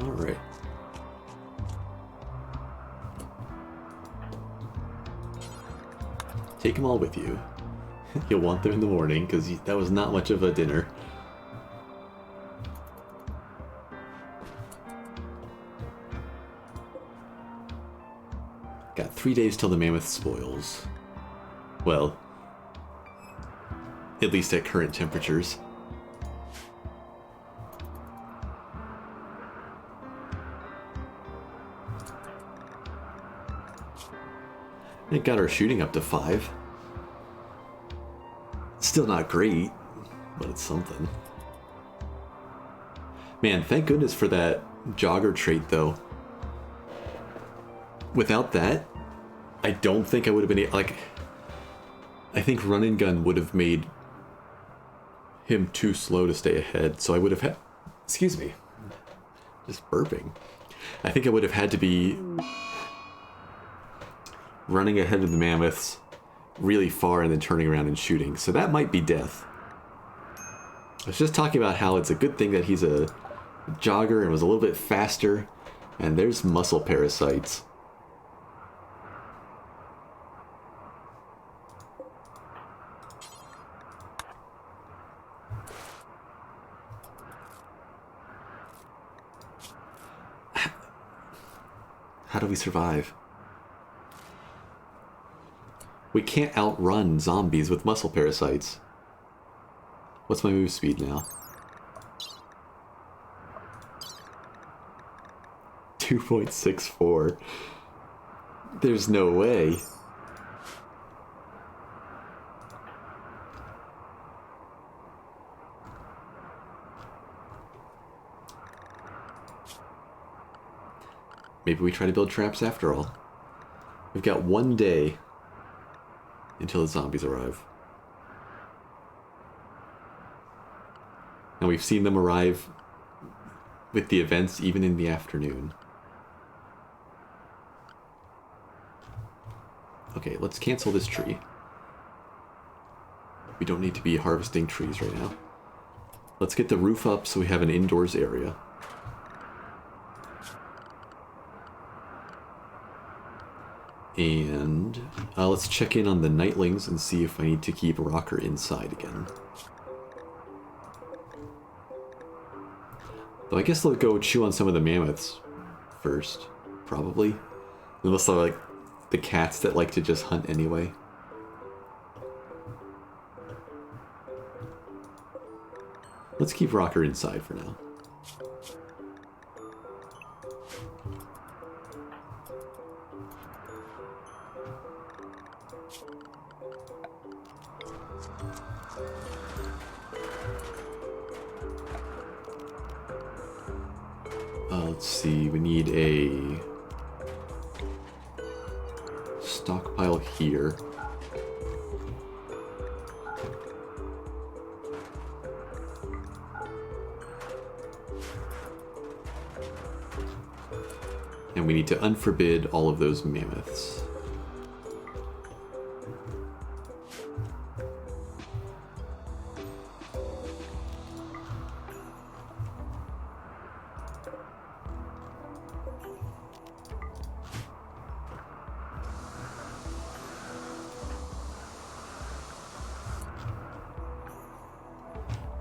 Alright. Take them all with you. You'll want them in the morning, because that was not much of a dinner. Got 3 days till the mammoth spoils. Well, at least at current temperatures. It got our shooting up to 5. Still not great, but it's something. Man, thank goodness for that jogger trait, though. Without that, I don't think I would have been like. I think run and gun would have made him too slow to stay ahead, so I would have had. Excuse me. Just burping. I think I would have had to be running ahead of the mammoths really far and then turning around and shooting. So that might be death. I was just talking about how it's a good thing that he's a jogger and was a little bit faster. And there's muscle parasites. How do we survive? We can't outrun zombies with muscle parasites. What's my move speed now? 2.64. There's no way. Maybe we try to build traps after all. We've got 1 day until the zombies arrive. And we've seen them arrive with the events even in the afternoon. Okay, let's cancel this tree. We don't need to be harvesting trees right now. Let's get the roof up so we have an indoors area. And let's check in on the nightlings and see if I need to keep Rocker inside again. Though I guess they'll go chew on some of the mammoths first, probably. Unless they're like the cats that like to just hunt anyway. Let's keep Rocker inside for now. Let's see, we need a stockpile here. And we need to unforbid all of those mammoths.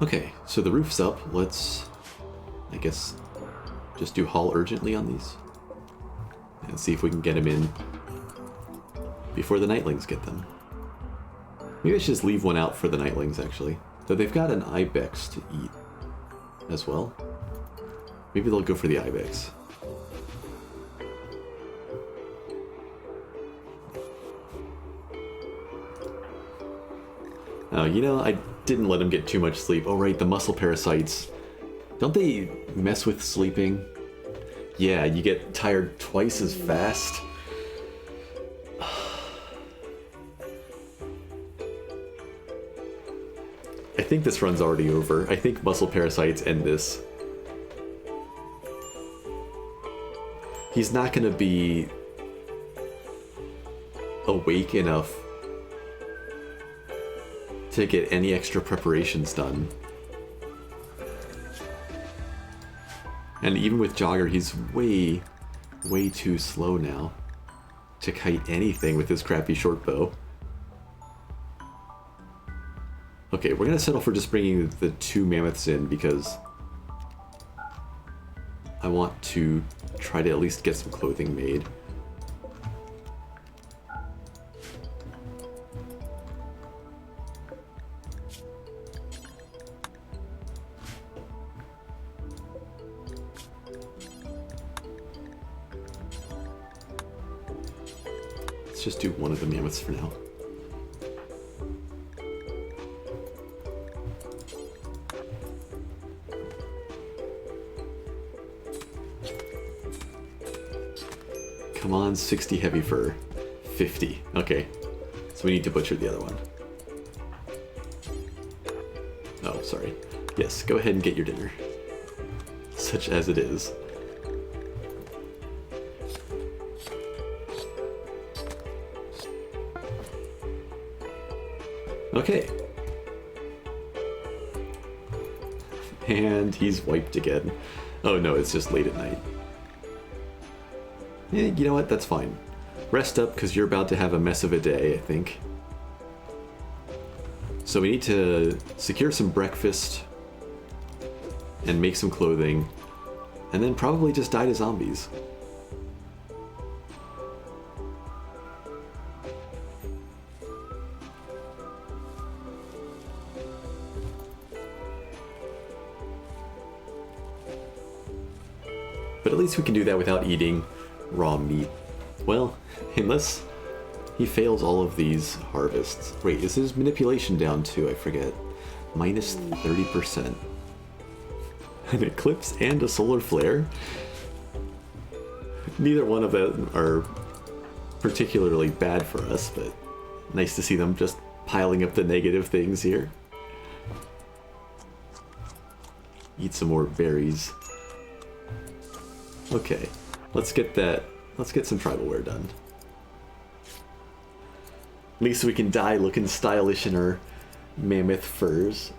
Okay, so the roof's up. Let's, I guess, just do haul urgently on these. And see if we can get them in before the nightlings get them. Maybe I should just leave one out for the nightlings, actually. Though they've got an ibex to eat as well. Maybe they'll go for the ibex. Oh, you know, I didn't let him get too much sleep. Oh, right, the muscle parasites. Don't they mess with sleeping? Yeah, you get tired twice as fast. I think this run's already over. I think muscle parasites end this. He's not gonna be awake enough to get any extra preparations done. And even with Jogger, he's way, way too slow now to kite anything with his crappy short bow. Okay, we're gonna settle for just bringing the 2 mammoths in because I want to try to at least get some clothing made. Let's just do one of the mammoths for now. Come on, 60 heavy fur. 50. Okay. So we need to butcher the other one. Oh, sorry. Yes, go ahead and get your dinner. Such as it is. Okay. And he's wiped again. Oh no, it's just late at night. Yeah, you know what? That's fine. Rest up, because you're about to have a mess of a day, I think. So we need to secure some breakfast and make some clothing, and then probably just die to zombies. But at least we can do that without eating raw meat. Well, unless he fails all of these harvests. Wait, is his manipulation down too? I forget. Minus 30%. An eclipse and a solar flare? Neither one of them are particularly bad for us, but nice to see them just piling up the negative things here. Eat some more berries. Okay, let's get some tribal wear done. At least we can die looking stylish in our mammoth furs.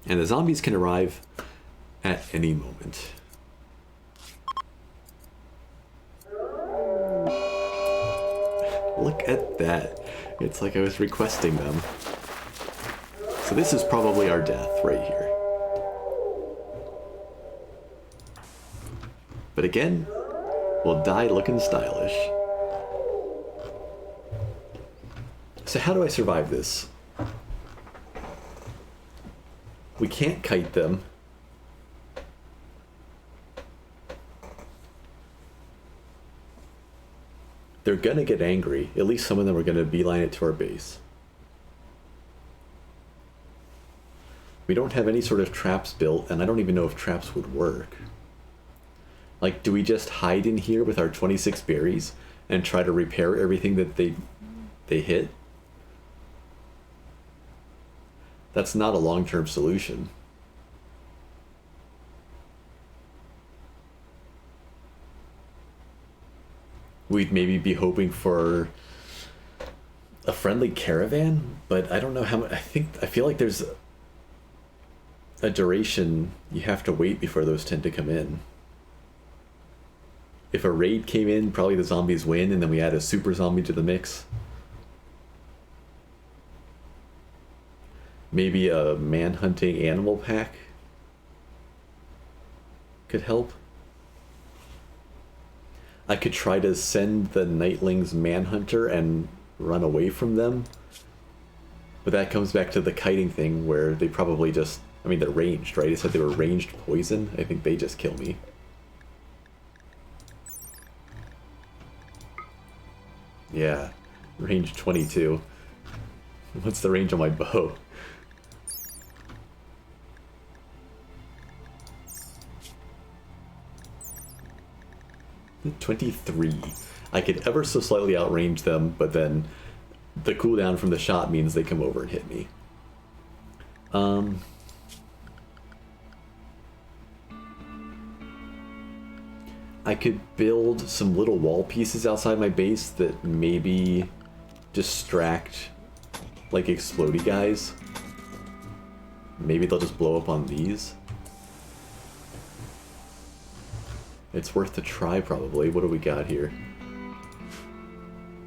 And the zombies can arrive at any moment. Look at that. It's like I was requesting them. So this is probably our death right here. But again, we'll die looking stylish. So how do I survive this? We can't kite them. They're gonna get angry. At least some of them are gonna beeline it to our base. We don't have any sort of traps built, and I don't even know if traps would work. Like, do we just hide in here with our 26 berries and try to repair everything that they hit? That's not a long-term solution. We'd maybe be hoping for a friendly caravan, but I don't know how much. I feel like there's a duration you have to wait before those tend to come in. If a raid came in, probably the zombies win, and then we add a super zombie to the mix. Maybe a man-hunting animal pack could help. I could try to send the Nightlings Manhunter and run away from them. But that comes back to the kiting thing where they probably just... I mean, they're ranged, right? It said they were ranged poison. I think they just kill me. Yeah, range 22. What's the range on my bow? .23. I could ever so slightly outrange them, but then the cooldown from the shot means they come over and hit me. I could build some little wall pieces outside my base that maybe distract, like, explodey guys. Maybe they'll just blow up on these. It's worth a try, probably. What do we got here?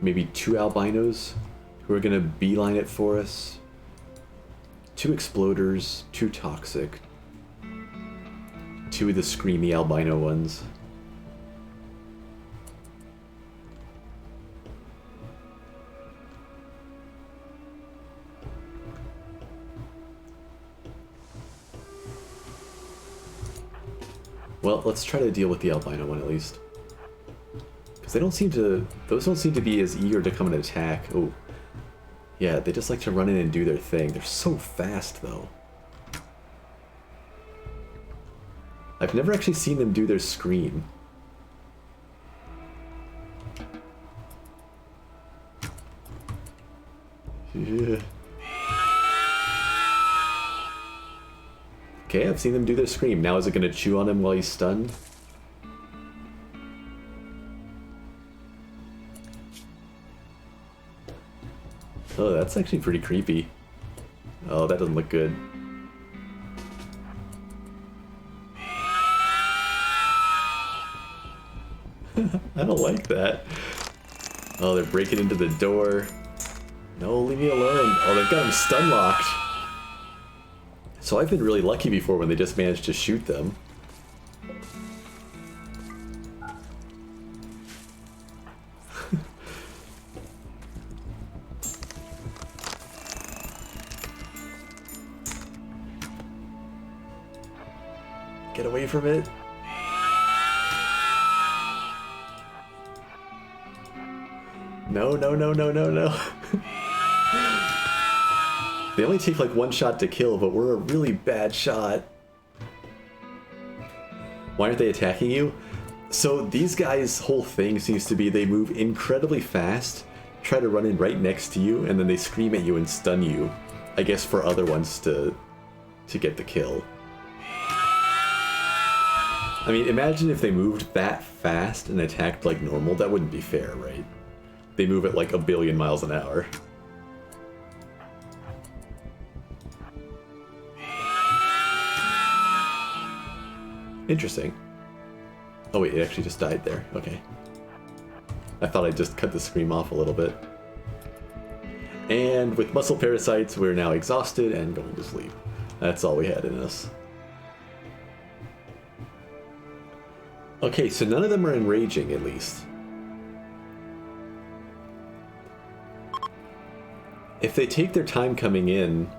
Maybe 2 albinos who are gonna beeline it for us. 2 exploders, 2 toxic. 2 of the screamy albino ones. Well, let's try to deal with the albino one at least. Because they don't seem to... Those don't seem to be as eager to come and attack. Oh. Yeah, they just like to run in and do their thing. They're so fast, though. I've never actually seen them do their scream. Yeah. Okay, I've seen them do their scream. Now is it going to chew on him while he's stunned? Oh, that's actually pretty creepy. Oh, that doesn't look good. I don't like that. Oh, they're breaking into the door. No, leave me alone. Oh, they've got him stun locked. So I've been really lucky before when they just managed to shoot them. Get away from it. No, no, no, no, no, no. They only take like 1 shot to kill, but we're a really bad shot. Why aren't they attacking you? So these guys' whole thing seems to be they move incredibly fast, try to run in right next to you, and then they scream at you and stun you. I guess for other ones to get the kill. I mean, imagine if they moved that fast and attacked like normal. That wouldn't be fair, right? They move at like 1 billion miles an hour. Interesting. Oh wait, it actually just died there. Okay. I thought I'd just cut the scream off a little bit. And with muscle parasites, we're now exhausted and going to sleep. That's all we had in us. Okay, so none of them are enraging, at least. If they take their time coming in,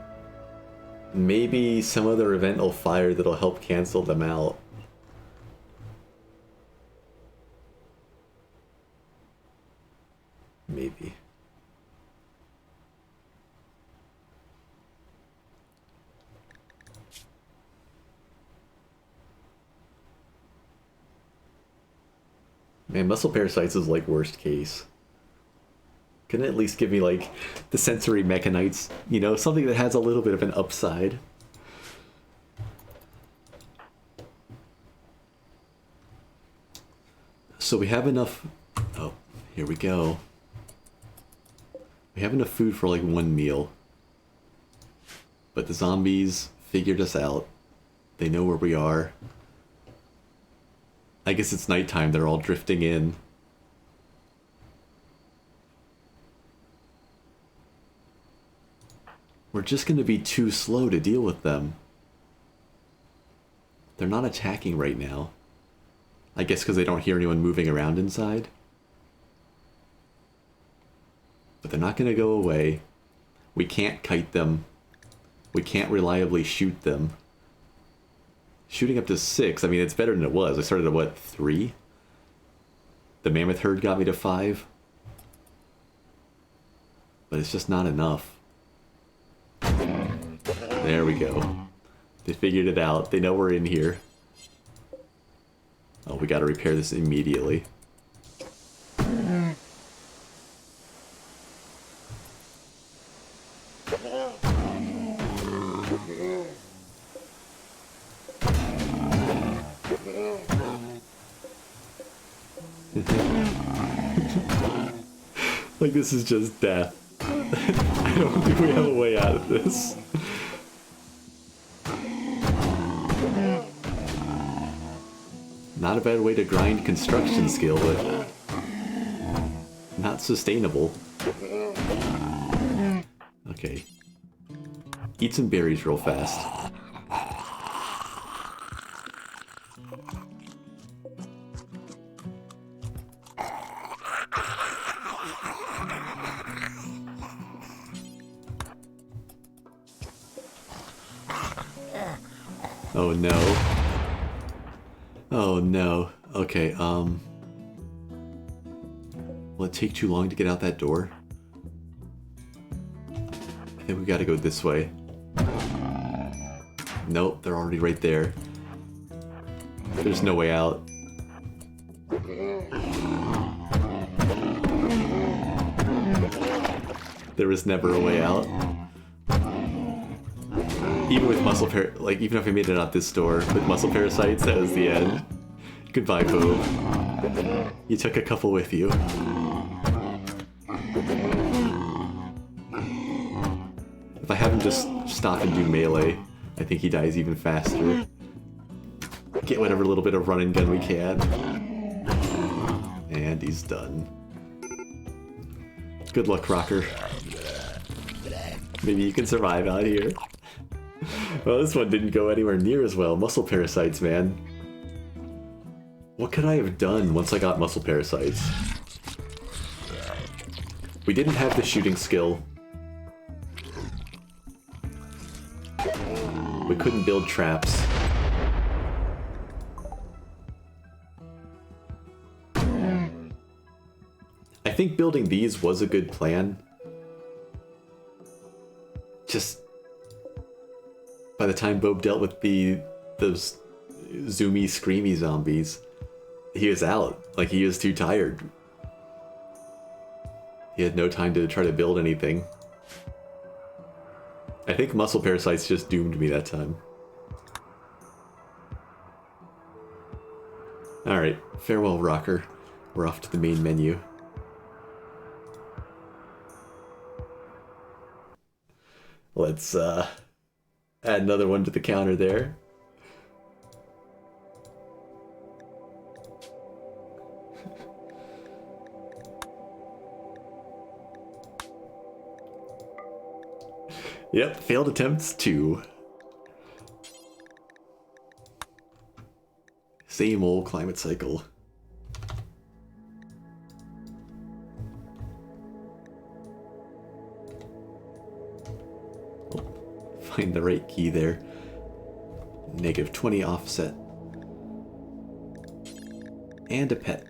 maybe some other event will fire that'll help cancel them out. Maybe. Man, muscle parasites is like worst case. Couldn't it at least give me like the sensory mechanites, you know, something that has a little bit of an upside. So we have enough... Oh, here we go. We have enough food for like 1 meal. But the zombies figured us out. They know where we are. I guess it's nighttime, they're all drifting in. We're just going to be too slow to deal with them. They're not attacking right now. I guess because they don't hear anyone moving around inside. But they're not going to go away. We can't kite them. We can't reliably shoot them. Shooting up to 6, I mean, it's better than it was. I started at, what, 3? The mammoth herd got me to 5. But it's just not enough. There we go. They figured it out. They know we're in here. Oh, we gotta repair this immediately. Like, this is just death. I don't think we have a way out of this. Not a bad way to grind construction skill, but not sustainable. Okay. Eat some berries real fast. Oh no. Oh no. Okay, will it take too long to get out that door? I think we gotta go this way. Nope, they're already right there. There's no way out. There was never a way out. Even with even if I made it out this door with muscle parasites, that was the end. Goodbye, Boo. You took a couple with you. If I have him just stop and do melee, I think he dies even faster. Get whatever little bit of run and gun we can. And he's done. Good luck, Rocker. Maybe you can survive out here. Well, this one didn't go anywhere near as well. Muscle parasites, man. What could I have done once I got muscle parasites? We didn't have the shooting skill. We couldn't build traps. I think building these was a good plan. Just by the time Bob dealt with those zoomy, screamy zombies, he was out. Like, he was too tired. He had no time to try to build anything. I think muscle parasites just doomed me that time. Alright, farewell, Rocker. We're off to the main menu. Let's add another one to the counter there. Yep, failed attempts 2. Same old climate cycle. Find the right key there. -20 offset. And a pet.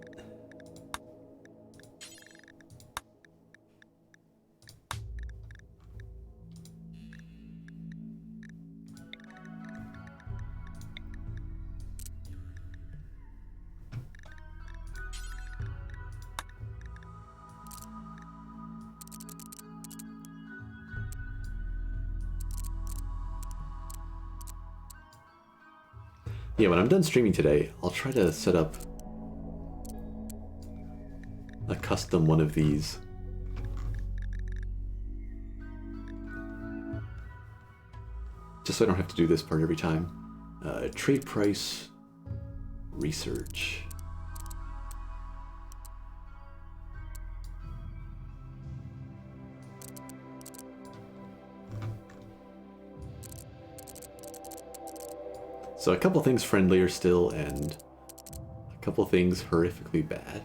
Yeah, when I'm done streaming today, I'll try to set up a custom one of these. Just so I don't have to do this part every time. Trade price research. So a couple things friendlier still, and a couple things horrifically bad.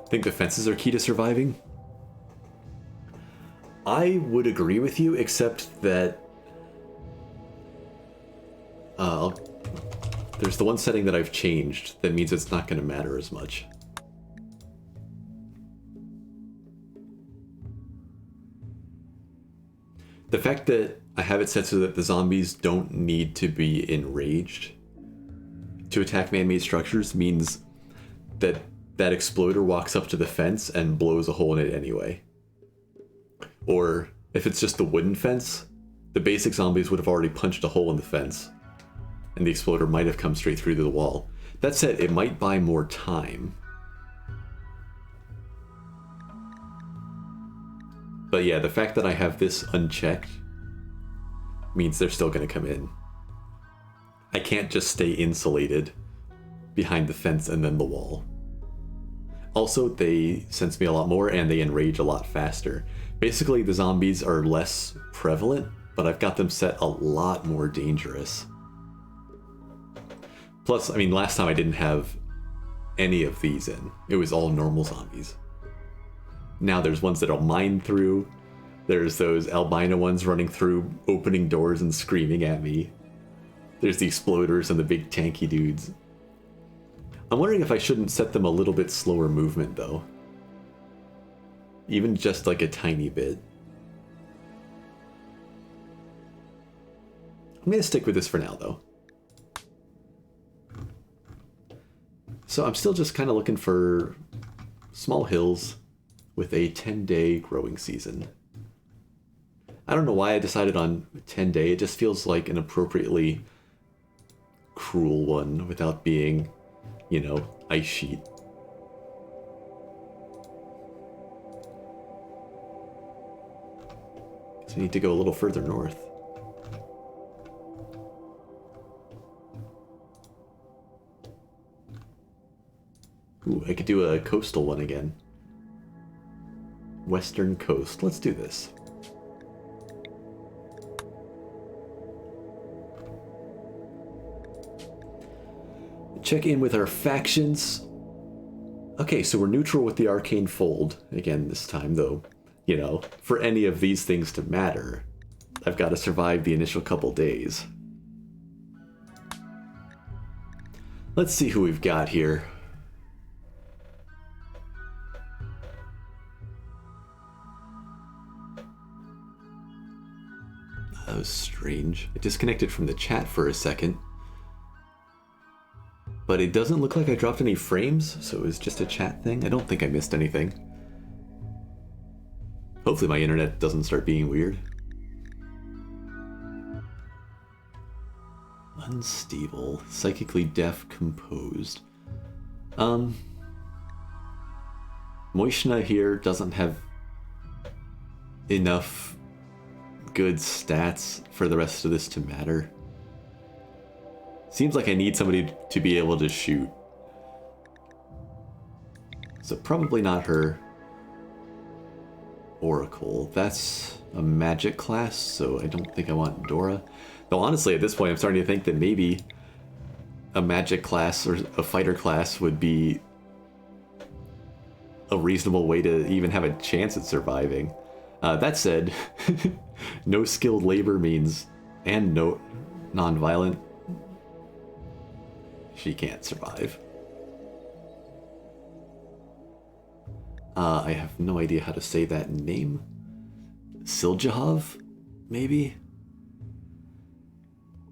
Think the fences are key to surviving? I would agree with you, except that there's the one setting that I've changed that means it's not going to matter as much. The fact that I have it set so that the zombies don't need to be enraged to attack man-made structures means that that exploder walks up to the fence and blows a hole in it anyway. Or if it's just the wooden fence, the basic zombies would have already punched a hole in the fence. and the exploder might have come straight through to the wall. That said, it might buy more time. But yeah, the fact that I have this unchecked means they're still going to come in. I can't just stay insulated behind the fence and then the wall. Also, they sense me a lot more and they enrage a lot faster. Basically, the zombies are less prevalent, but I've got them set a lot more dangerous. Plus, I mean, last time I didn't have any of these in. It was all normal zombies. Now there's ones that'll mine through. There's those albino ones running through, opening doors and screaming at me. There's the exploders and the big tanky dudes. I'm wondering if I shouldn't set them a little bit slower movement, though. Even just like a tiny bit. I'm going to stick with this for now, though. So I'm still just kind of looking for small hills with a 10-day growing season. I don't know why I decided on 10-day. It just feels like an appropriately cruel one without being, you know, ice sheet. So we need to go a little further north. Ooh, I could do a coastal one again. Western coast. Let's do this. Check in with our factions. Okay, so we're neutral with the Arcane Fold. Again, this time, though, you know, for any of these things to matter, I've got to survive the initial couple days. Let's see who we've got here. That was strange. I disconnected from the chat for a second. But it doesn't look like I dropped any frames, so it was just a chat thing. I don't think I missed anything. Hopefully my internet doesn't start being weird. Unstable, psychically deaf, composed. Moishna here doesn't have enough good stats for the rest of this to matter. Seems like I need somebody to be able to shoot. So probably not her. Oracle. That's a magic class, so I don't think I want Dora. Though honestly, at this point, I'm starting to think that maybe a magic class or a fighter class would be a reasonable way to even have a chance at surviving. That said, no skilled labor means, and no non-violent, she can't survive. I have no idea how to say that name. Siljahov, maybe?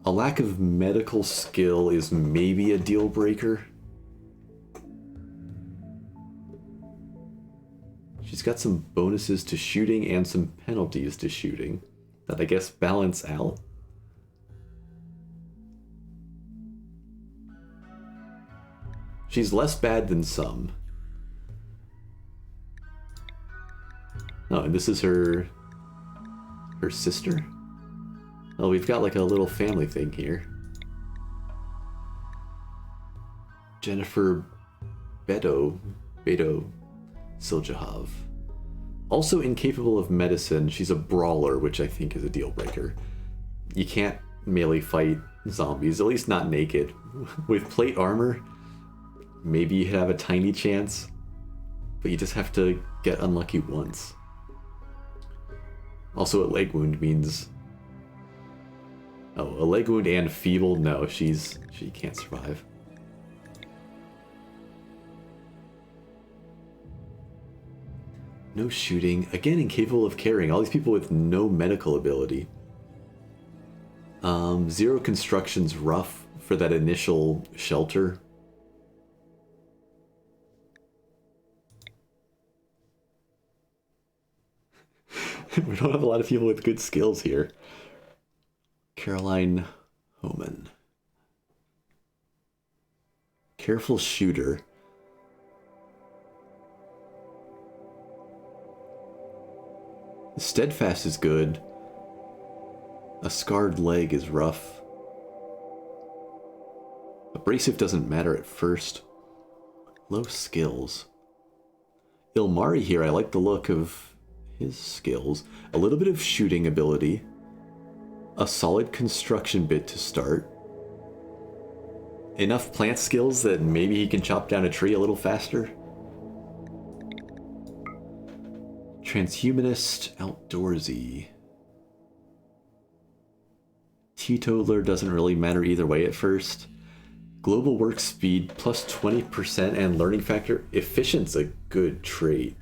A lack of medical skill is maybe a deal breaker. She's got some bonuses to shooting and some penalties to shooting that I guess balance out. She's less bad than some. Oh, and this is her sister? Oh, we've got like a little family thing here. Jennifer Beto Siljahov. Also incapable of medicine, she's a brawler, which I think is a deal breaker. You can't melee fight zombies, at least not naked. With plate armor, maybe you have a tiny chance, but you just have to get unlucky once. Also, a leg wound means... Oh, a leg wound and feeble? No, she can't survive. No shooting. Again, incapable of carrying. All these people with no medical ability. 0 construction's rough for that initial shelter. We don't have a lot of people with good skills here. Caroline Homan. Careful shooter. Steadfast is good. A scarred leg is rough. Abrasive doesn't matter at first. Low skills. Ilmari here, I like the look of his skills. A little bit of shooting ability. A solid construction bit to start. Enough plant skills that maybe he can chop down a tree a little faster. Transhumanist, outdoorsy. Teetotaler doesn't really matter either way at first. Global work speed plus 20% and learning factor. Efficient's a good trait.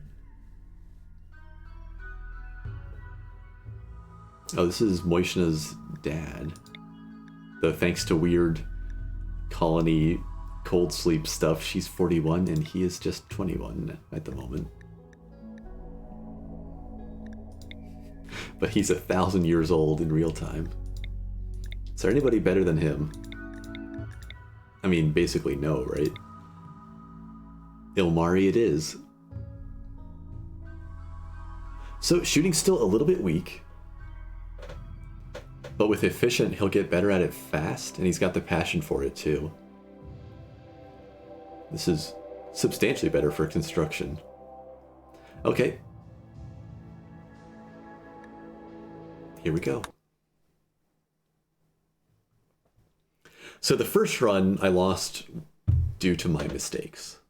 Oh, this is Moishna's dad. Though thanks to weird colony cold sleep stuff, she's 41 and he is just 21 at the moment. But he's 1,000 years old in real time. Is there anybody better than him? I mean, basically no, right? Ilmari it is. So shooting's still a little bit weak. But with efficient, he'll get better at it fast, and he's got the passion for it too. This is substantially better for construction. Okay. Here we go. So the first run I lost due to my mistakes.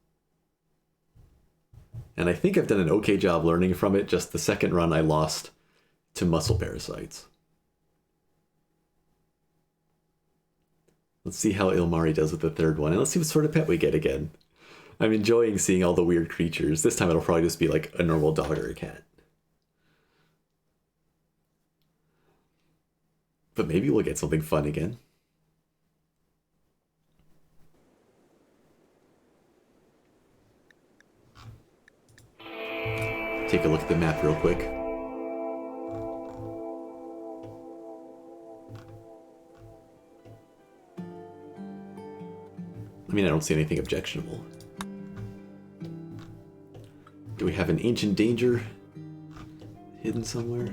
And I think I've done an okay job learning from it. Just the second run I lost to muscle parasites. Let's see how Ilmari does with the third one. And let's see what sort of pet we get again. I'm enjoying seeing all the weird creatures. This time it'll probably just be like a normal dog or a cat. But maybe we'll get something fun again. Take a look at the map real quick. I mean, I don't see anything objectionable. Do we have an ancient danger hidden somewhere?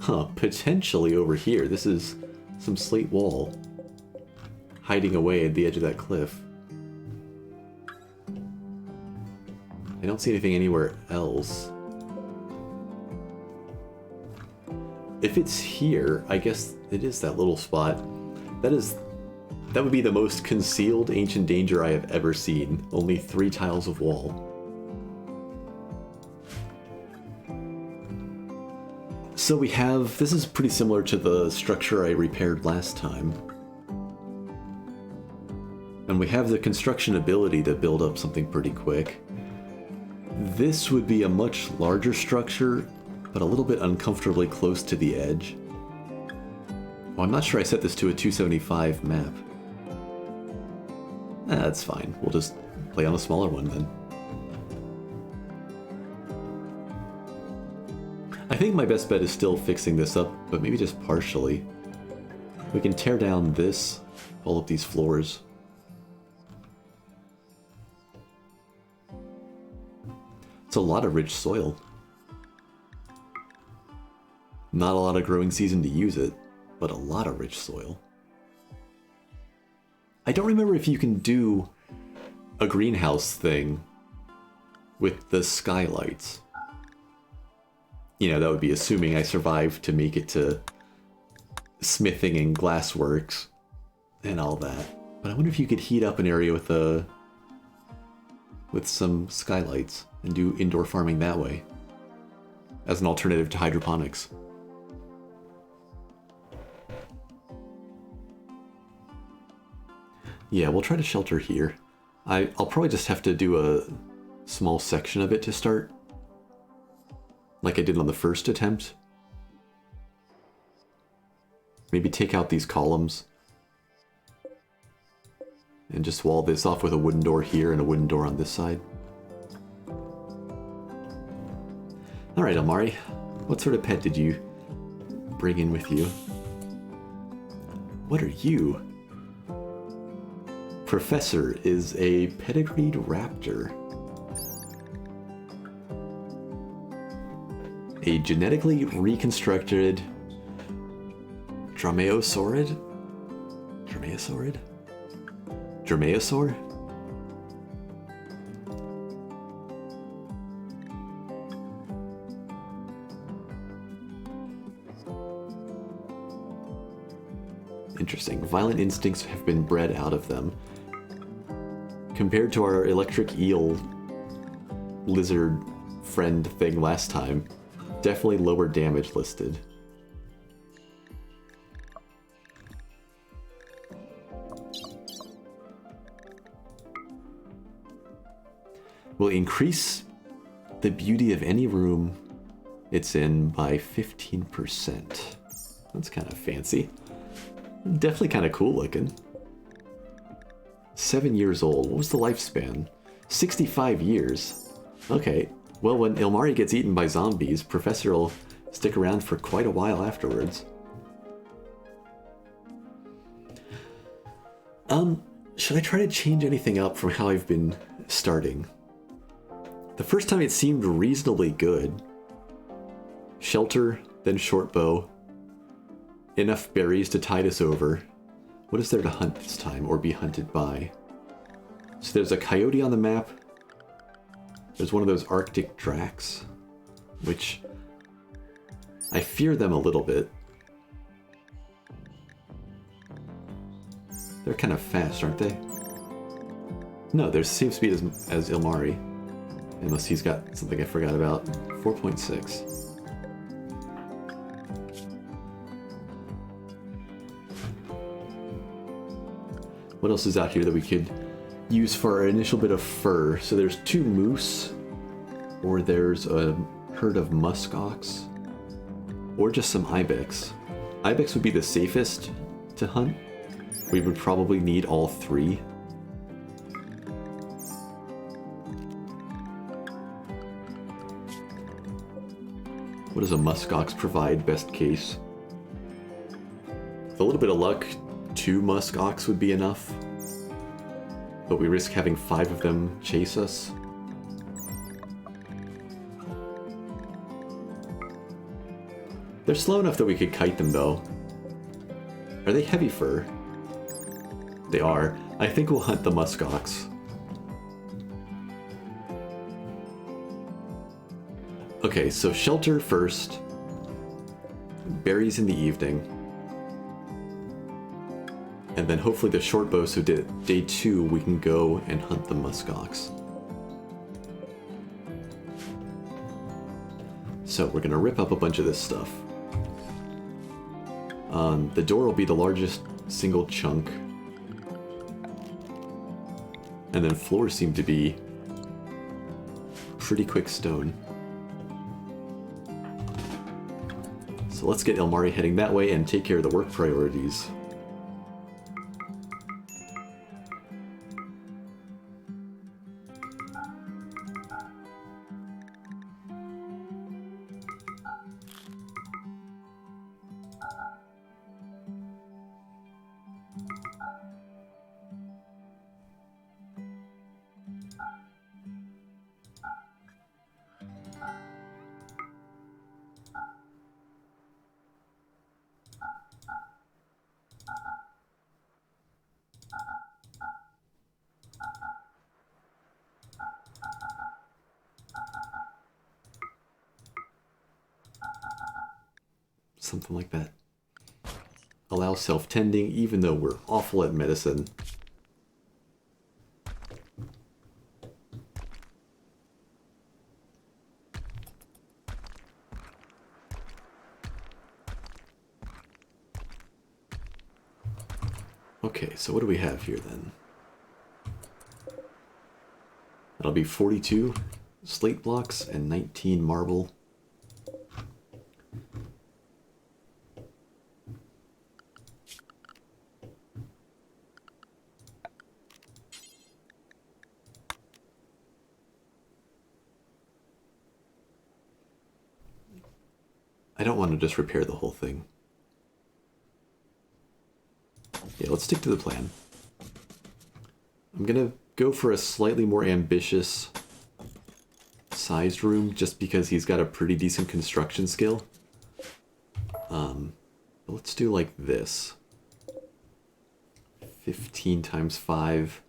Huh, potentially over here. This is some slate wall hiding away at the edge of that cliff. I don't see anything anywhere else. If it's here, I guess it is that little spot. That would be the most concealed ancient danger I have ever seen. Only 3 tiles of wall. So we have, this is pretty similar to the structure I repaired last time. And we have the construction ability to build up something pretty quick. This would be a much larger structure, but a little bit uncomfortably close to the edge. Well, I'm not sure I set this to a 275 map. That's fine. We'll just play on a smaller one then. I think my best bet is still fixing this up, but maybe just partially. We can tear down this, pull up these floors. It's a lot of rich soil. Not a lot of growing season to use it, but a lot of rich soil. I don't remember if you can do a greenhouse thing with the skylights. You know, that would be assuming I survived to make it to smithing and glassworks and all that. But I wonder if you could heat up an area with some skylights and do indoor farming that way as an alternative to hydroponics. Yeah, we'll try to shelter here. I'll probably just have to do a small section of it to start, like I did on the first attempt. Maybe take out these columns and just wall this off with a wooden door here and a wooden door on this side. Alright, Ilmari, what sort of pet did you bring in with you? What are you? Professor is a pedigreed raptor. A genetically reconstructed dromaeosaurid? Dromaeosaurid? Dromaeosaur? Interesting. Violent instincts have been bred out of them. Compared to our electric eel lizard friend thing last time, definitely lower damage listed. Will increase the beauty of any room it's in by 15%. That's kind of fancy. Definitely kind of cool looking. 7 years old. What was the lifespan? 65 years. Okay. Well, when Ilmari gets eaten by zombies, Professor will stick around for quite a while afterwards. Should I try to change anything up from how I've been starting? The first time it seemed reasonably good. Shelter, then short bow. Enough berries to tide us over. What is there to hunt this time, or be hunted by? So there's a coyote on the map. There's one of those Arctic dracs, which I fear them a little bit. They're kind of fast, aren't they? No, there seems to be as Ilmari. Unless he's got something I forgot about. 4.6. What else is out here that we could use for our initial bit of fur? So there's 2 moose, or there's a herd of muskox, or just some ibex. Ibex would be the safest to hunt. We would probably need all 3. What does a muskox provide, best case? With a little bit of luck, 2 muskox would be enough. But we risk having 5 of them chase us. They're slow enough that we could kite them, though. Are they heavy fur? They are. I think we'll hunt the muskox. Okay, so shelter first. Berries in the evening. And then hopefully the short bow, so day 2 we can go and hunt the muskox. So we're gonna rip up a bunch of this stuff. The door will be the largest single chunk. And then floors seem to be pretty quick stone. So let's get Ilmari heading that way and take care of the work priorities. Something like that. Allow self-tending, even though we're awful at medicine. Okay, so what do we have here then? That'll be 42 slate blocks and 19 marble. I don't want to just repair the whole thing. let's stick to the plan. I'm gonna go for a slightly more ambitious sized room just because he's got a pretty decent construction skill. But let's do like this. 15 times 5.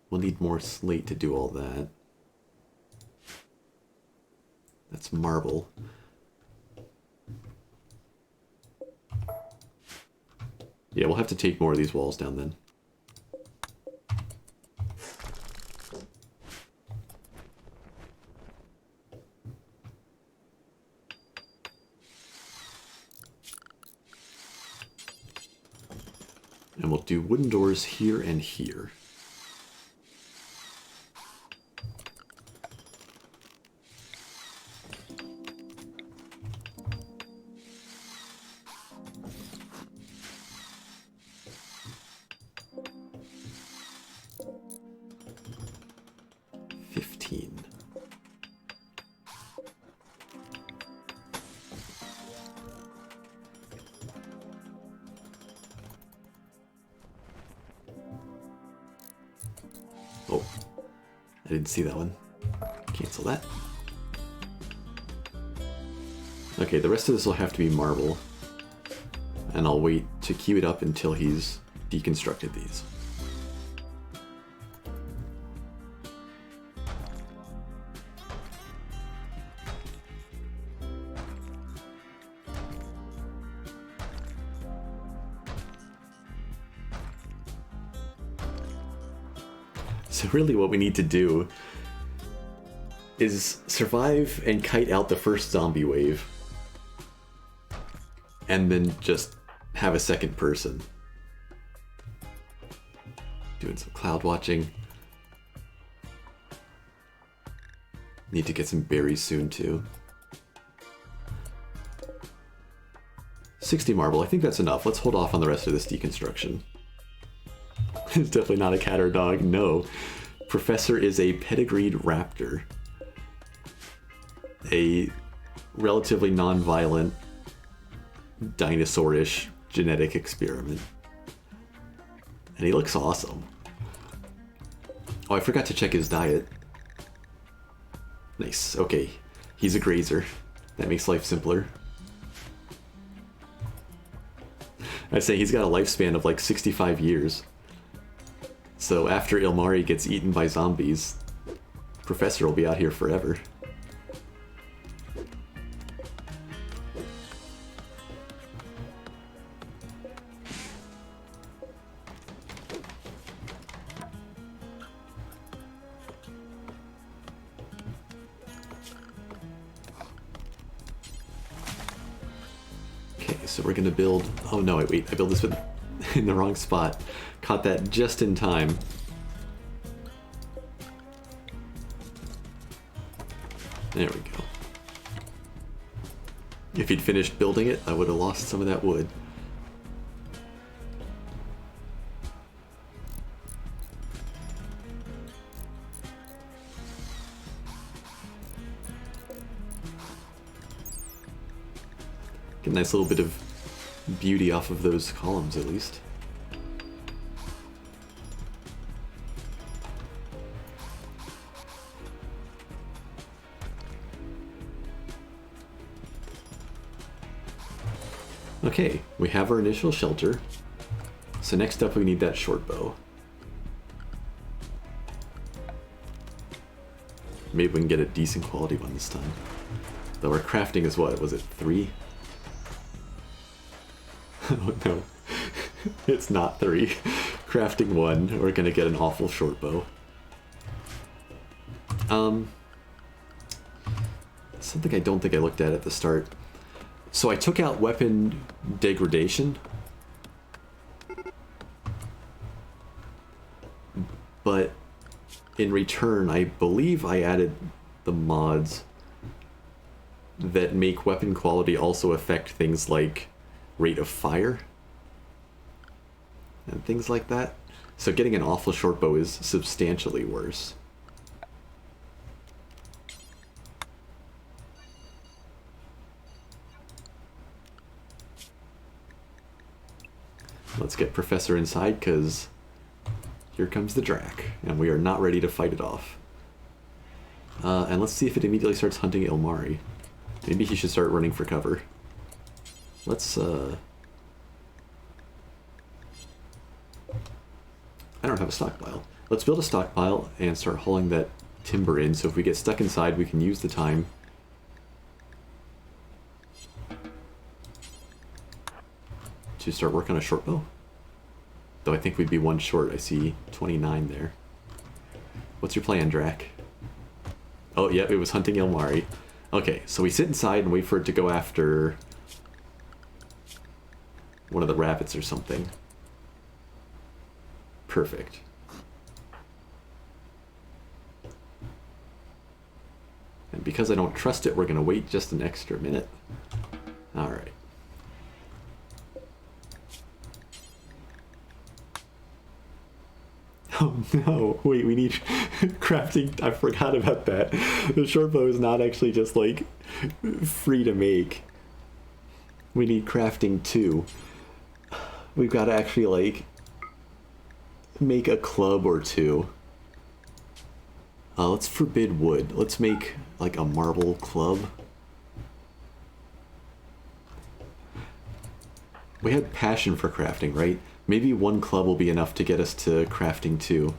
We'll need more slate to do all that. That's marble. Yeah, we'll have to take more of these walls down then. And we'll do wooden doors here and here. Oh, I didn't see that one. Cancel that. Okay, the rest of this will have to be marble. And I'll wait to queue it up until he's deconstructed these. So really what we need to do is survive and kite out the first zombie wave. And then just have a second person. Doing some cloud watching. Need to get some berries soon too. 60 marble, I think that's enough. Let's hold off on the rest of this deconstruction. It's definitely not a cat or dog, no. Professor is a pedigreed raptor. A relatively non-violent, dinosaur-ish genetic experiment. And he looks awesome. Oh, I forgot to check his diet. Nice, okay. He's a grazer. That makes life simpler. I'd say he's got a lifespan of like 65 years. So after Ilmari gets eaten by zombies, Professor will be out here forever. Okay, so we're gonna build... Oh no, wait, I built this in the wrong spot. Caught that just in time. There we go. If he'd finished building it, I would have lost some of that wood. Get a nice little bit of beauty off of those columns at least. Okay, we have our initial shelter. So next up we need that short bow. Maybe we can get a decent quality one this time. Though our crafting is what? Was it 3? Oh no. It's not 3. Crafting 1, we're gonna get an awful short bow. Something I don't think I looked at the start. So I took out weapon degradation, but in return, I believe I added the mods that make weapon quality also affect things like rate of fire and things like that. So getting an awful short bow is substantially worse. Let's get Professor inside, because here comes the Drac, and we are not ready to fight it off. And let's see if it immediately starts hunting Ilmari. Maybe he should start running for cover. Let's, I don't have a stockpile. Let's build a stockpile and start hauling that timber in, so if we get stuck inside, we can use the time to start working on a short bow. Though I think we'd be one short. I see 29 there. What's your plan, Drac? Oh, yeah, it was hunting Ilmari. Okay, so we sit inside and wait for it to go after one of the rabbits or something. Perfect. And because I don't trust it, we're going to wait just an extra minute. Alright. Oh no, wait, we need crafting. I forgot about that. The short bow is not actually just like free to make. We need crafting too. We've got to actually like make a club or two. Let's forbid wood. Let's make like a marble club. We had passion for crafting, right? Maybe one club will be enough to get us to crafting 2.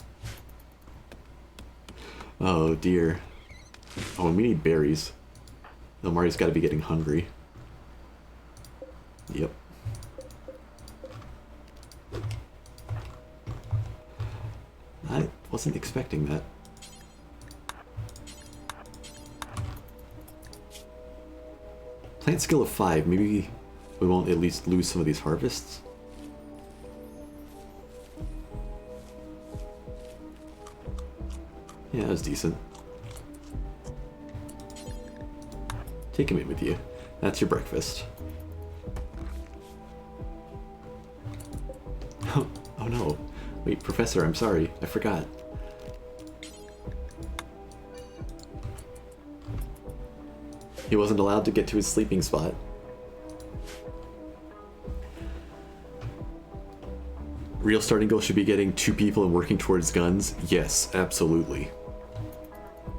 Oh dear. Oh, and we need berries. Ilmari's got to be getting hungry. Yep. I wasn't expecting that. Plant skill of 5. Maybe we won't at least lose some of these harvests. Yeah, that was decent. Take him in with you. That's your breakfast. Oh no. Wait, Professor, I'm sorry. I forgot. He wasn't allowed to get to his sleeping spot. Real starting goal should be getting 2 people and working towards guns. Yes, absolutely.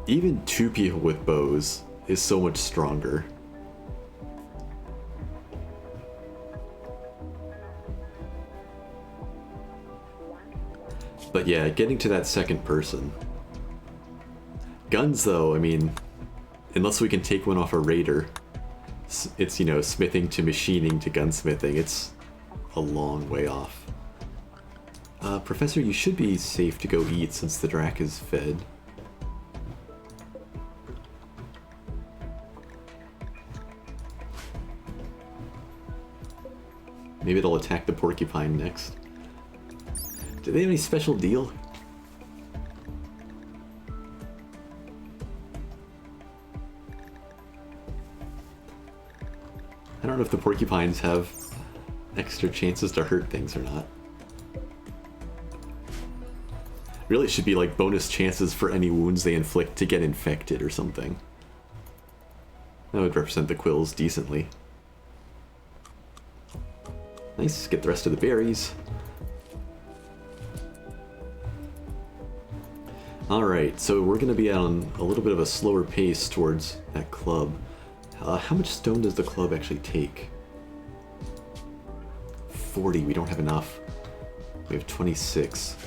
Even 2 people with bows is so much stronger. But yeah, getting to that second person. Guns though, I mean, unless we can take one off a raider, it's, you know, smithing to machining to gunsmithing, it's a long way off. Professor, you should be safe to go eat since the Drac is fed. Maybe it'll attack the porcupine next. Do they have any special deal? I don't know if the porcupines have extra chances to hurt things or not. Really, it should be like bonus chances for any wounds they inflict to get infected or something. That would represent the quills decently. Nice, get the rest of the berries. Alright, so we're going to be on a little bit of a slower pace towards that club. How much stone does the club actually take? 40, we don't have enough. We have 26.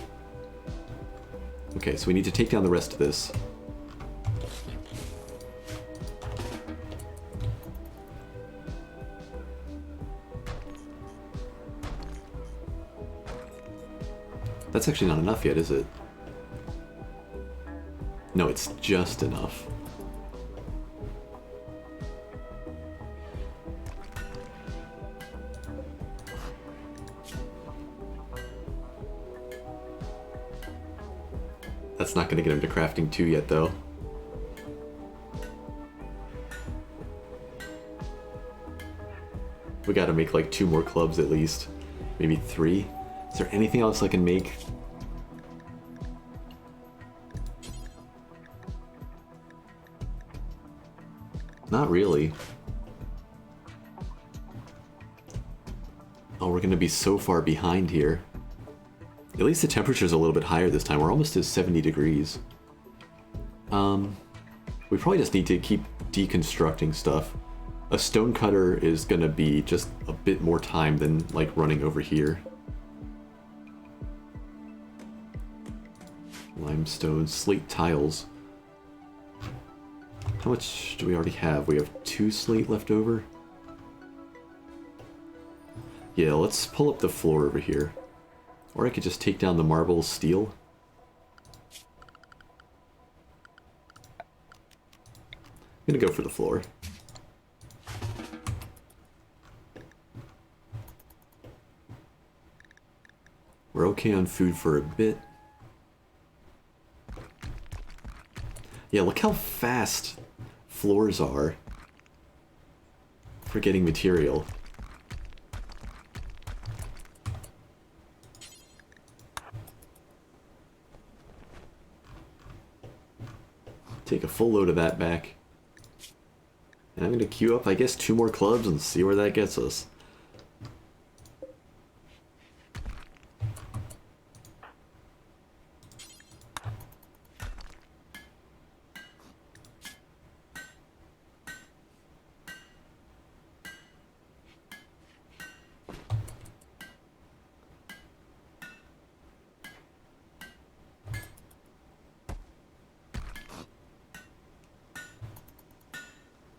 Okay, so we need to take down the rest of this. That's actually not enough yet, is it? No, it's just enough. That's not going to get him to crafting 2 yet, though. We gotta make like 2 more clubs at least. Maybe 3. Is there anything else I can make? Not really. Oh, we're going to be so far behind here. At least the temperature's a little bit higher this time. We're almost to 70 degrees. We probably just need to keep deconstructing stuff. A stone cutter is going to be just a bit more time than, like, running over here. Limestone, slate tiles. How much do we already have? We have 2 slate left over. Yeah, let's pull up the floor over here. Or I could just take down the marble steel. I'm gonna go for the floor. We're okay on food for a bit. Yeah, look how fast floors are for getting material. Take a full load of that back. And I'm going to queue up, I guess, 2 more clubs and see where that gets us.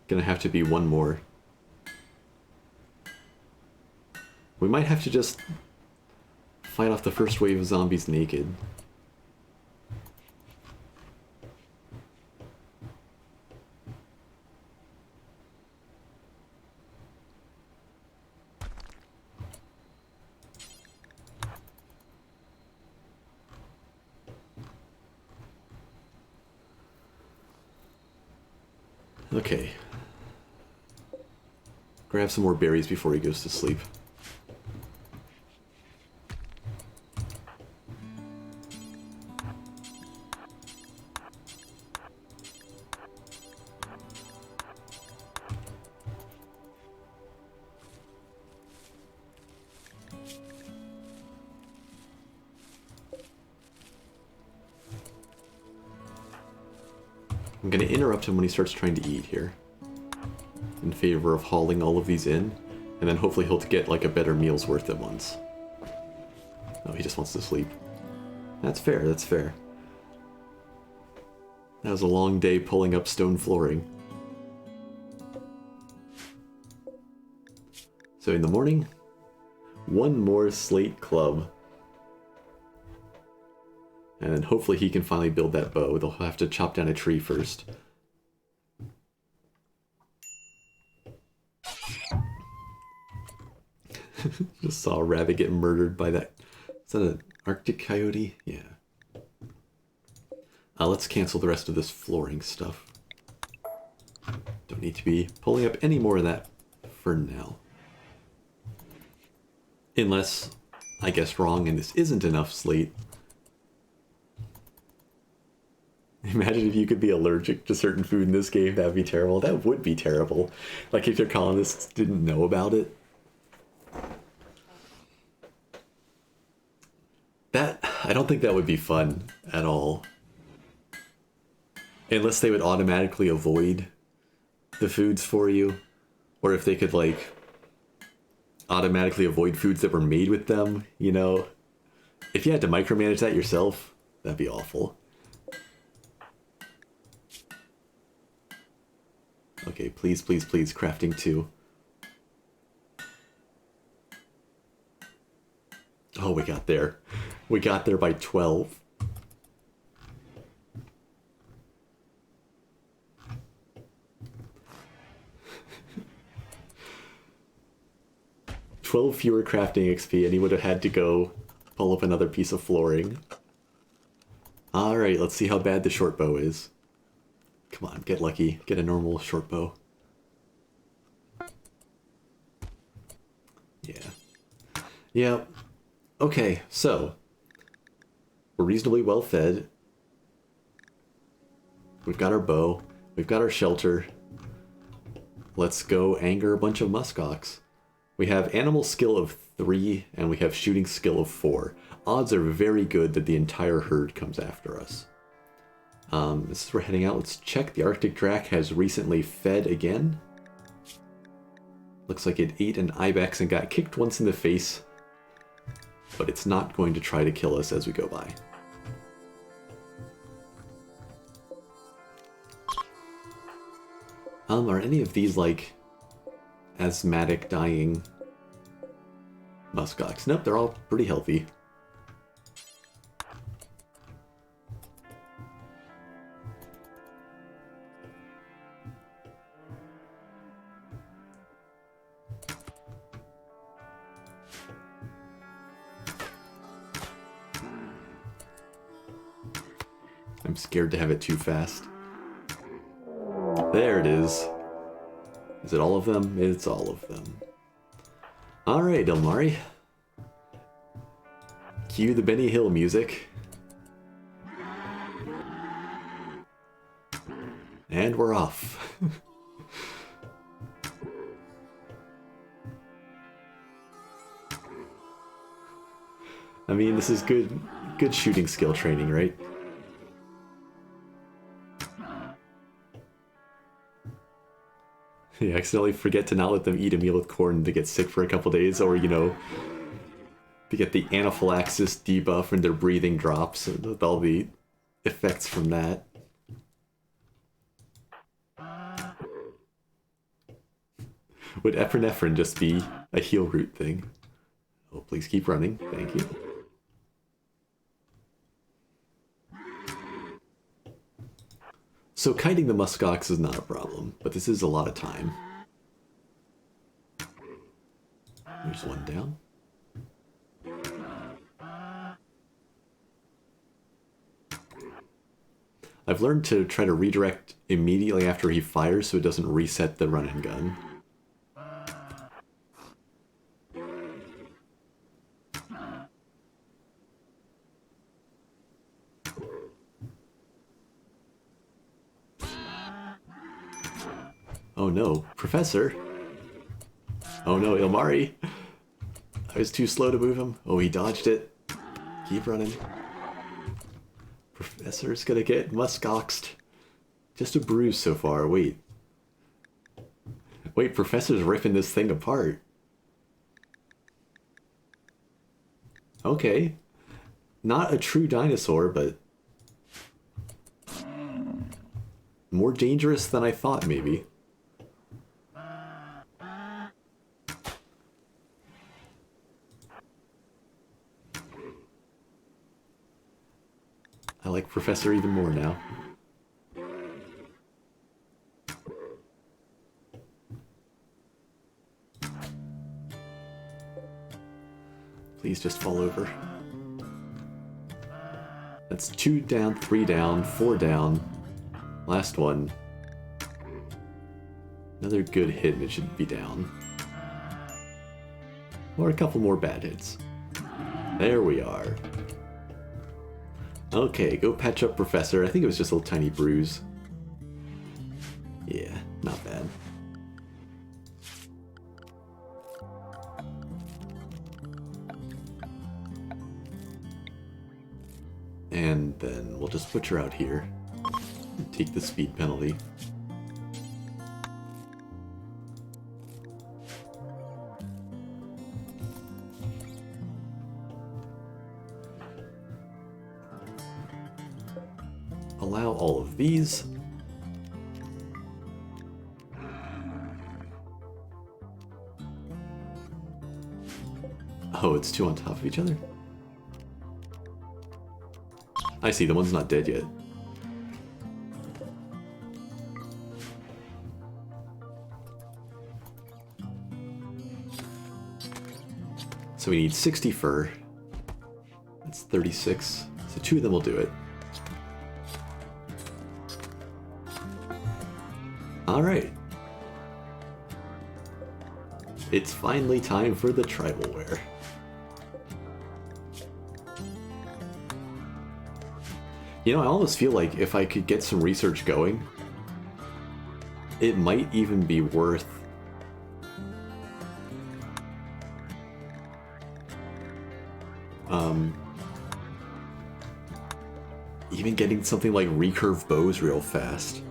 Gonna have to be 1 more. We might have to just fight off the first wave of zombies naked. Okay. Grab some more berries before he goes to sleep. I'm going to interrupt him when he starts trying to eat here, in favor of hauling all of these in, and then hopefully he'll get like a better meal's worth at once. Oh, he just wants to sleep. That's fair, that's fair. That was a long day pulling up stone flooring. So in the morning, 1 more slate club. And then hopefully he can finally build that bow. They'll have to chop down a tree first. Just saw a rabbit get murdered by that. Is that an Arctic coyote? Yeah. Let's cancel the rest of this flooring stuff. Don't need to be pulling up any more of that for now. Unless I guess wrong and this isn't enough slate. Imagine if you could be allergic to certain food in this game. That would be terrible. That would be terrible. Like if your colonists didn't know about it. I don't think that would be fun at all. Unless they would automatically avoid the foods for you. Or if they could, like, automatically avoid foods that were made with them, you know? If you had to micromanage that yourself, that'd be awful. Okay, please, please, please, crafting 2. Oh, we got there. We got there by 12. $12 fewer crafting XP, and he would have had to go pull up another piece of flooring. Alright, let's see how bad the short bow is. Come on, get lucky. Get a normal short bow. Yeah. Yep. Okay, so we're reasonably well fed. We've got our bow. We've got our shelter. Let's go anger a bunch of muskox. We have animal skill of 3, and we have shooting skill of 4. Odds are very good that the entire herd comes after us. This is we're heading out. Let's check. The Arctic Drac has recently fed again. Looks like it ate an ibex and got kicked once in the face. But it's not going to try to kill us as we go by. Are any of these, like, asthmatic dying muskox? Nope, they're all pretty healthy. I'm scared to have it too fast. There it is. Is it all of them? It's all of them. Alright, Ilmari. Cue the Benny Hill music. And we're off. I mean, this is good shooting skill training, right? You accidentally forget to not let them eat a meal with corn to get sick for a couple days, or, you know, to get the anaphylaxis debuff and their breathing drops, with all the effects from that. Would epinephrine just be a heal root thing? Oh, please keep running. Thank you. So kiting the muskox is not a problem, but this is a lot of time. There's one down. I've learned to try to redirect immediately after he fires so it doesn't reset the run and gun. Oh no, Professor! Oh no, Ilmari! I was too slow to move him. Oh, he dodged it. Keep running. Professor's gonna get muskoxed. Just a bruise so far, wait. Wait, Professor's ripping this thing apart. Okay. Not a true dinosaur, but more dangerous than I thought, maybe. I like Professor even more now. Please just fall over. That's 2 down, 3 down, 4 down. Last one. Another good hit and it should be down. Or a couple more bad hits. There we are. Okay, go patch up Professor. I think it was just a little tiny bruise. Yeah, not bad. And then we'll just put her out here. Take the speed penalty. Allow all of these. Oh, it's 2 on top of each other? I see, the one's not dead yet. So we need 60 fur. That's 36. So 2 of them will do it. Alright. It's finally time for the tribal wear. You know, I almost feel like if I could get some research going, it might even be worth Even getting something like recurve bows real fast.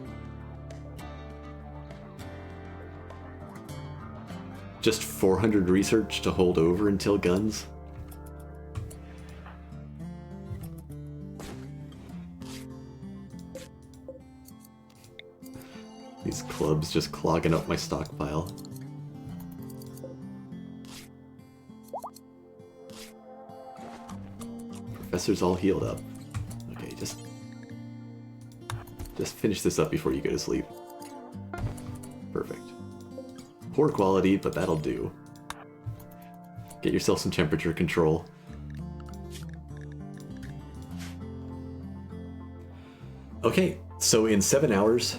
Just 400 research to hold over until guns. These clubs just clogging up my stockpile. Professor's all healed up. Okay, just finish this up before you go to sleep. Perfect. Poor quality, but that'll do. Get yourself some temperature control. Okay, so in 7 hours,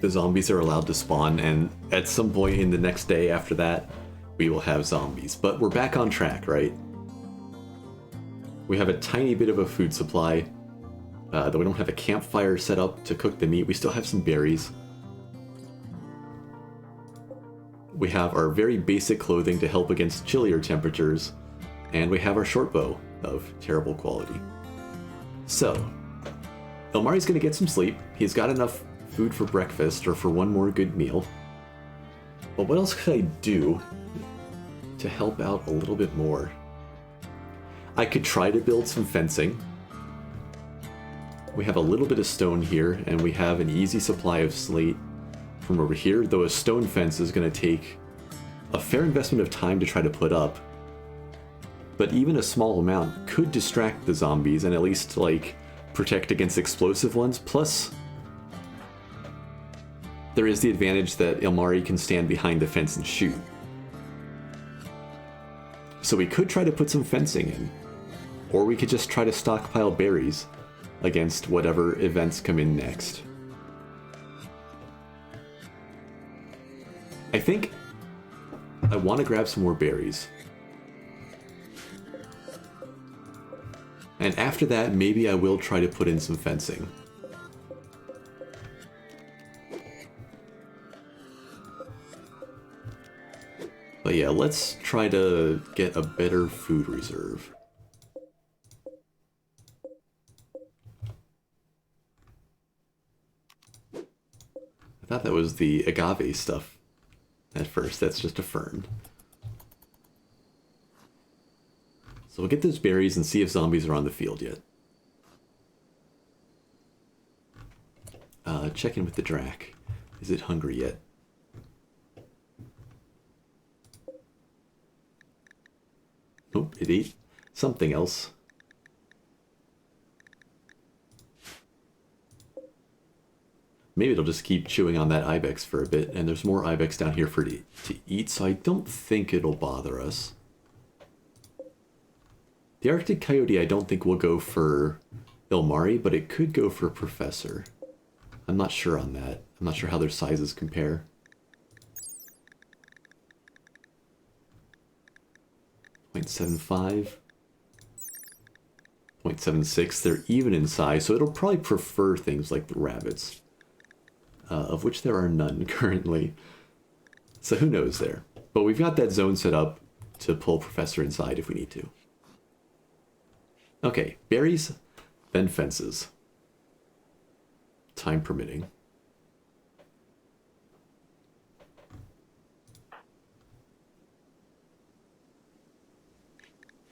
the zombies are allowed to spawn, and at some point in the next day after that, we will have zombies. But we're back on track, right? We have a tiny bit of a food supply, though we don't have a campfire set up to cook the meat. We still have some berries. We have our very basic clothing to help against chillier temperatures, and we have our short bow of terrible quality. So, Elmari's gonna get some sleep. He's got enough food for breakfast, or for one more good meal. But what else could I do to help out a little bit more? I could try to build some fencing. We have a little bit of stone here, and we have an easy supply of slate from over here, though a stone fence is going to take a fair investment of time to try to put up. But even a small amount could distract the zombies and at least, like, protect against explosive ones. Plus, there is the advantage that Ilmari can stand behind the fence and shoot. So we could try to put some fencing in, or we could just try to stockpile berries against whatever events come in next. I think I want to grab some more berries. And after that, maybe I will try to put in some fencing. But yeah, let's try to get a better food reserve. I thought that was the agave stuff at first. That's just a fern. So we'll get those berries and see if zombies are on the field yet. Check in with the Drac. Is it hungry yet? Nope, it ate something else. Maybe it'll just keep chewing on that ibex for a bit, and there's more ibex down here for it to eat, so I don't think it'll bother us. The Arctic Coyote I don't think will go for Ilmari, but it could go for Professor. I'm not sure on that. I'm not sure how their sizes compare. .75, 0.76. They're even in size, so it'll probably prefer things like the rabbits, of which there are none currently. So who knows there? But we've got that zone set up to pull Professor inside if we need to. Okay, berries, then fences. Time permitting.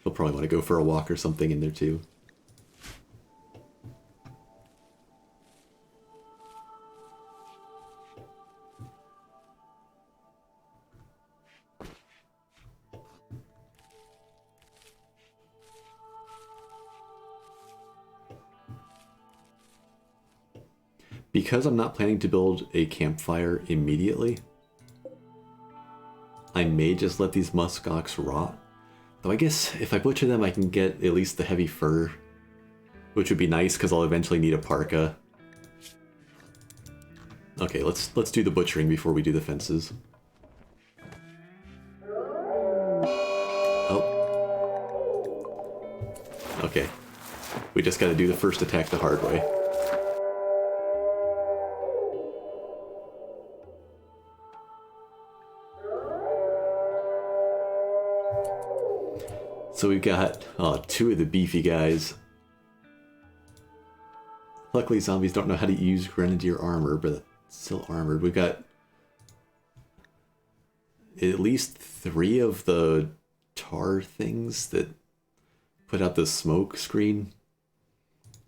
He'll probably want to go for a walk or something in there too. Because I'm not planning to build a campfire immediately, I may just let these muskox rot. Though I guess if I butcher them, I can get at least the heavy fur, which would be nice because I'll eventually need a parka. Okay, let's do the butchering before we do the fences. Oh. Okay. We just gotta do the first attack the hard way. So we've got two of the beefy guys. Luckily, zombies don't know how to use grenadier armor, but still armored. We've got at least 3 of the tar things that put out the smoke screen.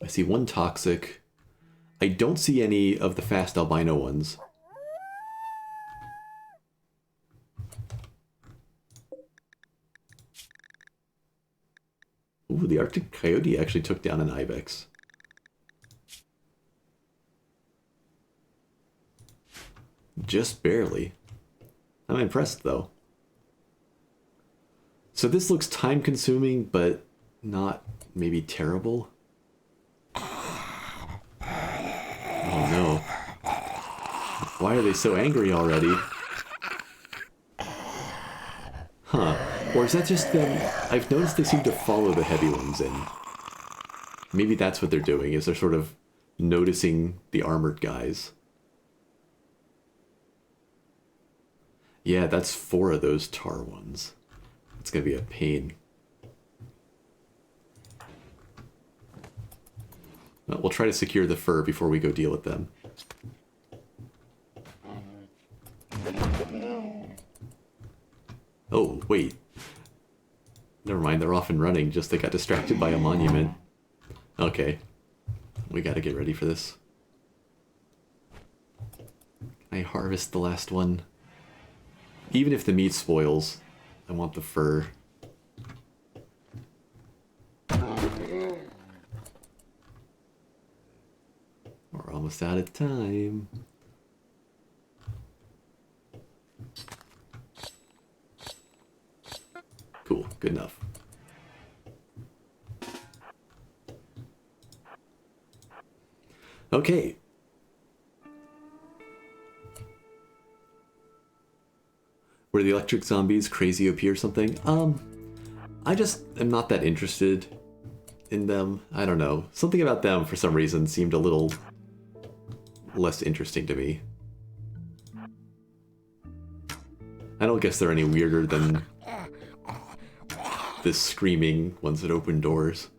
I see 1 toxic. I don't see any of the fast albino ones. Ooh, the Arctic Coyote actually took down an ibex. Just barely. I'm impressed, though. So this looks time-consuming, but not maybe terrible. Oh no. Why are they so angry already? Huh. Or is that just them? I've noticed they seem to follow the heavy ones in. Maybe that's what they're doing, is they're sort of noticing the armored guys. Yeah, that's 4 of those tar ones. It's gonna be a pain. Well, we'll try to secure the fur before we go deal with them. Oh, wait. Never mind, they're off and running, just they got distracted by a monument. Okay. We gotta get ready for this. Can I harvest the last one? Even if the meat spoils, I want the fur. We're almost out of time. Cool, good enough. Okay. Were the electric zombies crazy OP or something? I just am not that interested in them. I don't know. Something about them, for some reason, seemed a little less interesting to me. I don't guess they're any weirder than the screaming ones that open doors.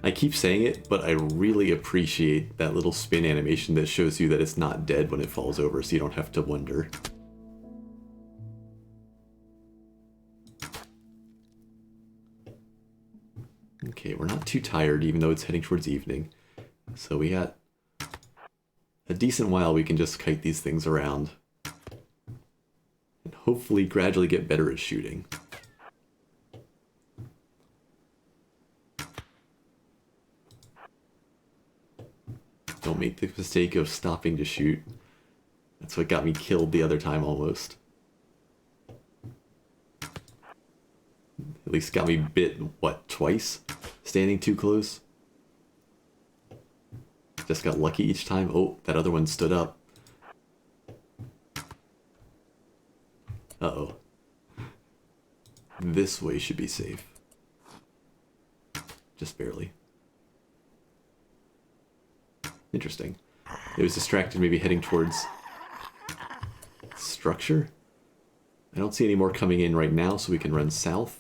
I keep saying it, but I really appreciate that little spin animation that shows you that it's not dead when it falls over, so you don't have to wonder. Okay, we're not too tired, even though it's heading towards evening. So we got a decent while we can just kite these things around. And hopefully gradually get better at shooting. Don't make the mistake of stopping to shoot. That's what got me killed the other time almost. At least got me bit, what, twice? Standing too close? Just got lucky each time. Oh, that other one stood up. Uh-oh. This way should be safe. Just barely. Interesting. It was distracted, maybe heading towards structure. I don't see any more coming in right now, so we can run south.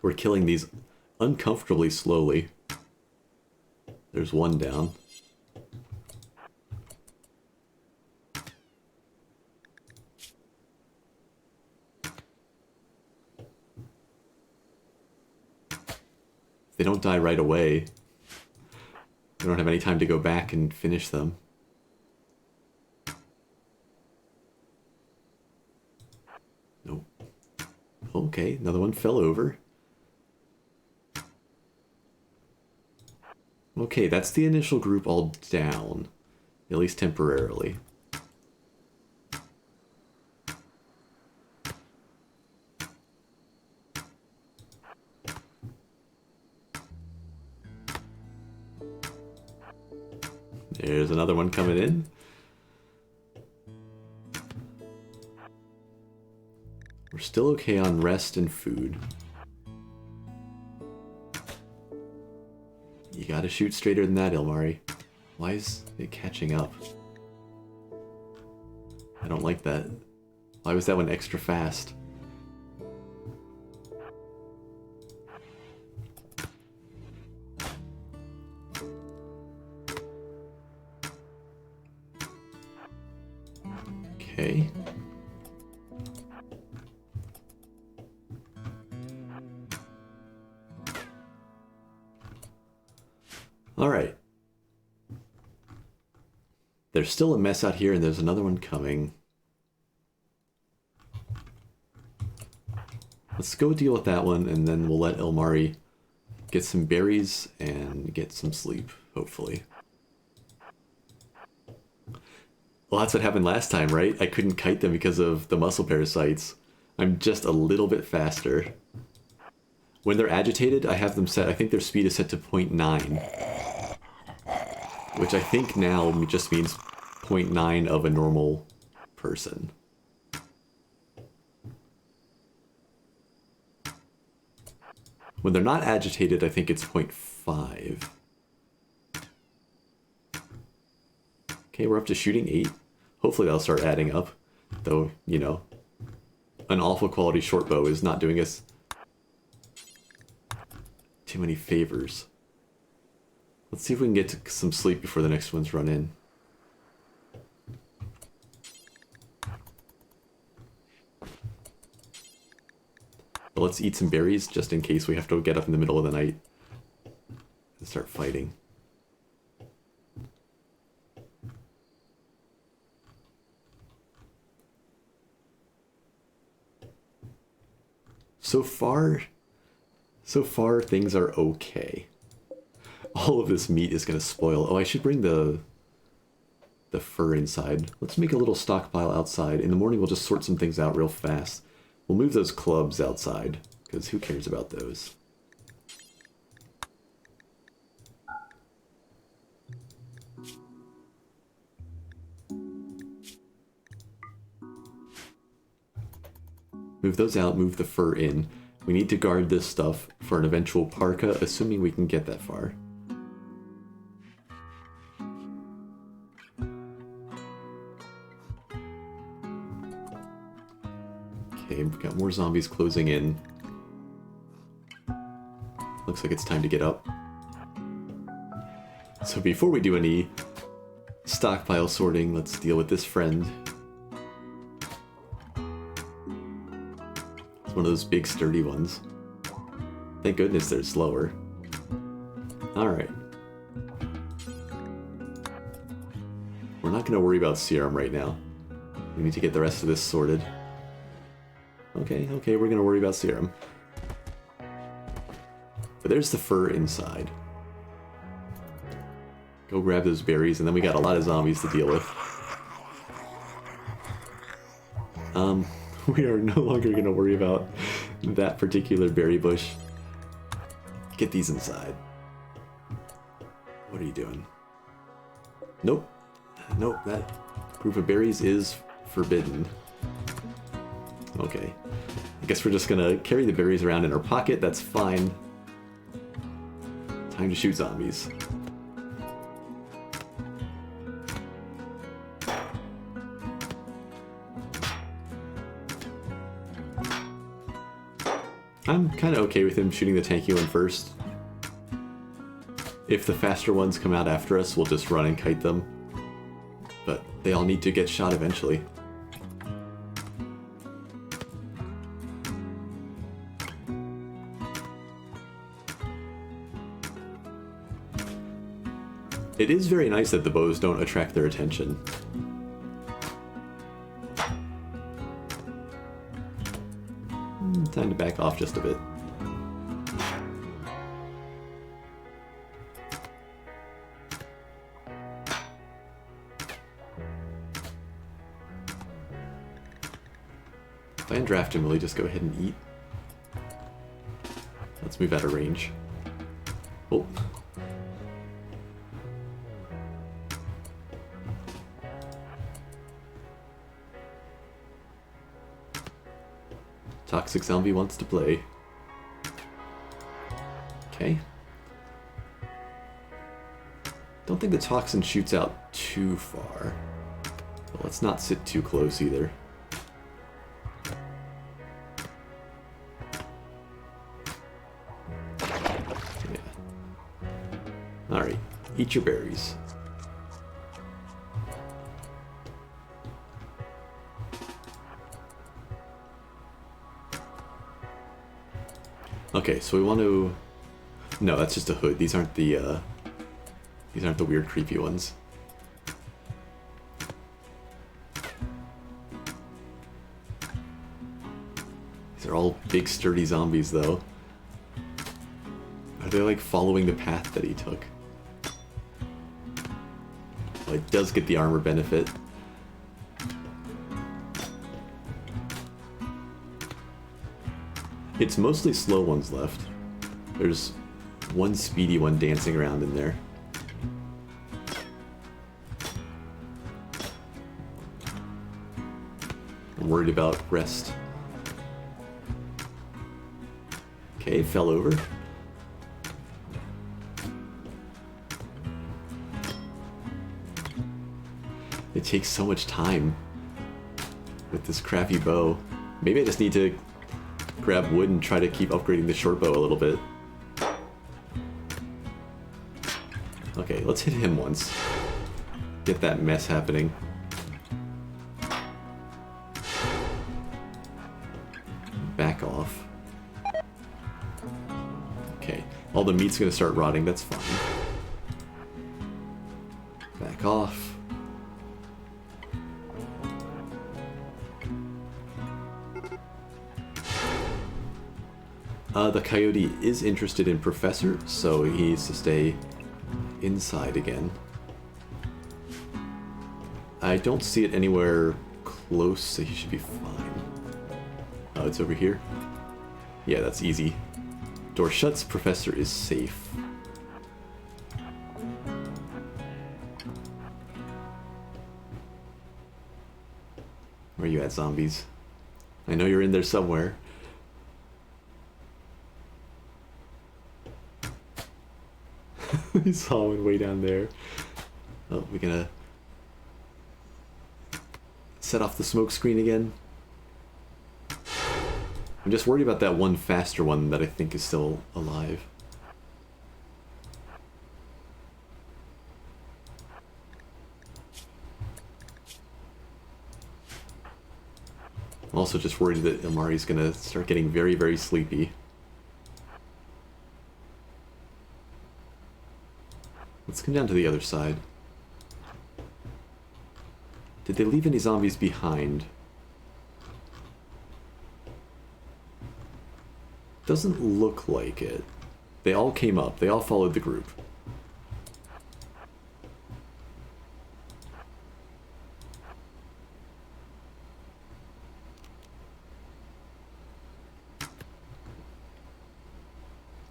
We're killing these uncomfortably slowly. There's one down. If they don't die right away, we don't have any time to go back and finish them. Nope. Okay, another one fell over. Okay, that's the initial group all down, at least temporarily. There's another one coming in. We're still okay on rest and food. You gotta shoot straighter than that, Ilmari. Why is it catching up? I don't like that. Why was that one extra fast? Okay. Alright. There's still a mess out here, and there's another one coming. Let's go deal with that one, and then we'll let Ilmari get some berries and get some sleep, hopefully. Well, that's what happened last time, right? I couldn't kite them because of the muscle parasites. I'm just a little bit faster. When they're agitated, I have them set, I think their speed is set to 0.9. Which I think now just means 0.9 of a normal person. When they're not agitated, I think it's 0.5. Okay, we're up to shooting 8. Hopefully that'll start adding up. Though, you know, an awful quality short bow is not doing us too many favors. Let's see if we can get to some sleep before the next ones run in. But let's eat some berries just in case we have to get up in the middle of the night and start fighting. So far things are okay. All of this meat is going to spoil. Oh, I should bring the fur inside. Let's make a little stockpile outside. In the morning, we'll just sort some things out real fast. We'll move those clubs outside, because who cares about those? Move those out, move the fur in. We need to guard this stuff for an eventual parka, assuming we can get that far. Okay, we've got more zombies closing in. Looks like it's time to get up. So before we do any stockpile sorting, let's deal with this friend. It's one of those big sturdy ones. Thank goodness they're slower. Alright. We're not going to worry about serum right now. We need to get the rest of this sorted. Okay, we're going to worry about serum. But there's the fur inside. Go grab those berries, and then we got a lot of zombies to deal with. We are no longer going to worry about that particular berry bush. Get these inside. What are you doing? Nope. Nope, that group of berries is forbidden. Okay. I guess we're just gonna carry the berries around in our pocket, that's fine. Time to shoot zombies. I'm kind of okay with him shooting the tanky one first. If the faster ones come out after us, we'll just run and kite them. But they all need to get shot eventually. It is very nice that the bows don't attract their attention. Time to back off just a bit. If I undraft him, will he just go ahead and eat? Let's move out of range. Oh. Toxic zombie wants to play. Okay. think the toxin shoots out too far. But let's not sit too close either. Alright, eat your berries. Okay, so we want to... No, that's just a hood. These aren't the weird, creepy ones. These are all big, sturdy zombies, though. Are they, like, following the path that he took? Well, it does get the armor benefit. It's mostly slow ones left. There's one speedy one dancing around in there. I'm worried about rest. Okay, fell over. It takes so much time with this crappy bow. Maybe I just need to grab wood and try to keep upgrading the short bow a little bit. Okay, let's hit him once. Get that mess happening. Back off. Okay, all the meat's gonna start rotting, that's fine. Back off. The coyote is interested in Professor, so he needs to stay inside again. I don't see it anywhere close, so he should be fine. Oh, it's over here? Yeah, that's easy. Door shuts, Professor is safe. Where are you at, zombies? I know you're in there somewhere. We saw one way down there. Oh, we're gonna set off the smoke screen again. I'm just worried about that one faster one that I think is still alive. I'm also just worried that Amari's gonna start getting very, very sleepy. Let's come down to the other side. Did they leave any zombies behind? Doesn't look like it. They all came up. They all followed the group.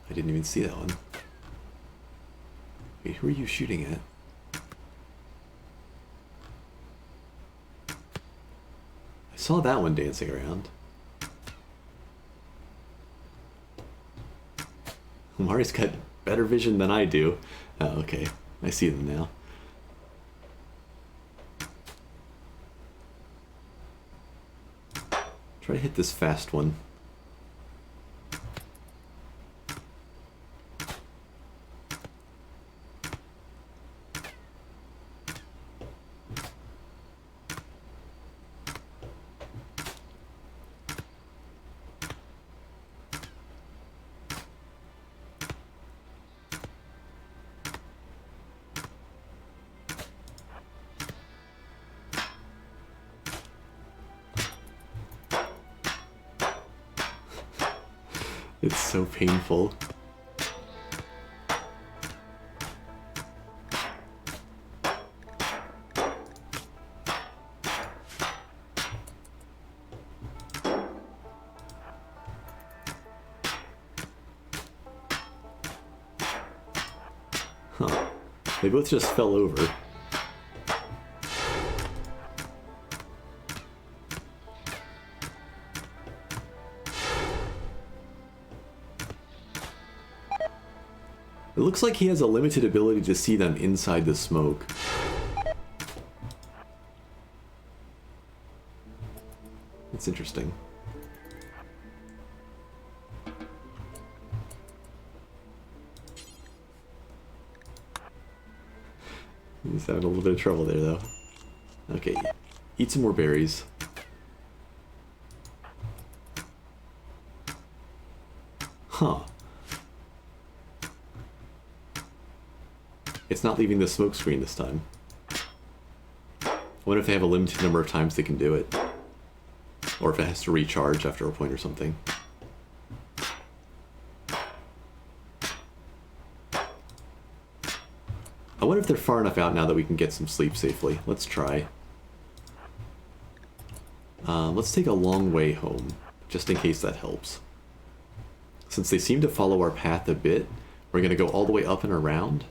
I didn't even see that one. Wait, who are you shooting at? I saw that one dancing around. Mari's got better vision than I do. Oh, okay. I see them now. Try to hit this fast one. It's so painful. Huh. They both just fell over. It looks like he has a limited ability to see them inside the smoke. It's interesting. He's having a little bit of trouble there, though. Okay, eat some more berries. Huh. It's not leaving the smoke screen this time. I wonder if they have a limited number of times they can do it. Or if it has to recharge after a point or something. I wonder if they're far enough out now that we can get some sleep safely. Let's try. Let's take a long way home, just in case that helps. Since they seem to follow our path a bit, we're going to go all the way up and around.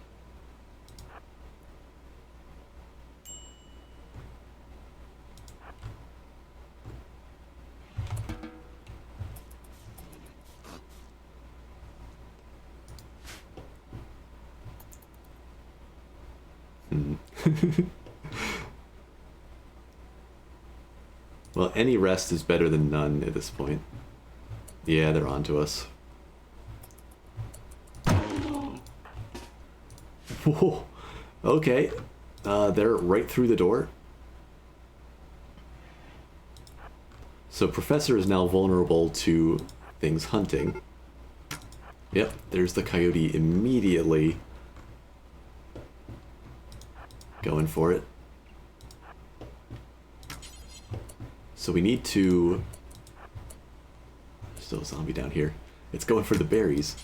Well, any rest is better than none at this point. Yeah, they're on to us. Whoa. Okay. They're right through the door. So Professor is now vulnerable to things hunting. Yep, there's the coyote immediately going for it. So we need to... There's still a zombie down here. It's going for the berries.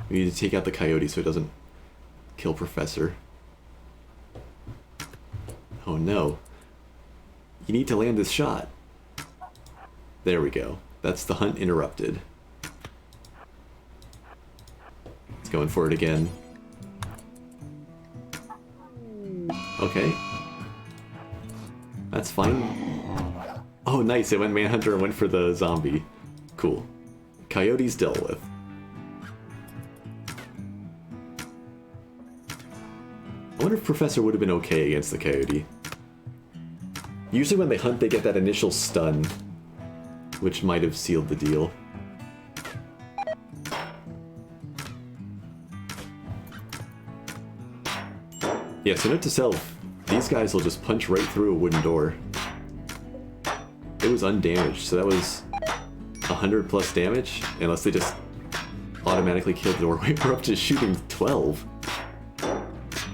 We need to take out the coyote so it doesn't kill Professor. Oh no. You need to land this shot. There we go. That's the hunt interrupted. It's going for it again. Okay. That's fine. Oh, nice. It went Manhunter and went for the zombie. Cool. Coyote's dealt with. I wonder if Professor would have been okay against the coyote. Usually when they hunt, they get that initial stun, which might have sealed the deal. Yeah, so note to self, these guys will just punch right through a wooden door. It was undamaged, so that was 100 plus damage, unless they just automatically killed the door. Wait, we're up to shooting 12.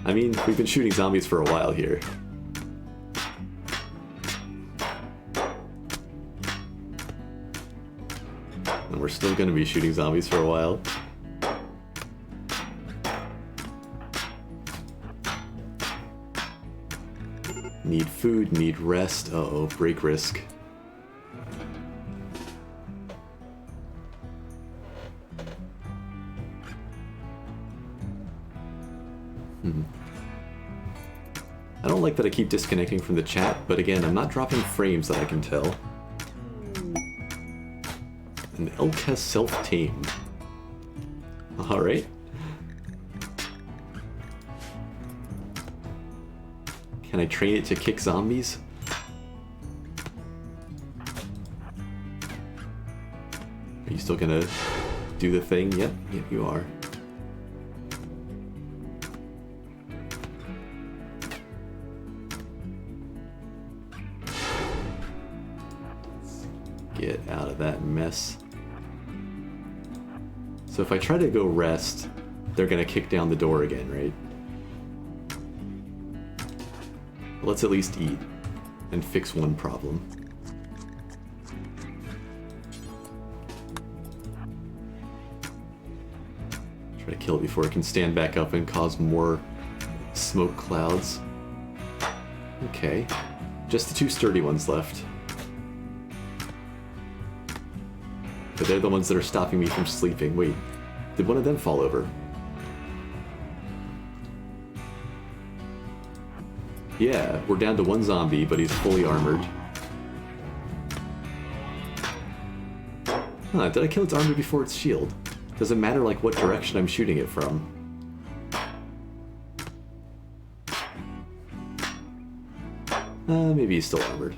I mean, we've been shooting zombies for a while here. And we're still going to be shooting zombies for a while. Need food, need rest. Uh-oh, break risk. I don't like that I keep disconnecting from the chat, but again, I'm not dropping frames that I can tell. An elk has self-tamed. Alright. Can I train it to kick zombies? Are you still gonna do the thing? Yep, you are. Get out of that mess. So if I try to go rest, they're gonna kick down the door again, right? Let's at least eat and fix one problem. Try to kill it before it can stand back up and cause more smoke clouds. Okay, just the two sturdy ones left. But they're the ones that are stopping me from sleeping. Wait, did one of them fall over? Yeah, we're down to one zombie, but he's fully armored. Huh, did I kill its armor before its shield? Doesn't matter like what direction I'm shooting it from. Maybe he's still armored.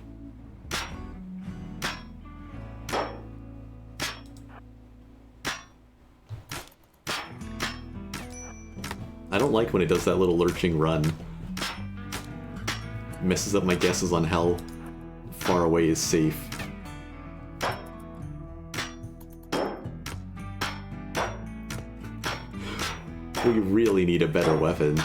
I don't like when it does that little lurching run. Messes up my guesses on how far away is safe. We really need a better weapon.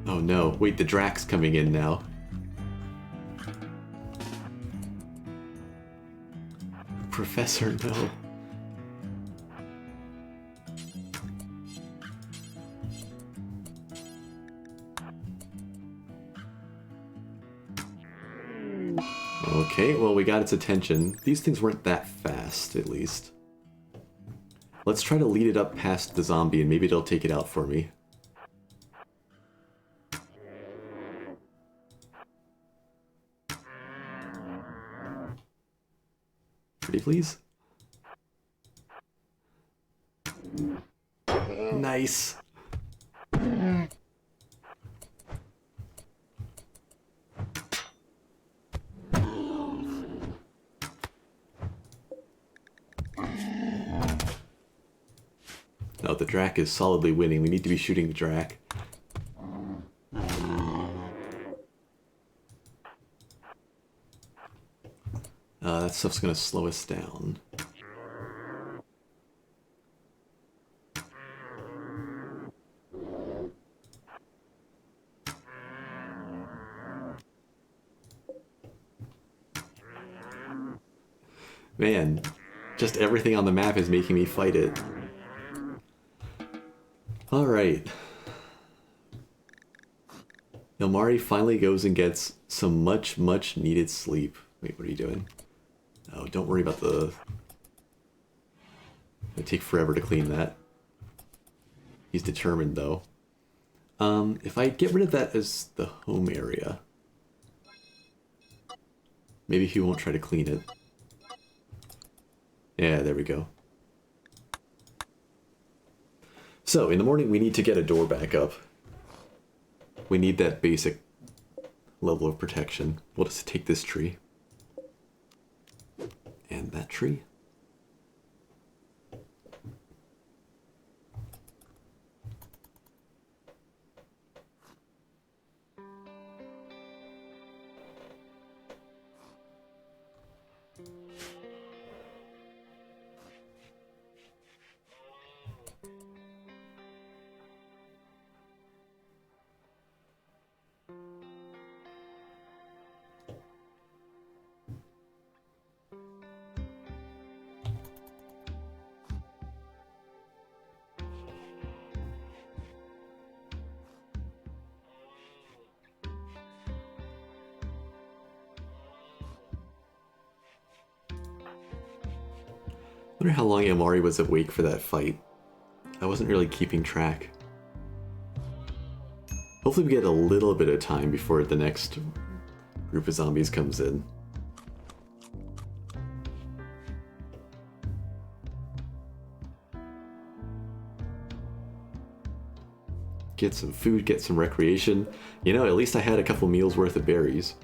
Oh no, wait, the Drax coming in now. Professor, no. Okay, well, we got its attention. These things weren't that fast, at least. Let's try to lead it up past the zombie, and maybe it'll take it out for me. Pretty please? Nice. No, the Drac is solidly winning. We need to be shooting the Drac. That stuff's gonna slow us down. Man, just everything on the map is making me fight it. Alright. Ilmari finally goes and gets some much needed sleep. Wait, what are you doing? Oh, don't worry about the... It'll take forever to clean that. He's determined, though. If I get rid of that as the home area... Maybe he won't try to clean it. Yeah, there we go. So, in the morning we need to get a door back up. We need that basic level of protection. We'll just take this tree. And that tree. I wonder how long Amari was awake for that fight. I wasn't really keeping track. Hopefully we get a little bit of time before the next group of zombies comes in. Get some food, get some recreation. You know, at least I had a couple meals worth of berries.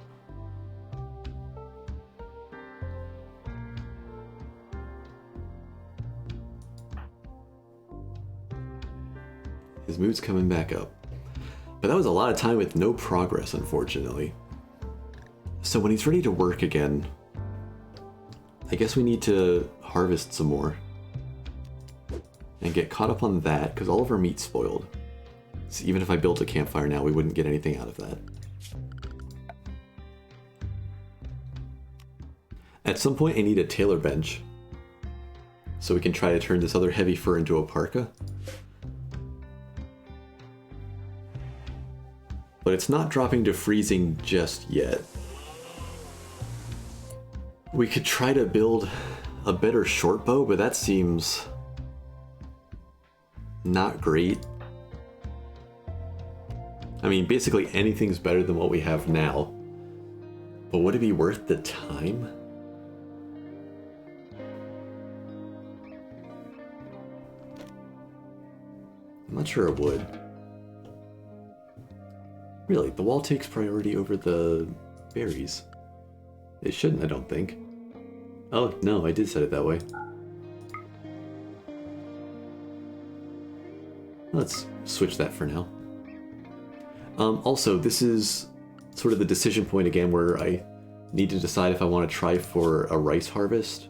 His mood's coming back up. But that was a lot of time with no progress, unfortunately. So when he's ready to work again, I guess we need to harvest some more. And get caught up on that, because all of our meat's spoiled. So even if I built a campfire now, we wouldn't get anything out of that. At some point I need a tailor bench. So we can try to turn this other heavy fur into a parka. But it's not dropping to freezing just yet. We could try to build a better short bow, but that seems not great. I mean, basically anything's better than what we have now. But would it be worth the time? I'm not sure it would. Really, the wall takes priority over the berries. It shouldn't, I don't think. Oh, no, I did set it that way. Let's switch that for now. Also, this is sort of the decision point again where I need to decide if I want to try for a rice harvest.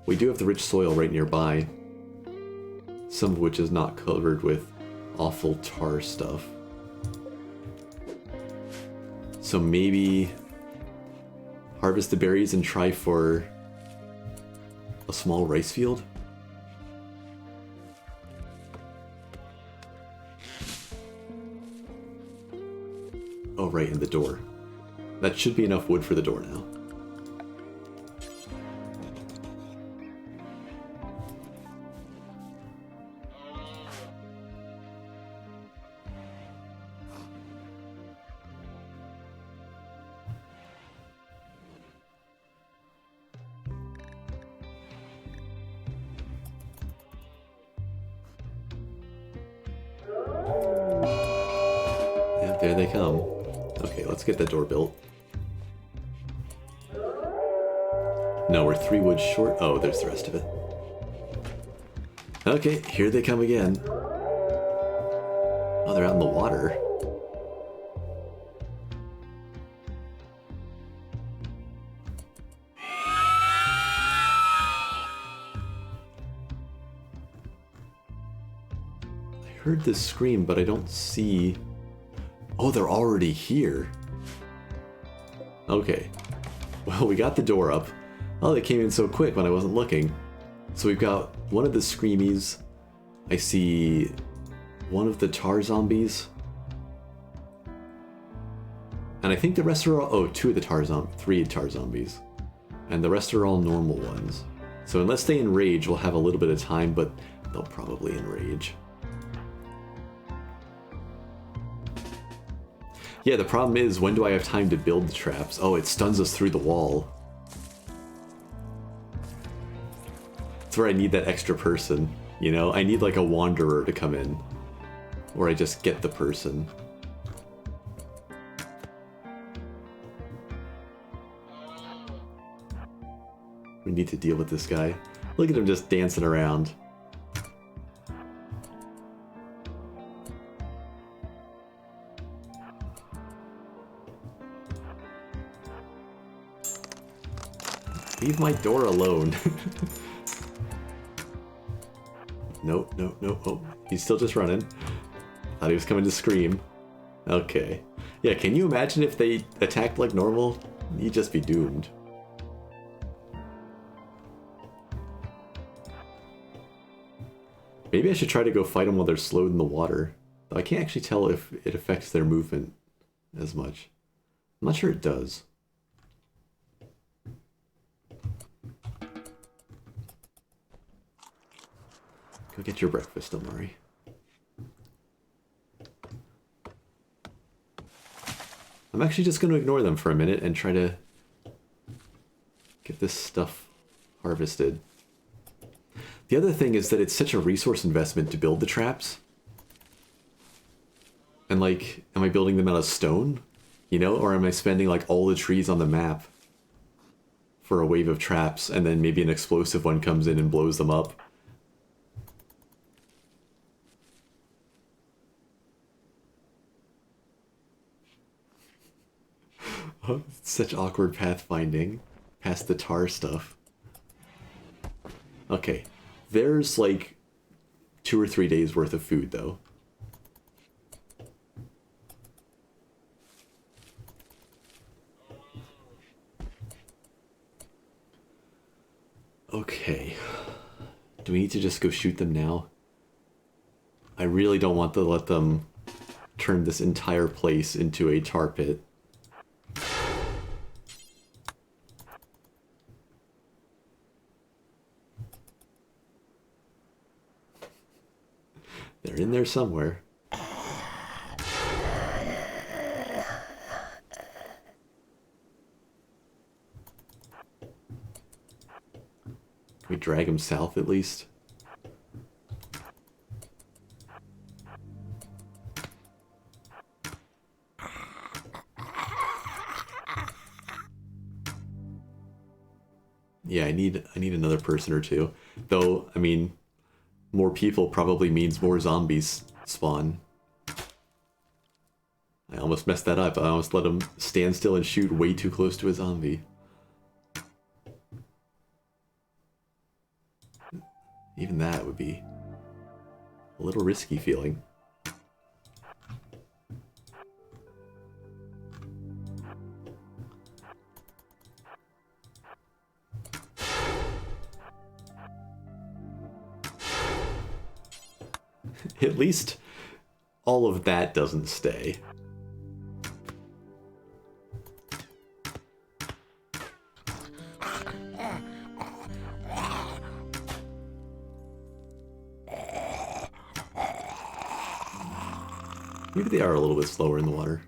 We do have the rich soil right nearby, some of which is not covered with awful tar stuff. So maybe harvest the berries and try for a small rice field? Oh, right, in the door. That should be enough wood for the door now. Yep, there they come. Okay, let's get that door built. No, we're 3 wood short. Oh, there's the rest of it. Okay, here they come again. Oh, they're out in the water. I heard this scream, but I don't see... Oh, they're already here. Okay. Well, we got the door up. Oh, they came in so quick when I wasn't looking. So we've got one of the screamies. I see one of the tar zombies. And I think the rest are all... Oh, 2 of the 3 tar zombies. And the rest are all normal ones. So unless they enrage, we'll have a little bit of time, but they'll probably enrage. Yeah, the problem is, when do I have time to build the traps? Oh, it stuns us through the wall. That's where I need that extra person, you know? I need like a wanderer to come in. Or I just get the person. We need to deal with this guy. Look at him just dancing around. Leave my door alone. Nope, nope, nope. Oh, he's still just running. Thought he was coming to scream. Okay. Yeah, can you imagine if they attacked like normal? You'd just be doomed. Maybe I should try to go fight them while they're slowed in the water. Though I can't actually tell if it affects their movement as much. I'm not sure it does. Go get your breakfast, don't worry. I'm actually just going to ignore them for a minute and try to get this stuff harvested. The other thing is that it's such a resource investment to build the traps. And like, am I building them out of stone? You know, or am I spending like all the trees on the map for a wave of traps and then maybe an explosive one comes in and blows them up? Oh, such awkward pathfinding past the tar stuff. Okay, there's like 2 or 3 days worth of food though. Okay, do we need to just go shoot them now? I really don't want to let them turn this entire place into a tar pit. They're in there somewhere. Can we drag him south at least? Yeah, I need another person or two. Though, I mean, more people probably means more zombies spawn. I almost messed that up. I almost let him stand still and shoot way too close to a zombie. Even that would be a little risky feeling. At least all of that doesn't stay. Maybe they are a little bit slower in the water.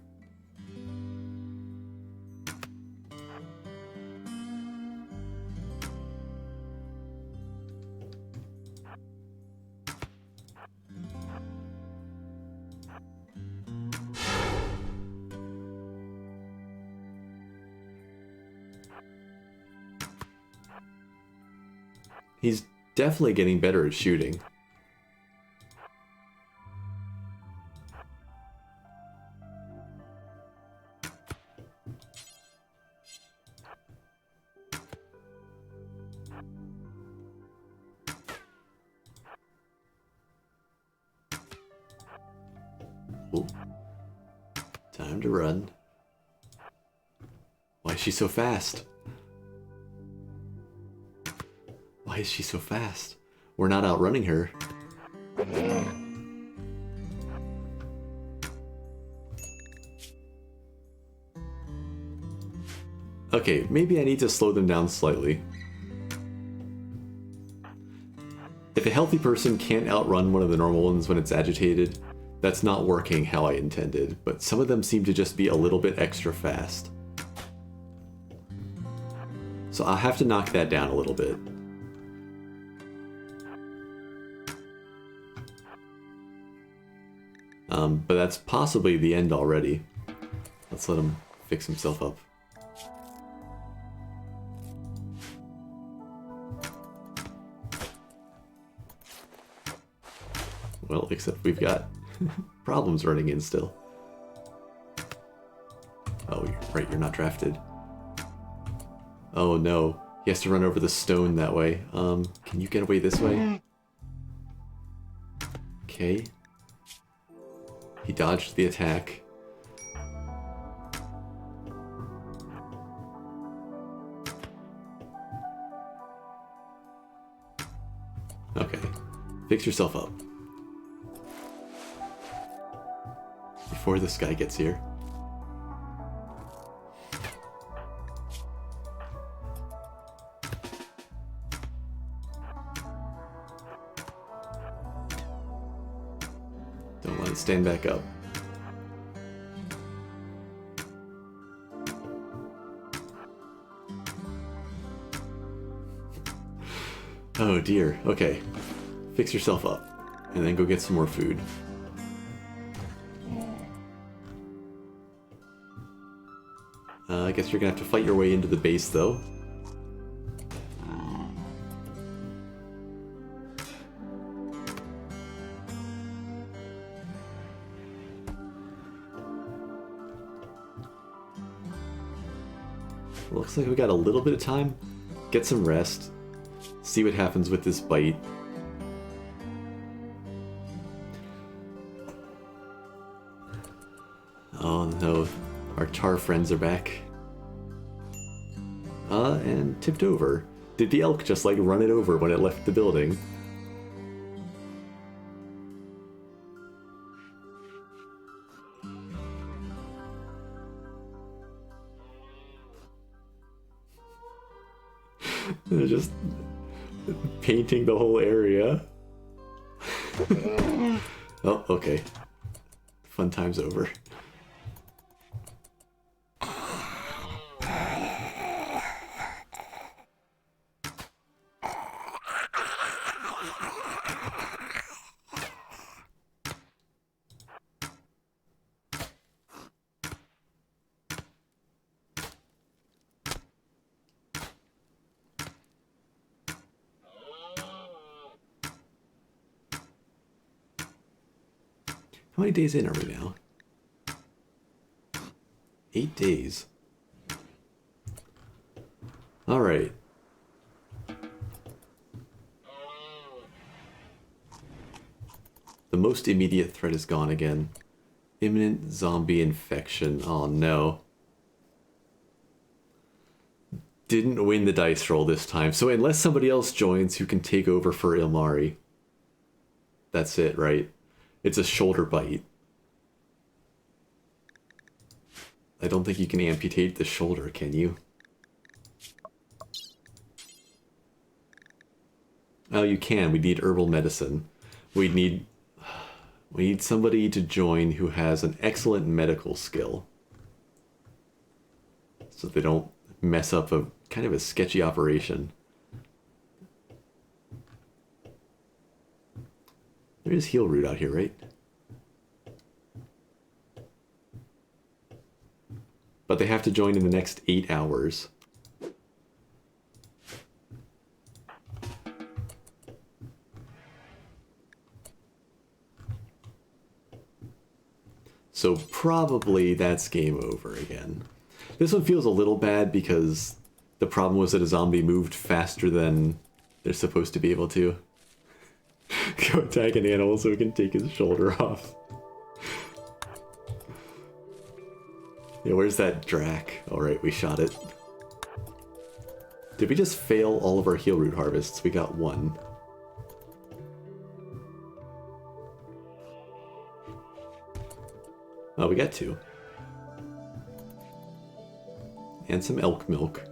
He's definitely getting better at shooting. Ooh. Time to run. Why is she so fast? Why is she so fast? We're not outrunning her. Okay, maybe I need to slow them down slightly. If a healthy person can't outrun one of the normal ones when it's agitated, that's not working how I intended, but some of them seem to just be a little bit extra fast. So I'll have to knock that down a little bit. But that's possibly the end already. Let's let him fix himself up. Well, except we've got problems running in still. Oh, right, you're not drafted. Oh no, he has to run over the stone that way. Can you get away this way? Okay. He dodged the attack. Okay, fix yourself up. Before this guy gets here. Don't let it stand back up. Oh dear, okay. Fix yourself up, and then go get some more food. I guess you're gonna have to fight your way into the base, though. Looks like we got a little bit of time. Get some rest. See what happens with this bite. Oh no, our tar friends are back. And tipped over. Did the elk just like run it over when it left the building? They're just painting the whole area. Oh, okay. Fun time's over. How many days in are we now? 8 days. Alright. The most immediate threat is gone again. Imminent zombie infection. Oh no. Didn't win the dice roll this time. So unless somebody else joins who can take over for Ilmari. That's it, right? It's a shoulder bite. I don't think you can amputate the shoulder, can you? Oh, you can. We need herbal medicine. We need somebody to join who has an excellent medical skill. So they don't mess up a kind of a sketchy operation. There is heal root out here, right? But they have to join in the next 8 hours. So probably that's game over again. This one feels a little bad because the problem was that a zombie moved faster than they're supposed to be able to. Go attack an animal so we can take his shoulder off. Yeah, where's that Drac? Alright, we shot it. Did we just fail all of our heal root harvests? We got 1. Oh, we got 2. And some elk milk.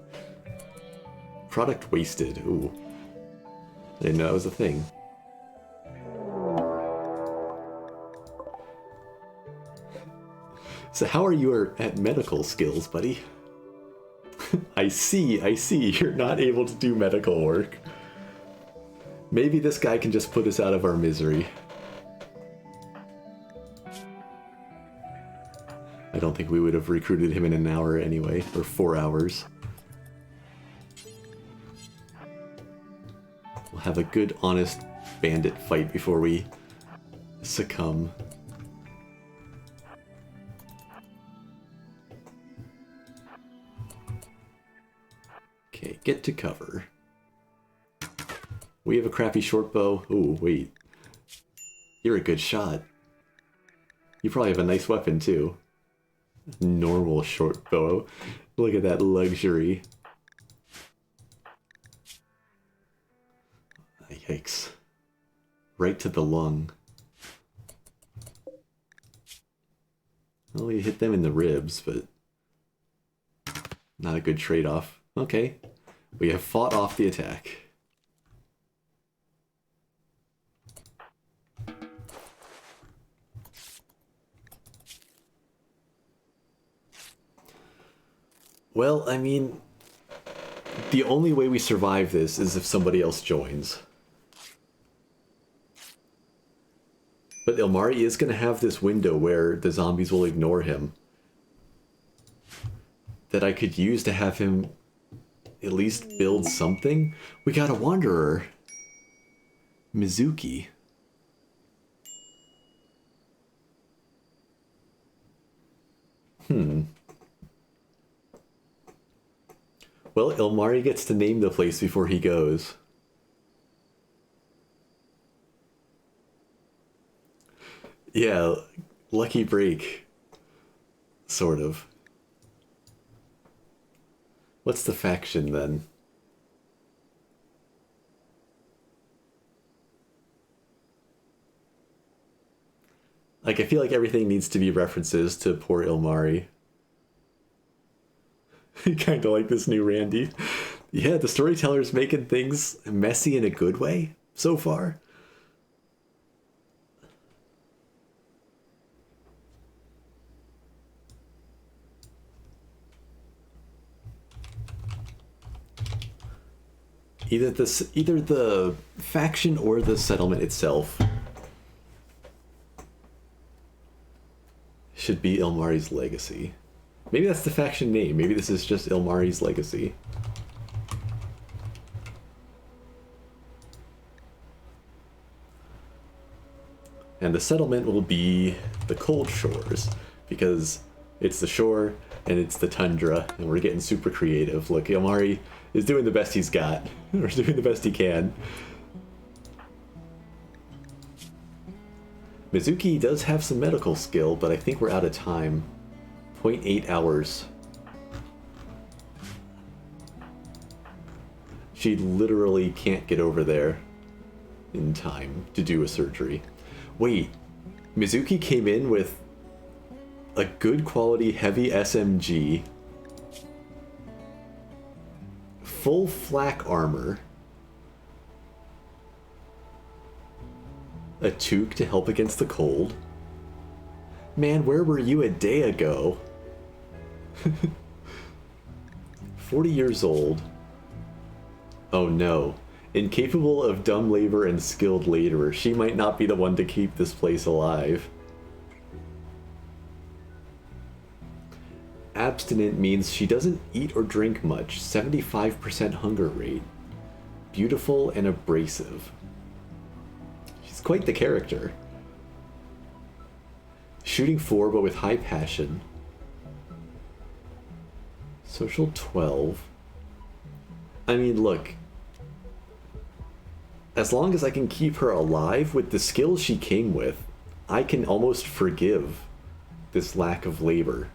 Product wasted. Ooh. I didn't know that was a thing. So how are you at medical skills, buddy? I see. You're not able to do medical work. Maybe this guy can just put us out of our misery. I don't think we would have recruited him in an hour anyway, or 4 hours. We'll have a good, honest bandit fight before we succumb. Okay, get to cover. We have a crappy short bow. Ooh, wait. You're a good shot. You probably have a nice weapon, too. Normal short bow. Look at that luxury. Yikes. Right to the lung. Well, you hit them in the ribs, but not a good trade-off. Okay. We have fought off the attack. Well, I mean, the only way we survive this is if somebody else joins. But Ilmari is going to have this window where the zombies will ignore him. That I could use to have him at least build something. We got a wanderer. Mizuki. Well, Ilmari gets to name the place before he goes. Yeah, lucky break. Sort of. What's the faction, then? Like, I feel like everything needs to be references to poor Ilmari. Kind of like this new Randy. Yeah, the storyteller's making things messy in a good way so far. Either the faction or the settlement itself should be Ilmari's legacy. Maybe that's the faction name. Maybe this is just Ilmari's legacy. And the settlement will be the cold shores, because it's the shore and it's the tundra, and we're getting super creative. Look, Ilmari is doing the best he's got, or doing the best he can. Mizuki does have some medical skill, but I think we're out of time. 0.8 hours. She literally can't get over there in time to do a surgery. Wait, Mizuki came in with a good quality heavy SMG, full flak armor, a toque to help against the cold. Man, where were you a day ago? 40 years old. Oh no. Incapable of dumb labor and skilled laborer. She might not be the one to keep this place alive. Abstinent means she doesn't eat or drink much. 75% hunger rate. Beautiful and abrasive. She's quite the character. Shooting 4, but with high passion. Social 12. I mean, look. As long as I can keep her alive with the skills she came with, I can almost forgive this lack of labor.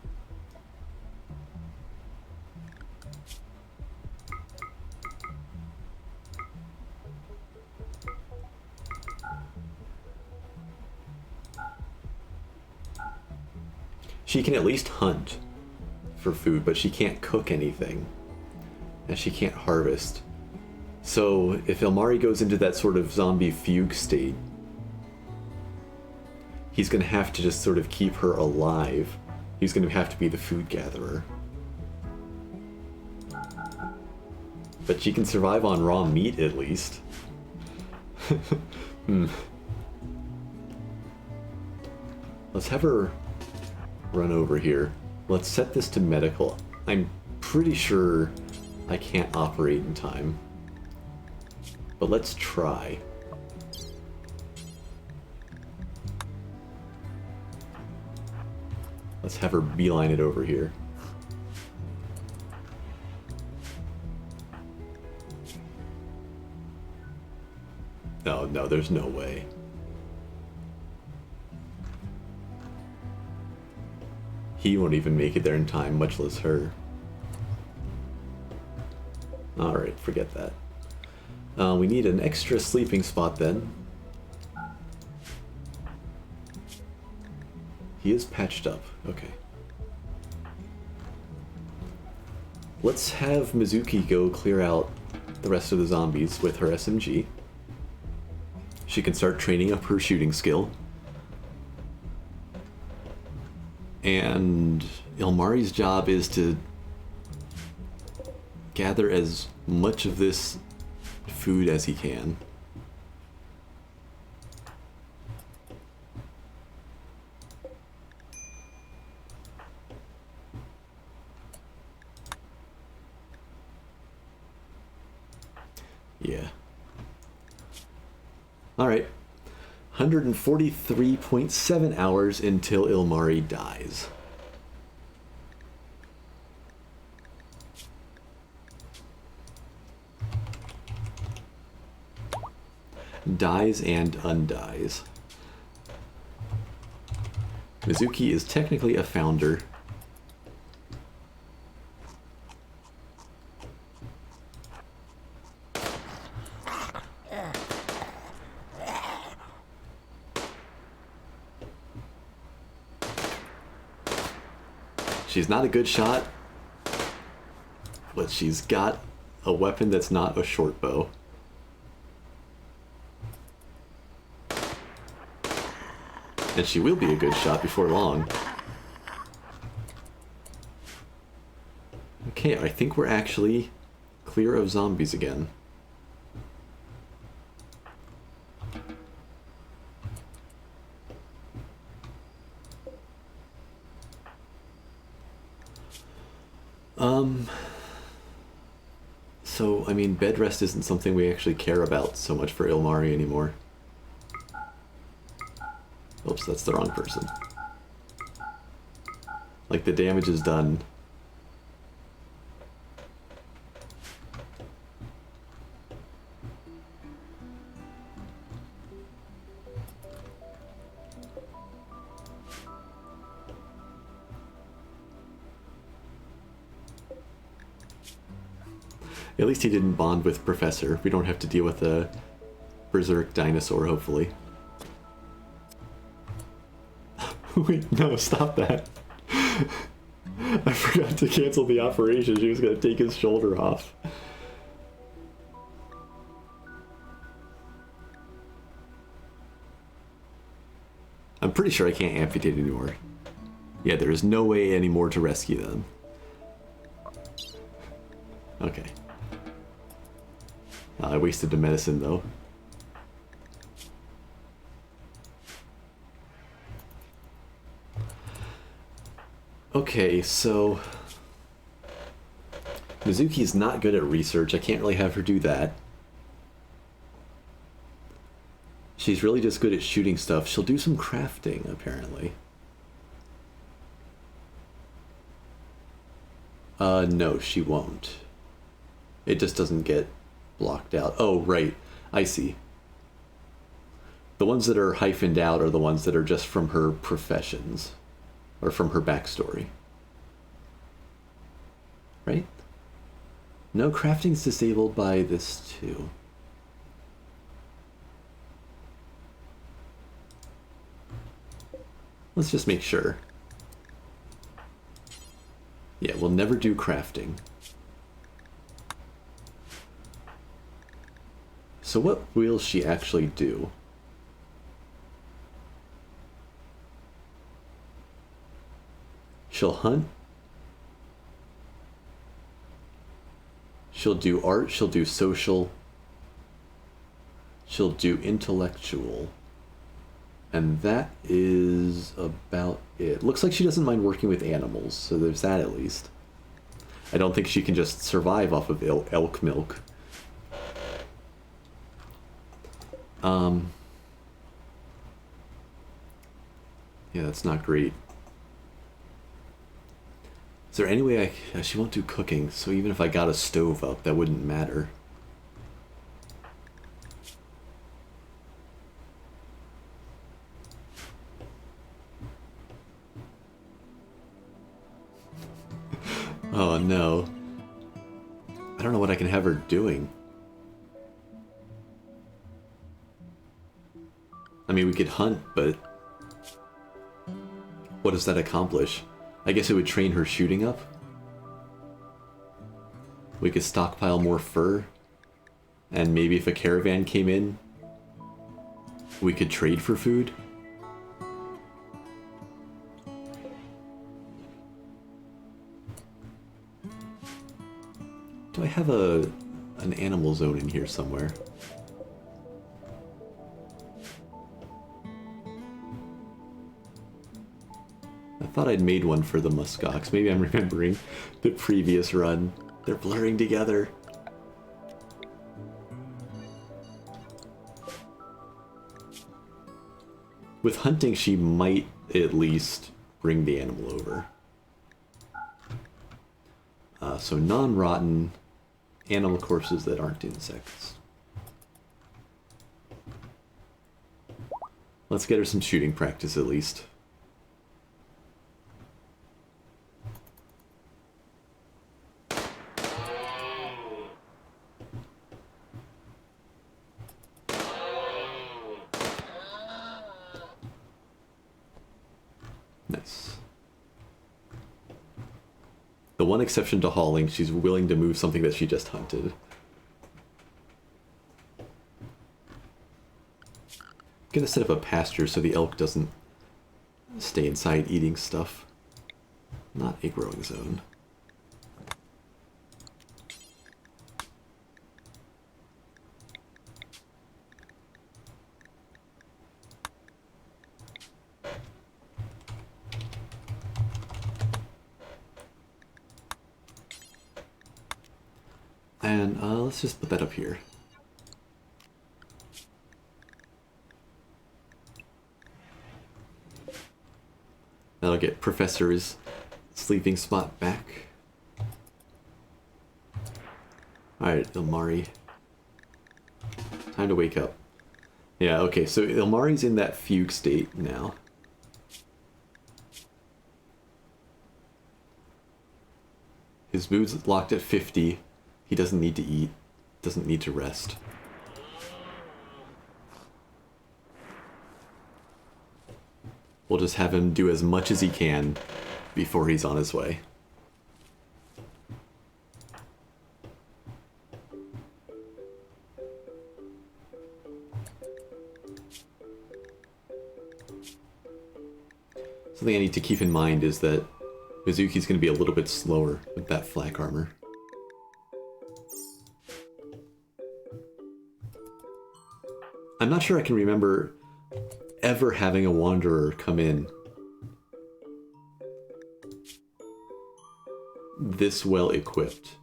She can at least hunt for food, but she can't cook anything. And she can't harvest. So if Ilmari goes into that sort of zombie fugue state, he's going to have to just sort of keep her alive. He's going to have to be the food gatherer. But she can survive on raw meat at least. Let's have her run over here. Let's set this to medical. I'm pretty sure I can't operate in time. But let's try. Let's have her beeline it over here. Oh, no, there's no way. He won't even make it there in time, much less her. Alright, forget that. We need an extra sleeping spot then. He is patched up. Okay. Let's have Mizuki go clear out the rest of the zombies with her SMG. She can start training up her shooting skill. And Ilmari's job is to gather as much of this food as he can. Yeah. Alright. 143.7 hours until Ilmari dies. Dies and undies. Mizuki is technically a founder. She's not a good shot, but she's got a weapon that's not a short bow. And she will be a good shot before long. Okay, I think we're actually clear of zombies again. So, I mean, bed rest isn't something we actually care about so much for Ilmari anymore. Oops, that's the wrong person. Like, the damage is done. At least he didn't bond with Professor. We don't have to deal with a berserk dinosaur, hopefully. Wait, no, stop that. I forgot to cancel the operation. She was going to take his shoulder off. I'm pretty sure I can't amputate anymore. Yeah, there is no way anymore to rescue them. Okay. I wasted the medicine, though. Okay, so... Mizuki's not good at research. I can't really have her do that. She's really just good at shooting stuff. She'll do some crafting, apparently. No, she won't. It just doesn't get blocked out. Oh, right. I see. The ones that are hyphened out are the ones that are just from her professions. Or from her backstory. Right? No, crafting's disabled by this too. Let's just make sure. Yeah, we'll never do crafting. So what will she actually do? She'll hunt. She'll do art. She'll do social. She'll do intellectual. And that is about it. Looks like she doesn't mind working with animals, so there's that at least. I don't think she can just survive off of elk milk. Yeah, that's not great. Is there any way she won't do cooking, so even if I got a stove up, that wouldn't matter. Oh no. I don't know what I can have her doing. I mean, we could hunt, but what does that accomplish? I guess it would train her shooting up. We could stockpile more fur. And maybe if a caravan came in, we could trade for food. Do I have an animal zone in here somewhere? I thought I'd made one for the muskox. Maybe I'm remembering the previous run. They're blurring together. With hunting, she might at least bring the animal over. So non-rotten animal corpses that aren't insects. Let's get her some shooting practice at least. Nice. The one exception to hauling, she's willing to move something that she just hunted. I'm gonna set up a pasture so the elk doesn't stay inside eating stuff. Not a growing zone. And let's just put that up here. That'll get Professor's sleeping spot back. Alright, Ilmari. Time to wake up. Yeah, okay, so Ilmari's in that fugue state now. His mood's locked at 50. He doesn't need to eat. Doesn't need to rest. We'll just have him do as much as he can before he's on his way. Something I need to keep in mind is that Mizuki's going to be a little bit slower with that flak armor. I'm not sure I can remember ever having a wanderer come in this well equipped.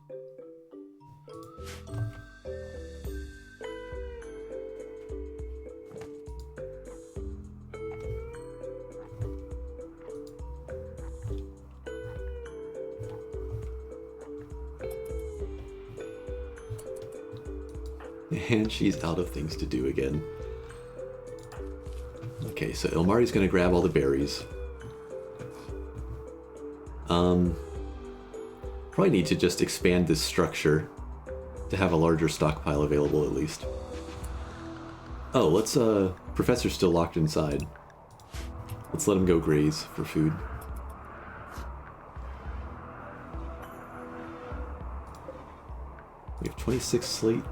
And she's out of things to do again. Okay, so Ilmari's gonna grab all the berries. Probably need to just expand this structure to have a larger stockpile available at least. Oh, let's, Professor's still locked inside. Let's let him go graze for food. We have 26 slate.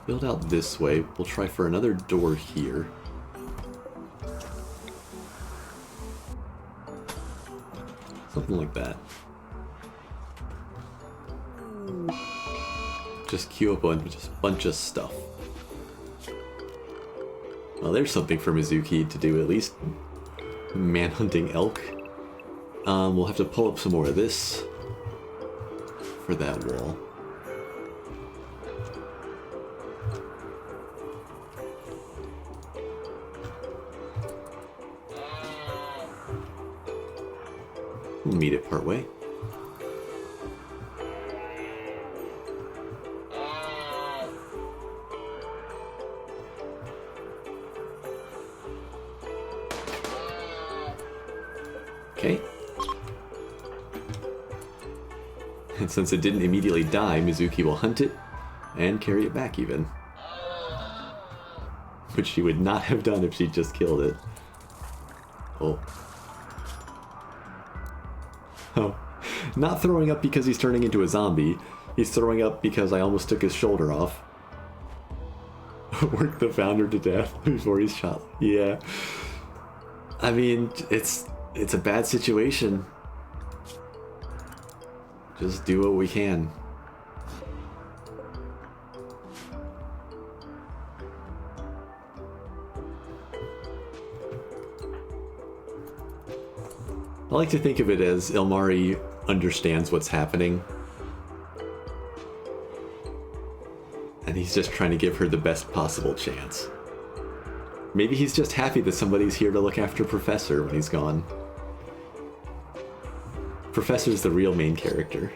Build out this way. We'll try for another door here. Something like that. Just queue up a bunch of stuff. Well, there's something for Mizuki to do at least. Manhunting elk. We'll have to pull up some more of this for that wall. We'll meet it partway. Okay. And since it didn't immediately die, Mizuki will hunt it and carry it back even. Which she would not have done if she just killed it. Oh. Oh. Not throwing up because he's turning into a zombie. He's throwing up because I almost took his shoulder off. Worked the founder to death before he's shot. Yeah. I mean, it's a bad situation. Just do what we can. I like to think of it as Ilmari understands what's happening. And he's just trying to give her the best possible chance. Maybe he's just happy that somebody's here to look after Professor when he's gone. Professor's the real main character.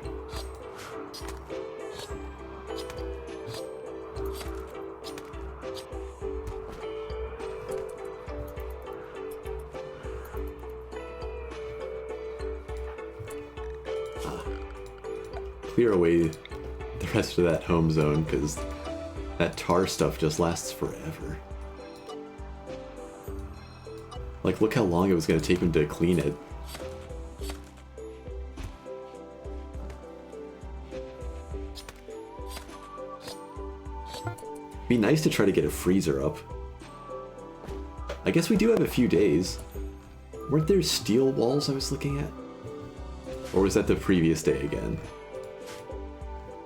Clear away the rest of that home zone, because that tar stuff just lasts forever. Like, look how long it was going to take him to clean it. Be nice to try to get a freezer up. I guess we do have a few days. Weren't there steel walls I was looking at? Or was that the previous day again?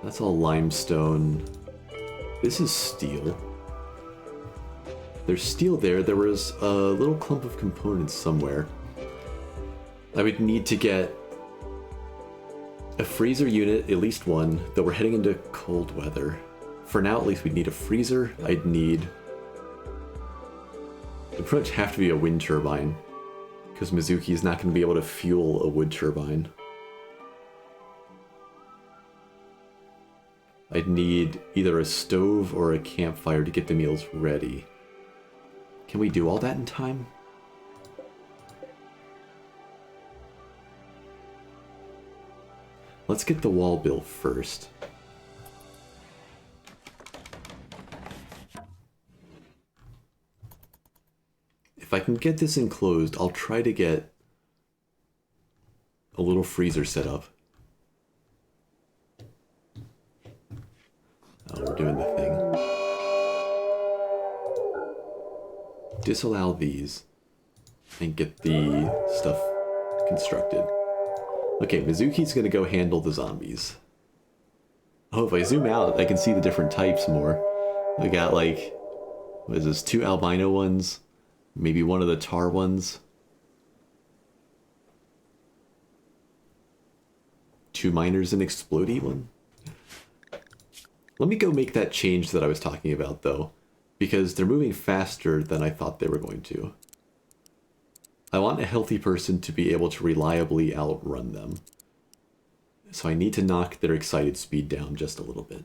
That's all limestone. This is steel. There's steel there. There was a little clump of components somewhere. I would need to get a freezer unit, at least one, though we're heading into cold weather. For now, at least, we'd need a freezer. It'd pretty much have to be a wind turbine, because Mizuki is not going to be able to fuel a wood turbine. I'd need either a stove or a campfire to get the meals ready. Can we do all that in time? Let's get the wall built first. If I can get this enclosed, I'll try to get a little freezer set up. Oh, we're doing the thing. Disallow these and get the stuff constructed. Okay, Mizuki's gonna go handle the zombies. Oh, if I zoom out, I can see the different types more. We got like, what is this, 2 albino ones? Maybe one of the tar ones? 2 miners and explodey one? Let me go make that change that I was talking about, though, because they're moving faster than I thought they were going to. I want a healthy person to be able to reliably outrun them. So I need to knock their excited speed down just a little bit.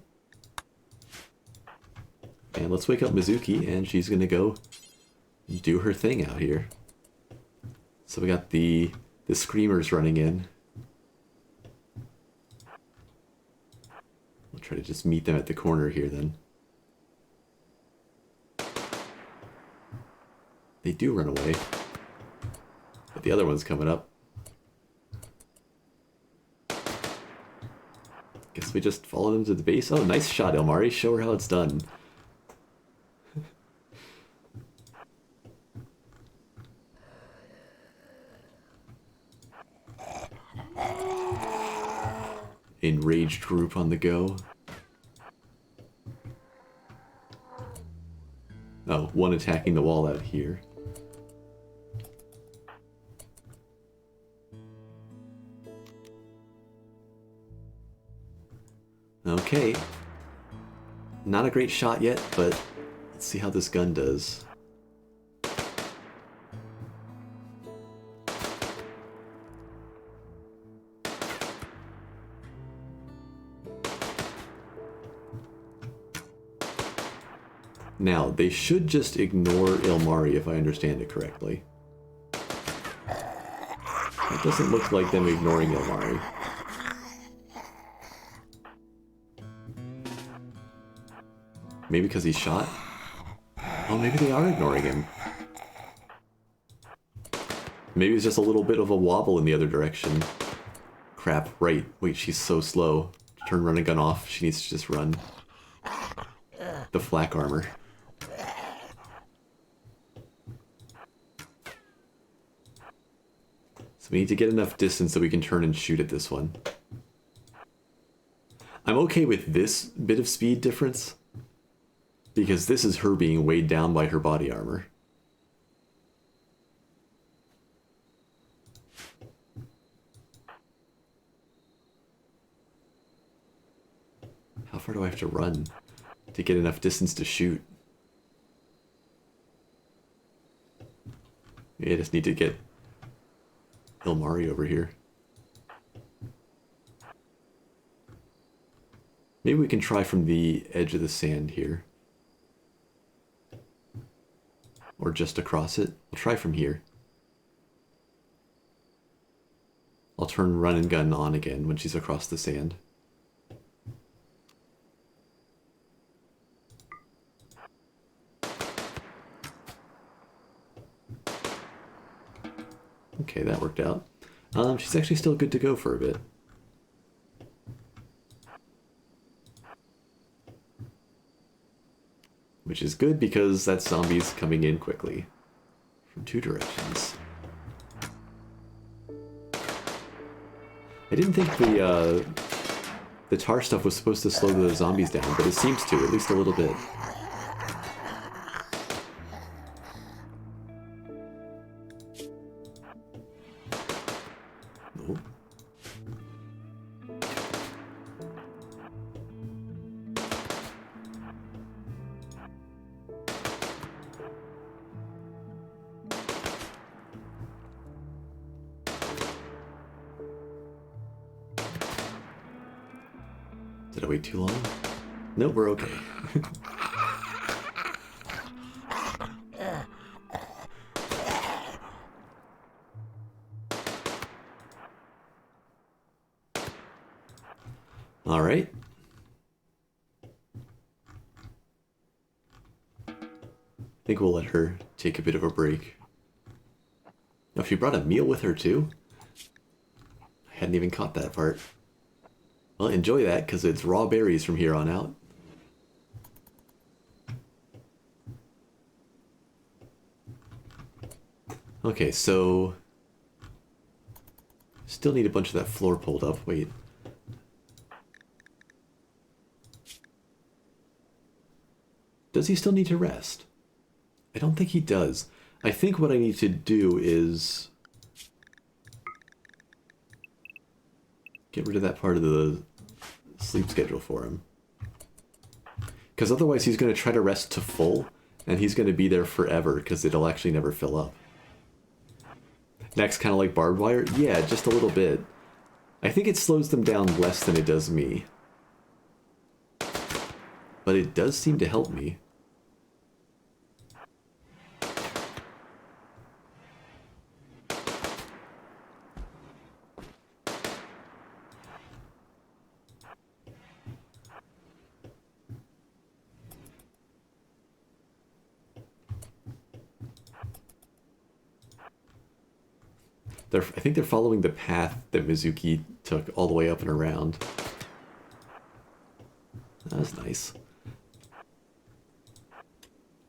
And let's wake up Mizuki, and she's gonna go do her thing out here. So we got the screamers running in. We'll try to just meet them at the corner here then. They do run away. But the other one's coming up. Guess we just follow them to the base. Oh, nice shot, Elmari. Show her how it's done. Enraged group on the go. Oh, one attacking the wall out here. Okay. Not a great shot yet, but let's see how this gun does. Now, they should just ignore Ilmari if I understand it correctly. It doesn't look like them ignoring Ilmari. Maybe because he's shot? Oh, maybe they are ignoring him. Maybe it's just a little bit of a wobble in the other direction. Crap, right. Wait, she's so slow. Turn running gun off. She needs to just run. The flak armor. So we need to get enough distance so we can turn and shoot at this one. I'm okay with this bit of speed difference, because this is her being weighed down by her body armor. How far do I have to run to get enough distance to shoot? I just need to get Ilmari over here. Maybe we can try from the edge of the sand here. Or just across it. We'll try from here. I'll turn run and gun on again when she's across the sand. Okay, that worked out. She's actually still good to go for a bit. Which is good because that zombie's coming in quickly. From 2 directions. I didn't think the tar stuff was supposed to slow the zombies down, but it seems to, at least a little bit. Did I wait too long? Nope, we're okay. All right. I think we'll let her take a bit of a break. Oh, she brought a meal with her too? I hadn't even caught that part. Well, enjoy that, because it's raw berries from here on out. Okay, so... Still need a bunch of that floor pulled up. Wait. Does he still need to rest? I don't think he does. I think what I need to do is... get rid of that part of the sleep schedule for him. Because otherwise he's going to try to rest to full, and he's going to be there forever, because it'll actually never fill up. Next, kind of like barbed wire? Yeah, just a little bit. I think it slows them down less than it does me. But it does seem to help me. I think they're following the path that Mizuki took all the way up and around. That was nice.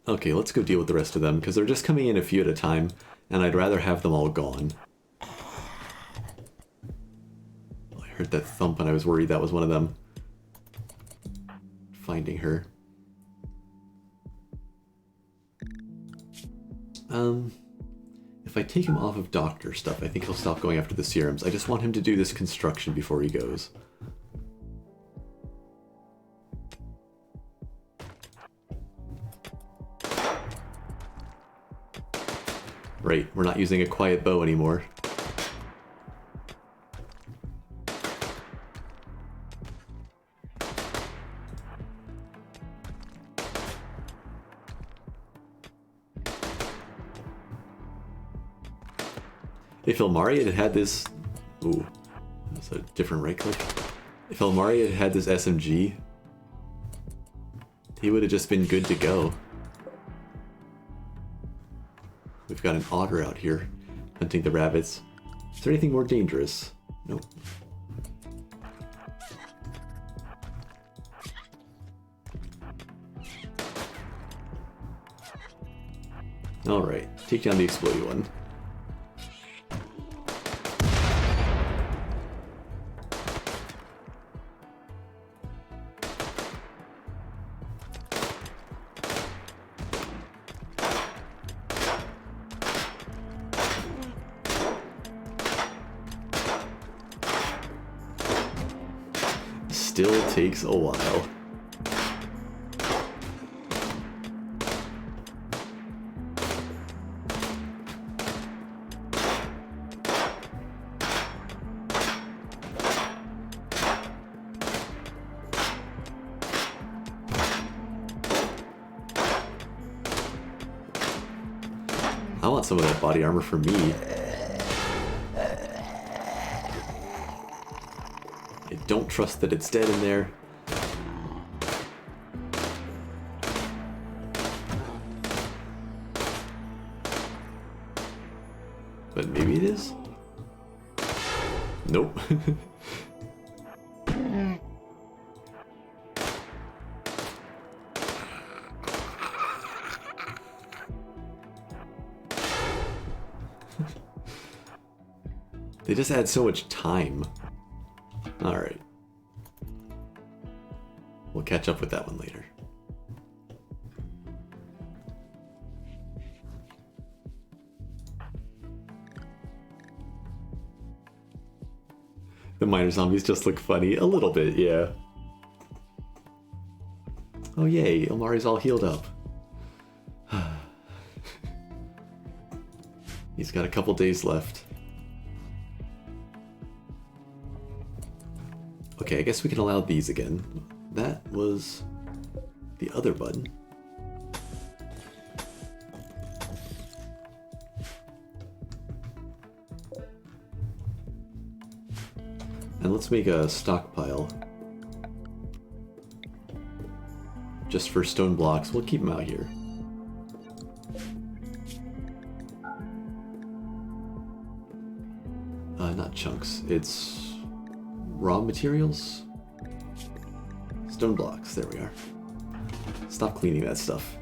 Okay, let's go deal with the rest of them, because they're just coming in a few at a time, and I'd rather have them all gone. I heard that thump and I was worried that was one of them. Finding her. If I take him off of doctor stuff, I think he'll stop going after the serums. I just want him to do this construction before he goes. Right, we're not using a quiet bow anymore. If Ilmari had this... Ooh, that's a different right click. If Ilmari had this SMG, he would have just been good to go. We've got an otter out here hunting the rabbits. Is there anything more dangerous? Nope. Alright, take down the explodey one. Still takes a while. I want some of that body armor for me. I don't trust that it's dead in there. But maybe it is? Nope. They just add so much time. Alright. We'll catch up with that one later. The minor zombies just look funny. A little bit, yeah. Oh yay, Ilmari's all healed up. He's got a couple days left. Okay, I guess we can allow these again. That was the other button. And let's make a stockpile. Just for stone blocks. We'll keep them out here. Not chunks. It's raw materials? Stone blocks. There we are. Stop cleaning that stuff.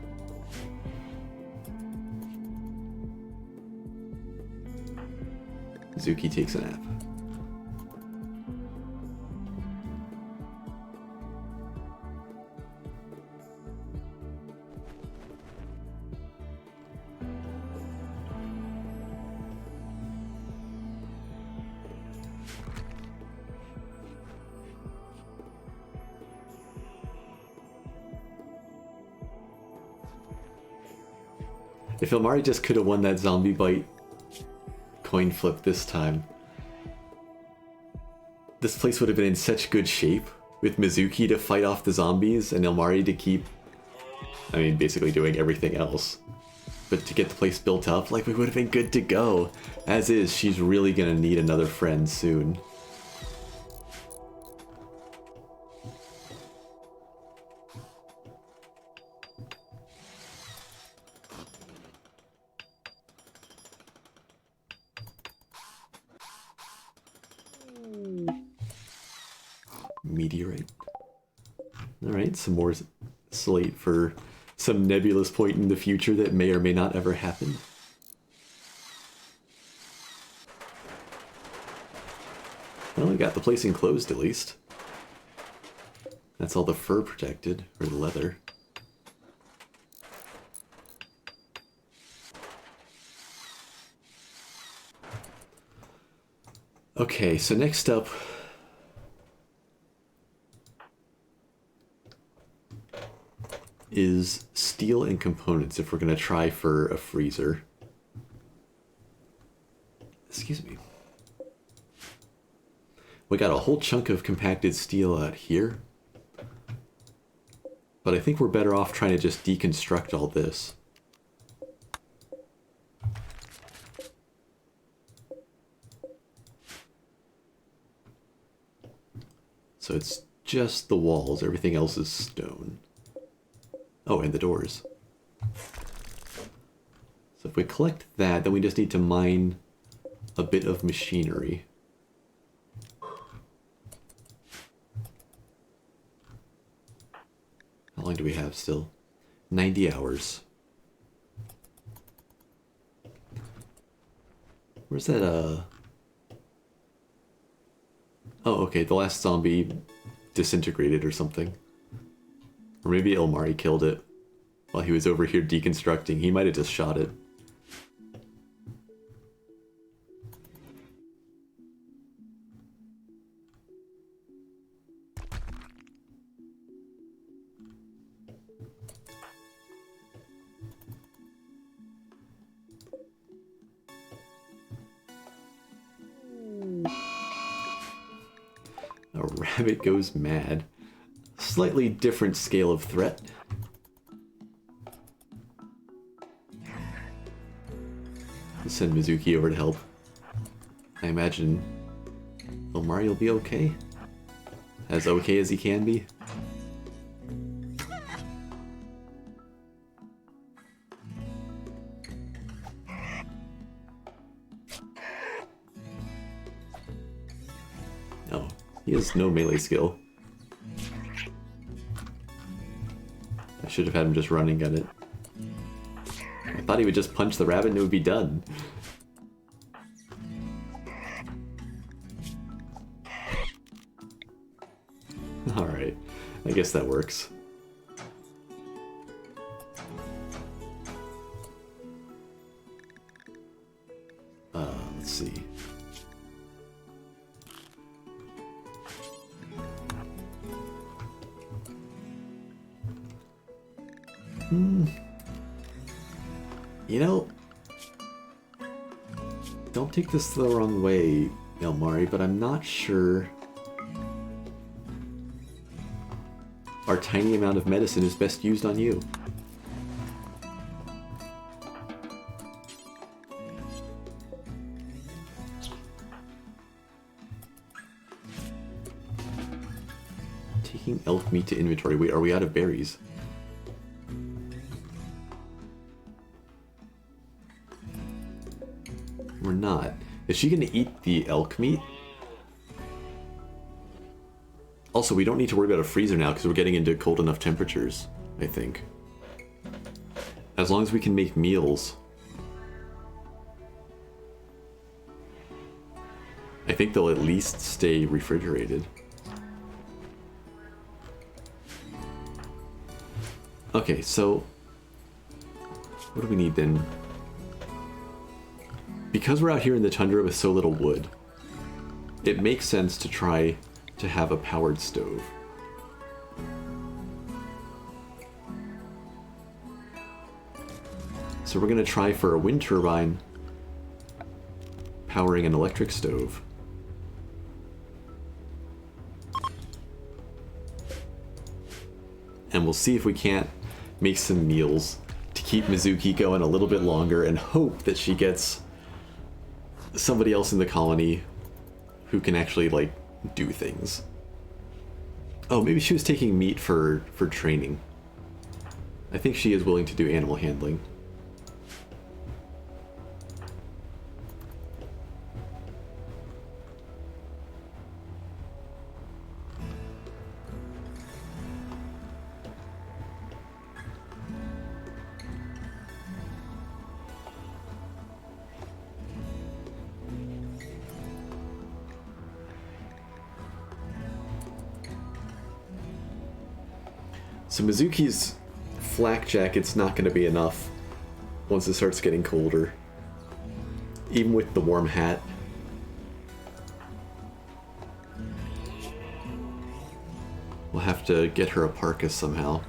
Zuki takes a nap. If Ilmari just could have won that zombie bite coin flip this time, this place would have been in such good shape with Mizuki to fight off the zombies and Ilmari to keep, I mean, basically doing everything else. But to get the place built up, like, we would have been good to go. As is, she's really gonna need another friend soon. Meteorite. Alright, some more slate for some nebulous point in the future that may or may not ever happen. Well, we got the place enclosed at least. That's all the fur protected, or the leather. Okay, so next up, is steel and components if we're going to try for a freezer. Excuse me. We got a whole chunk of compacted steel out here. But I think we're better off trying to just deconstruct all this. So it's just the walls, everything else is stone. Oh, and the doors. So if we collect that, then we just need to mine a bit of machinery. How long do we have still? 90 hours. Where's that, Oh, okay, the last zombie disintegrated or something. Or maybe Ilmari killed it while he was over here deconstructing. He might have just shot it. A rabbit goes mad. Slightly different scale of threat. Let's send Mizuki over to help. I imagine Ilmari will be okay. As okay as he can be. No, he has no melee skill. I should have had him just running at it. I thought he would just punch the rabbit and it would be done. Alright, I guess that works. Let's see. You know, don't take this the wrong way, Ilmari, but I'm not sure our tiny amount of medicine is best used on you. Taking elk meat to inventory. Wait, are we out of berries? We're not. Is she gonna eat the elk meat? Also, we don't need to worry about a freezer now because we're getting into cold enough temperatures, I think. As long as we can make meals. I think they'll at least stay refrigerated. Okay, so what do we need then? Because we're out here in the tundra with so little wood, it makes sense to try to have a powered stove. So we're going to try for a wind turbine powering an electric stove. And we'll see if we can't make some meals to keep Mizuki going a little bit longer and hope that she gets somebody else in the colony who can actually, like, do things. Oh, maybe she was taking meat for training. I think she is willing to do animal handling. So Mizuki's flak jacket's not going to be enough once it starts getting colder. Even with the warm hat. We'll have to get her a parka somehow.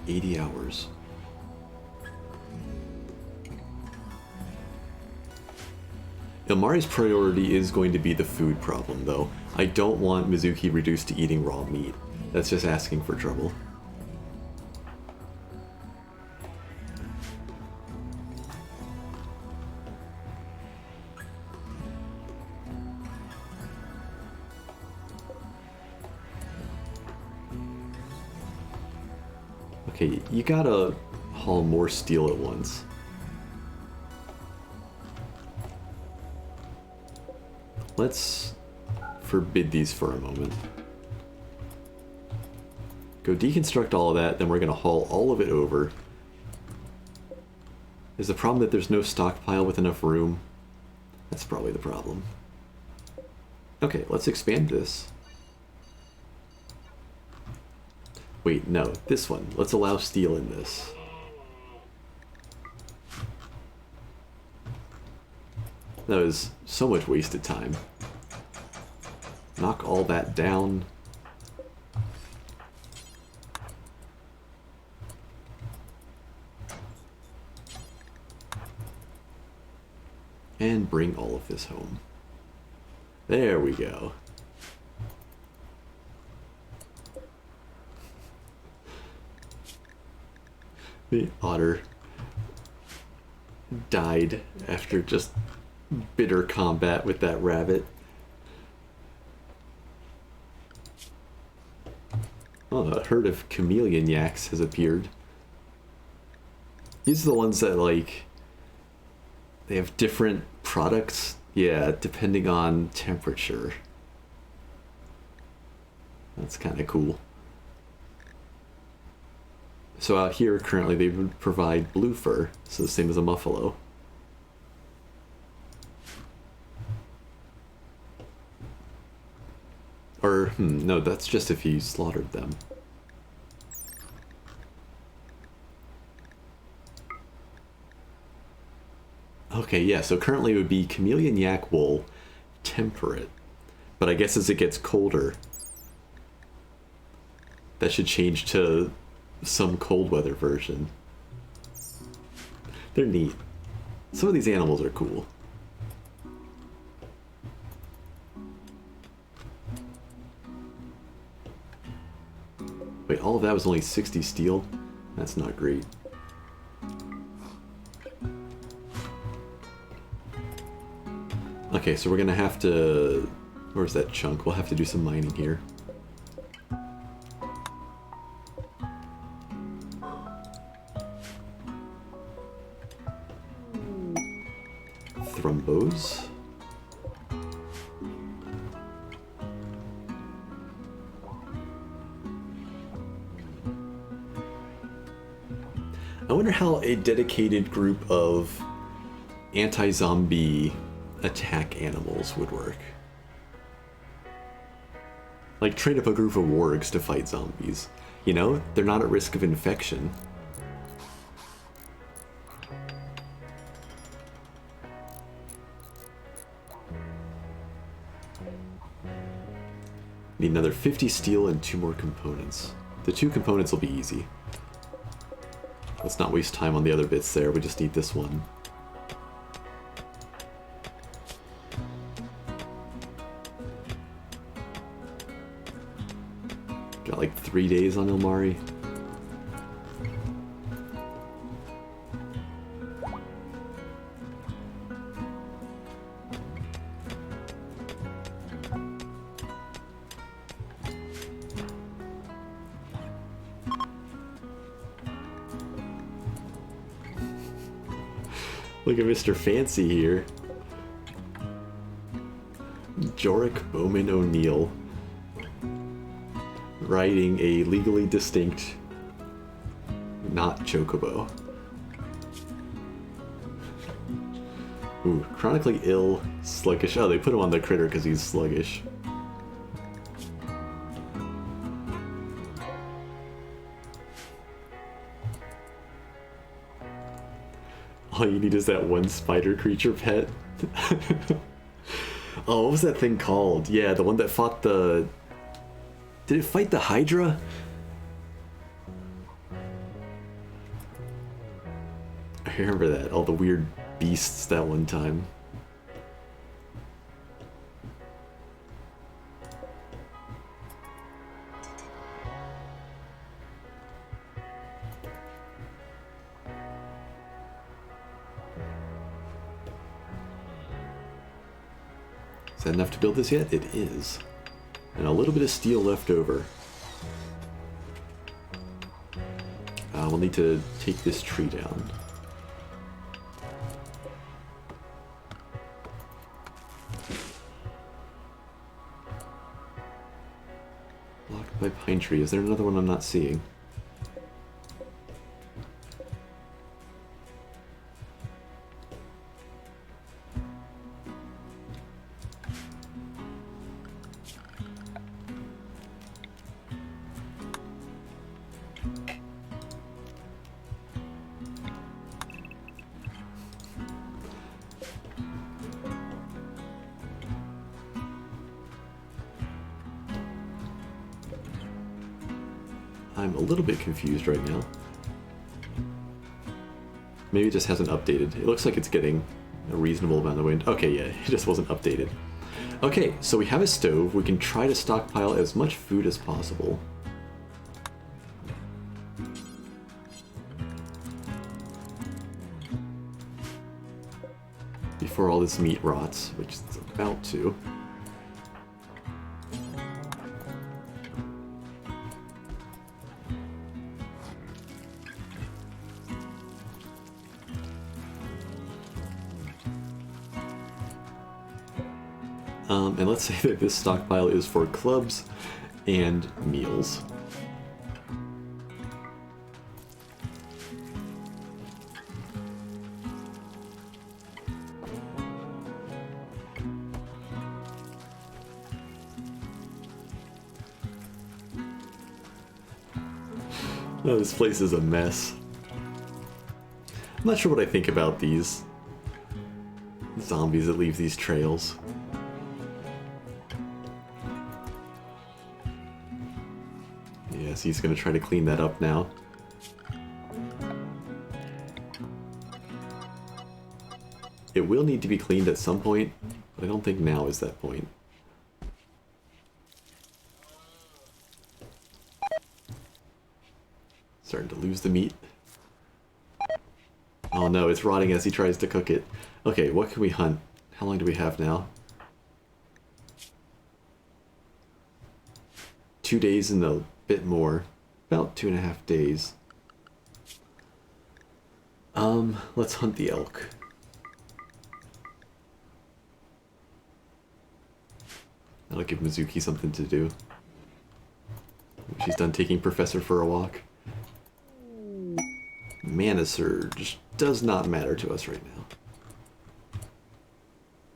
$80 hours. Ilmari's priority is going to be the food problem, though. I don't want Mizuki reduced to eating raw meat. That's just asking for trouble. Okay, you gotta haul more steel at once. Let's forbid these for a moment. Go deconstruct all of that, then we're going to haul all of it over. Is the problem that there's no stockpile with enough room? That's probably the problem. Okay, let's expand this. Wait, no, this one. Let's allow steel in this. That was so much wasted time. Knock all that down. And bring all of this home. There we go. The otter died after just bitter combat with that rabbit. Oh, a herd of chameleon yaks has appeared. These are the ones that, like, they have different products, yeah, depending on temperature. That's kind of cool. So out here, currently, they would provide blue fur, so the same as a muffalo. Or, no, that's just if you slaughtered them. Okay, yeah, so currently it would be chameleon yak wool, temperate. But I guess as it gets colder, that should change to some cold weather version. They're neat. Some of these animals are cool. that was only 60 steel. That's not great. Okay, so we're gonna have to... Where's that chunk? We'll have to do some mining here. Thrombose. I wonder how a dedicated group of anti-zombie attack animals would work. Like, train up a group of wargs to fight zombies. You know, they're not at risk of infection. Need another 50 steel and 2 more components. The 2 components will be easy. Let's not waste time on the other bits there, we just need this one. Got like 3 days on Ilmari. Look at Mr. Fancy here. Jorik Bowman O'Neill. Riding a legally distinct, not chocobo. Ooh, chronically ill, sluggish. Oh, they put him on the critter because he's sluggish. All you need is that one spider creature pet. Oh, what was that thing called? Yeah, the one that fought the... Did it fight the Hydra? I remember that, all the weird beasts that one time. Is that enough to build this yet? It is. And a little bit of steel left over. We'll need to take this tree down. Blocked by pine tree. Is there another one I'm not seeing? I'm a little bit confused right now. Maybe it just hasn't updated. It looks like it's getting a reasonable amount of wind. Okay, yeah, it just wasn't updated. Okay, so we have a stove. We can try to stockpile as much food as possible. Before all this meat rots, which it's about to. And let's say that this stockpile is for clubs and meals. Oh, this place is a mess. I'm not sure what I think about these zombies that leave these trails. Yes, he's gonna try to clean that up now. It will need to be cleaned at some point, but I don't think now is that point. Starting to lose the meat. Oh no, it's rotting as he tries to cook it. Okay, what can we hunt? How long do we have now? 2 days and a bit more. About 2.5 days. Let's hunt the elk. That'll give Mizuki something to do. She's done taking Professor for a walk. Mana Surge does not matter to us right now.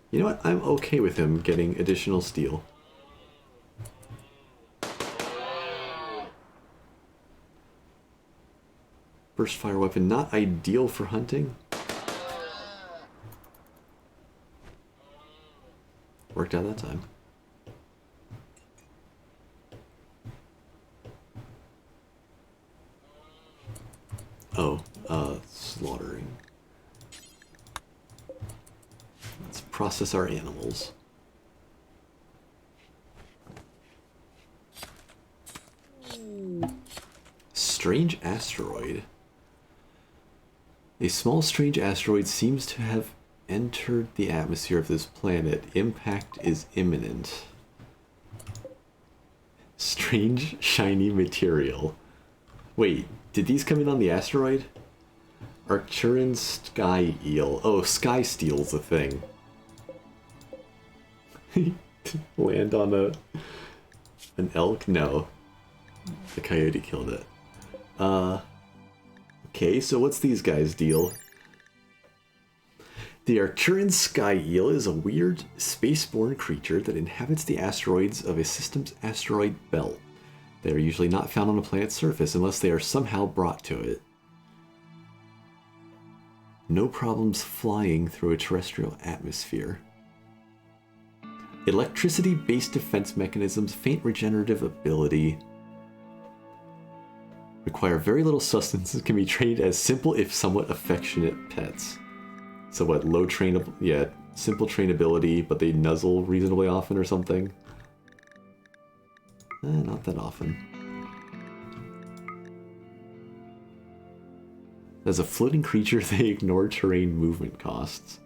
You know what? I'm okay with him getting additional steel. Burst fire weapon, not ideal for hunting. Worked out that time. Oh, slaughtering. Let's process our animals. Strange asteroid. A small strange asteroid seems to have entered the atmosphere of this planet. Impact is imminent. Strange shiny material. Wait, did these come in on the asteroid? Arcturan sky eel. Oh, sky steel's a thing. Land on an elk? No. The coyote killed it. Okay, so what's these guys' deal? The Arcturan sky eel is a weird, space-born creature that inhabits the asteroids of a system's asteroid belt. They are usually not found on a planet's surface unless they are somehow brought to it. No problems flying through a terrestrial atmosphere. Electricity-based defense mechanisms, faint regenerative ability. Require very little sustenance and can be trained as simple if somewhat affectionate pets. So what, low trainable, yeah, simple trainability, but they nuzzle reasonably often or something? Not that often. As a floating creature, they ignore terrain movement costs.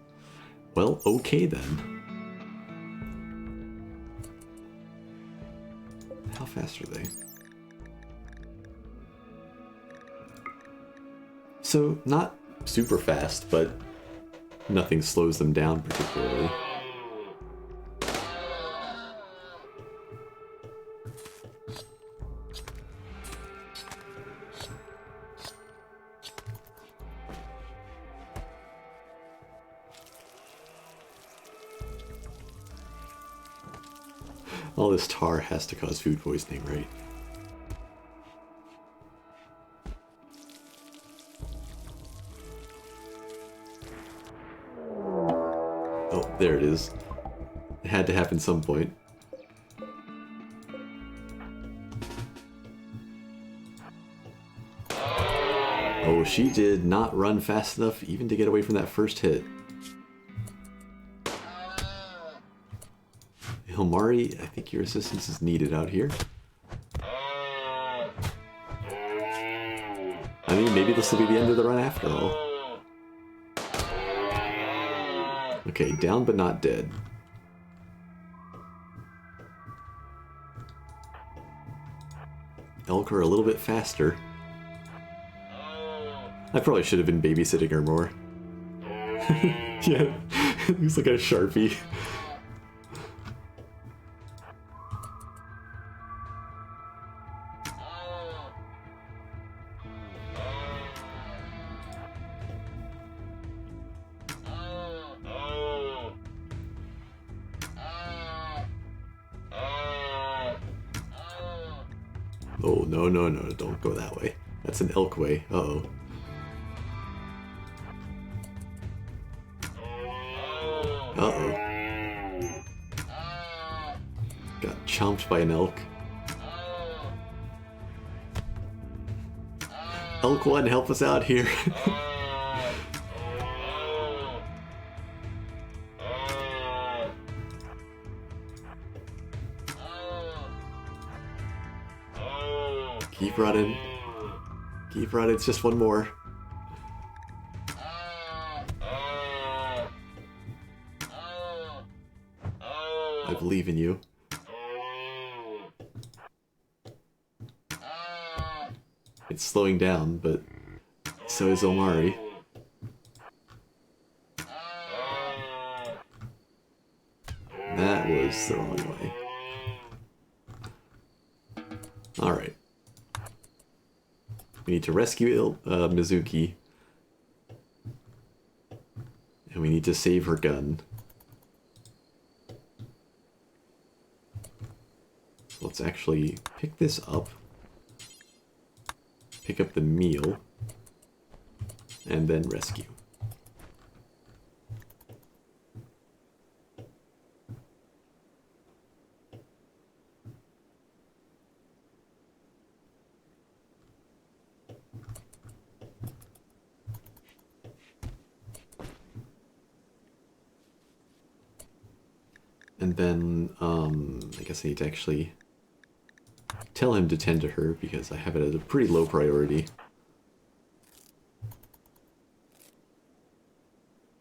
Well, okay then. How fast are they? So, not super fast, but nothing slows them down particularly. All this tar has to cause food poisoning, right? Oh, there it is. It had to happen some point. Oh, she did not run fast enough even to get away from that first hit. Hilmari, I think your assistance is needed out here. I mean, maybe this will be the end of the run after all. Okay, down but not dead. Elk are a little bit faster. I probably should have been babysitting her more. Yeah, looks like a Sharpie. Oh, no, no, no, don't go that way. That's an elk way. Uh-oh. Uh-oh. Got chomped by an elk. Elk 1, help us out here. Keep running. Keep running, it's just one more. I believe in you. It's slowing down, but so is Omari. That was the wrong way. Alright. We need to rescue Mizuki. And we need to save her gun. So let's actually pick this up. Pick up the meal. And then rescue. And then, I guess I need to actually tell him to tend to her because I have it at a pretty low priority.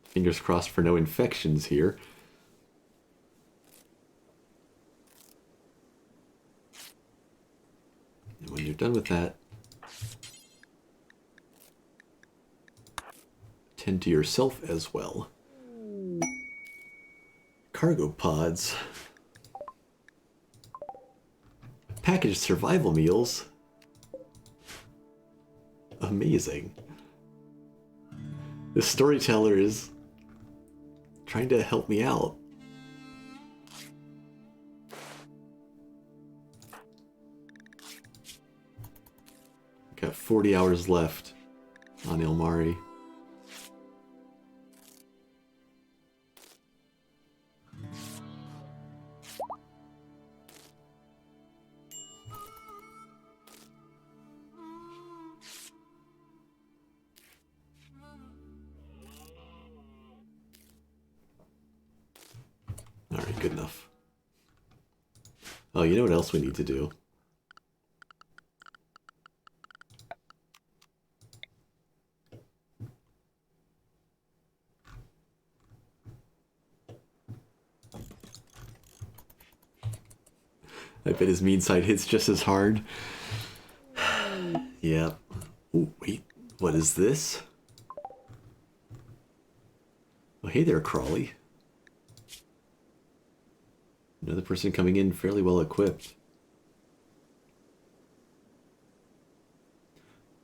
Fingers crossed for no infections here. And when you're done with that, tend to yourself as well. Cargo pods. Packaged survival meals. Amazing. This storyteller is trying to help me out. Got 40 hours left on Ilmari. Alright, good enough. Oh, you know what else we need to do? I bet his mean side hits just as hard. Yeah. Ooh, wait, what is this? Oh, hey there, Crawley. Another person coming in fairly well equipped.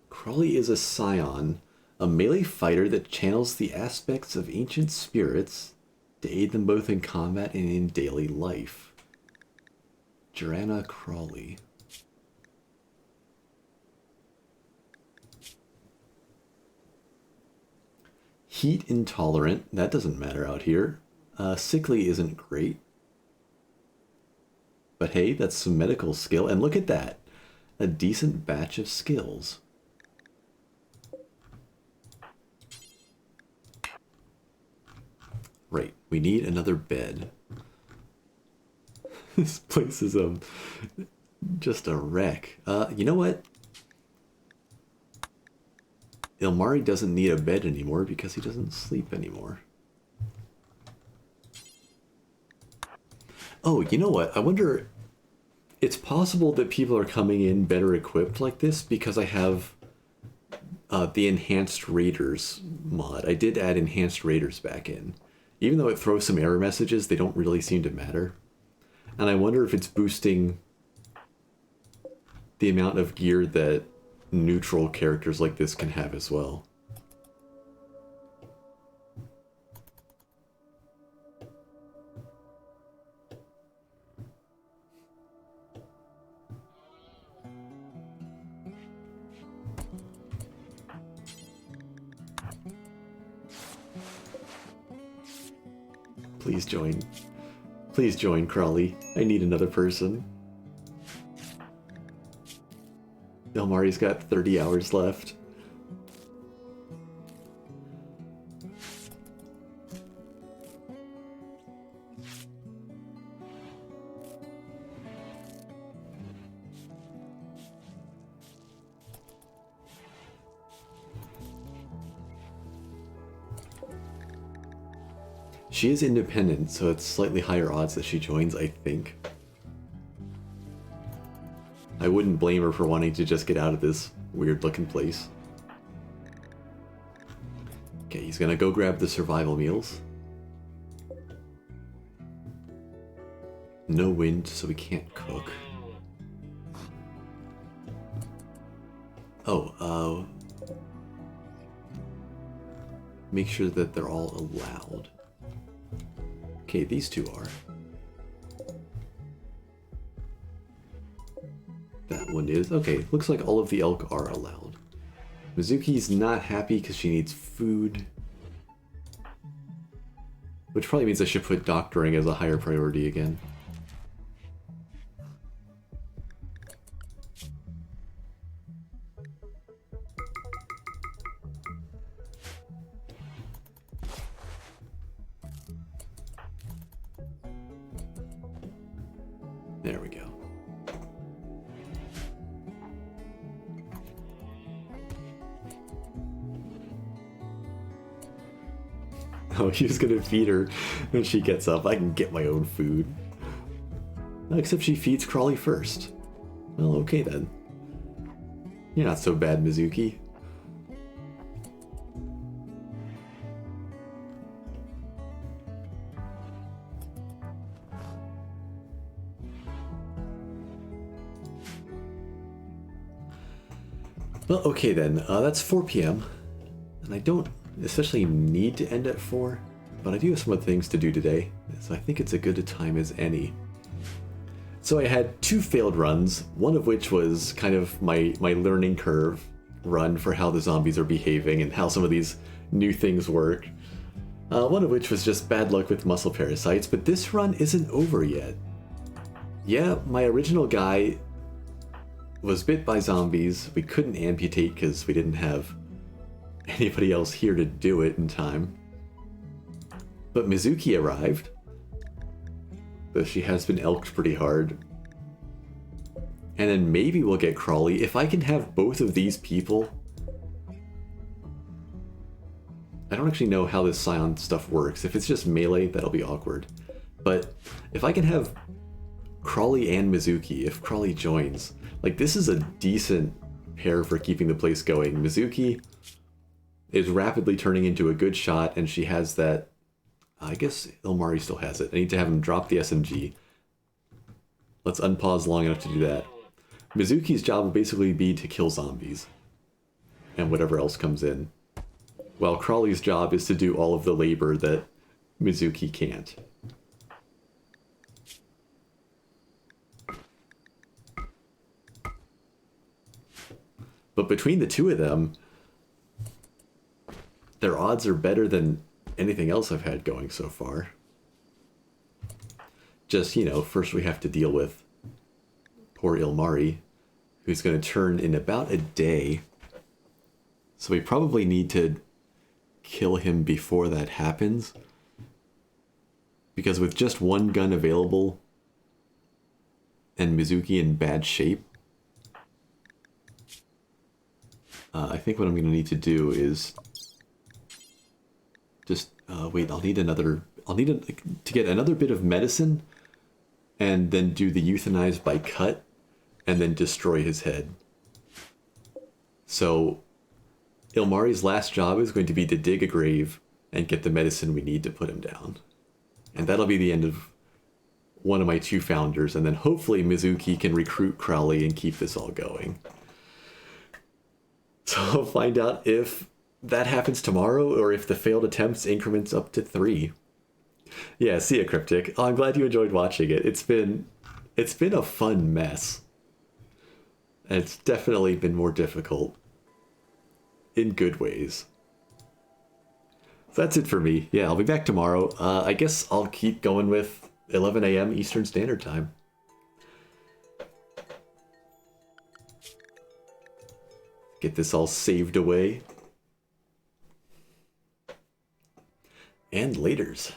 Crawley is a scion, a melee fighter that channels the aspects of ancient spirits to aid them both in combat and in daily life. Joanna Crawley. Heat intolerant, that doesn't matter out here. Sickly isn't great. But hey, that's some medical skill, and look at that. A decent batch of skills. Right, we need another bed. This place is just a wreck. You know what? Ilmari doesn't need a bed anymore because he doesn't sleep anymore. Oh, you know what? I wonder... It's possible that people are coming in better equipped like this because I have the Enhanced Raiders mod. I did add Enhanced Raiders back in. Even though it throws some error messages, they don't really seem to matter. And I wonder if it's boosting the amount of gear that neutral characters like this can have as well. Please join. Please join, Crawley. I need another person. Ilmari's got 30 hours left. She is independent, so it's slightly higher odds that she joins, I think. I wouldn't blame her for wanting to just get out of this weird-looking place. Okay, he's gonna go grab the survival meals. No wind, so we can't cook. Oh, make sure that they're all allowed. Okay, these two are. That one is. Okay, looks like all of the elk are allowed. Mizuki's not happy because she needs food. Which probably means I should put doctoring as a higher priority again. There we go. Oh, he's gonna feed her when she gets up. I can get my own food. Except she feeds Crawley first. Well, okay then. You're not so bad, Mizuki. Well, okay then. That's 4 p.m. And I don't especially need to end at 4, but I do have some other things to do today, so I think it's as good a time as any. So I had 2 failed runs, one of which was kind of my learning curve run for how the zombies are behaving and how some of these new things work. One of which was just bad luck with muscle parasites, but this run isn't over yet. Yeah, my original guy was bit by zombies. We couldn't amputate because we didn't have anybody else here to do it in time. But Mizuki arrived, though she has been elked pretty hard. And then maybe we'll get Crawley. If I can have both of these people... I don't actually know how this Scion stuff works. If it's just melee, that'll be awkward. But if I can have Crawley and Mizuki, if Crawley joins, like this is a decent pair for keeping the place going. Mizuki is rapidly turning into a good shot, and she has that... I guess Ilmari still has it. I need to have him drop the SMG. Let's unpause long enough to do that. Mizuki's job will basically be to kill zombies. And whatever else comes in. While Crawley's job is to do all of the labor that Mizuki can't. But between the two of them, their odds are better than anything else I've had going so far. Just, you know, first we have to deal with poor Ilmari, who's going to turn in about a day. So we probably need to kill him before that happens. Because with just one gun available and Mizuki in bad shape, I think what I'm going to need to do is just wait. I'll need to get another bit of medicine, and then do the euthanize by cut, and then destroy his head. So Ilmari's last job is going to be to dig a grave and get the medicine we need to put him down, and that'll be the end of one of my 2 founders. And then hopefully Mizuki can recruit Crawley and keep this all going. So I'll find out if that happens tomorrow, or if the failed attempts increments up to 3. Yeah, see ya, Cryptic. Oh, I'm glad you enjoyed watching it. It's been a fun mess. And it's definitely been more difficult. In good ways. So that's it for me. Yeah, I'll be back tomorrow. I guess I'll keep going with 11 a.m. Eastern Standard Time. Get this all saved away. And laters.